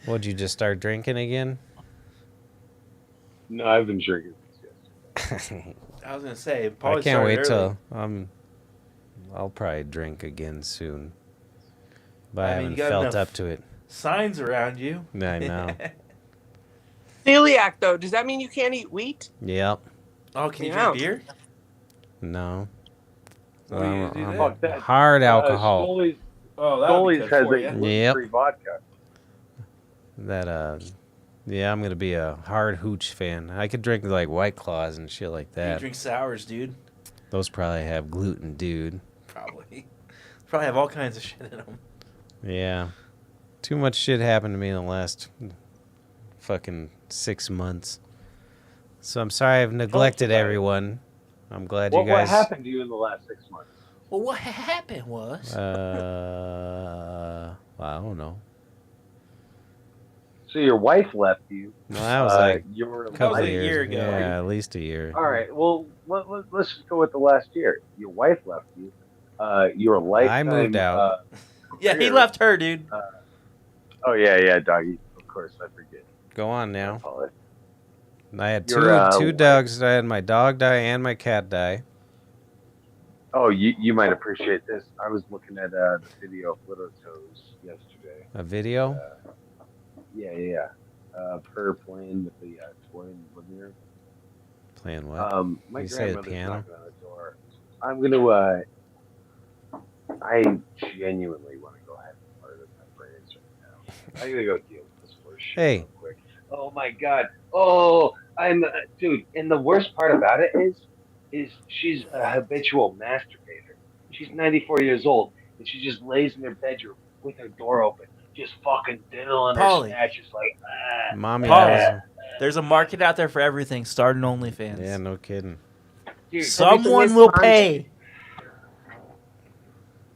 Would you just start drinking again? No, I've been drinking since yesterday. I was gonna say. I Probably can't started wait early. till I'll probably drink again soon. But I, I mean, you haven't got felt enough- up to it. signs around you. I know. Celiac though, does that mean you can't eat wheat? Yep. Oh, can you Yeah. drink beer? No. What do you do then? Fuck that. Hard alcohol. Stoley's, Oh, Stoley's has a Yep. gluten-free vodka. That yeah, I'm gonna be a hard hooch fan. I could drink like White Claws and shit like You that. drink sours, dude. Those probably have gluten, dude. Probably. Probably have all kinds of shit in them. Yeah. Too much shit happened to me in the last fucking 6 months. So I'm sorry I've neglected about it. everyone. I'm glad What you guys. happened to you in the last 6 months? Well, what happened was. Well, I don't know. So your wife left you. Well, that was like you were a couple was a years year ago. Yeah, at least a year. All right. Well, let's just go with the last year. Your wife left you. Your lifetime. moved out. Yeah, he career. left her, dude. Oh yeah, doggy. Of course, I forget. Go on I now. apologize. I had Your, two wife- dogs. I had my dog die and my cat die. Oh, you might appreciate this. I was looking at the video of Little Toes yesterday. A video? Yeah. Of her playing with the toy in the living room. Playing what? My You say the grandmother's piano? knocking on the door. I'm gonna. I genuinely want to go ahead and murder my brains right now. I gotta go deal with this horse shit Hey. real quick. Oh my god. Oh, dude. And the worst part about it is she's a habitual masturbator. She's 94 years old, and she just lays in her bedroom with her door open, just fucking diddling her Pauly. snatches like. Mommy Paul. has. There's a market out there for everything. Start an OnlyFans. Yeah, no kidding. Dude, Someone will pay.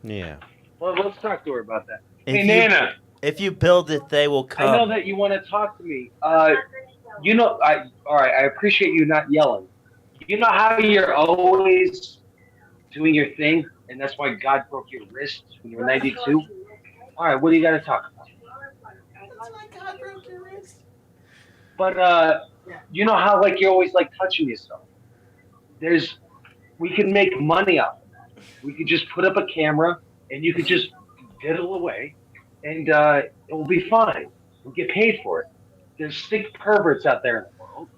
Yeah. Well, let's talk to her about that. If Hey, you- Nana. If you build it, they will come. I know that you want to talk to me. You know, all right. I appreciate you not yelling. You know how you're always doing your thing, and that's why God broke your wrist when you were 92. All right, what do you got to talk about? That's why God broke your wrist. But you know how like you're always like touching yourself. We could make money off of that. We could just put up a camera, and you could just diddle away, and it will be fine. We'll get paid for it. There's sick perverts out there in the world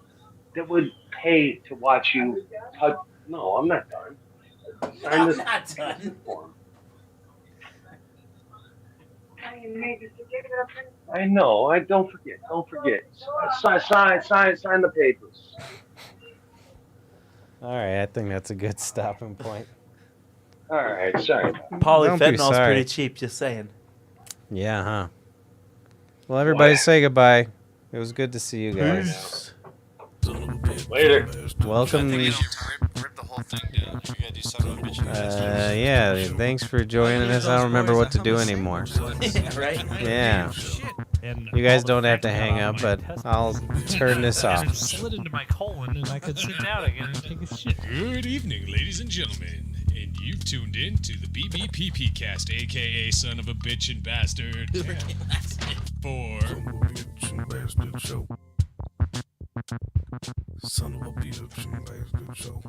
that would pay to watch you touch. No, I'm not done. Sign this not done. form. You made the certificate. I know. I don't forget. Don't forget. Sign the papers. All right, I think that's a good stopping point. All right. Sorry. Polyfenol's Don't be sorry. pretty cheap. Just saying. Yeah, huh? Well, everybody say goodbye. It was good to see you guys. Later. Welcome. Yeah, thanks for joining us. I don't remember what to do anymore. Right? Yeah. And You guys all the don't have to fentanyl hang up, was but tested. I'll turn this off. It slid into my colon, and I could sit down again and take a shit. Good evening, ladies and gentlemen, and you've tuned in to the BBPP cast, aka Son of a Bitch and Bastard, for Son of a bitch and bastard show.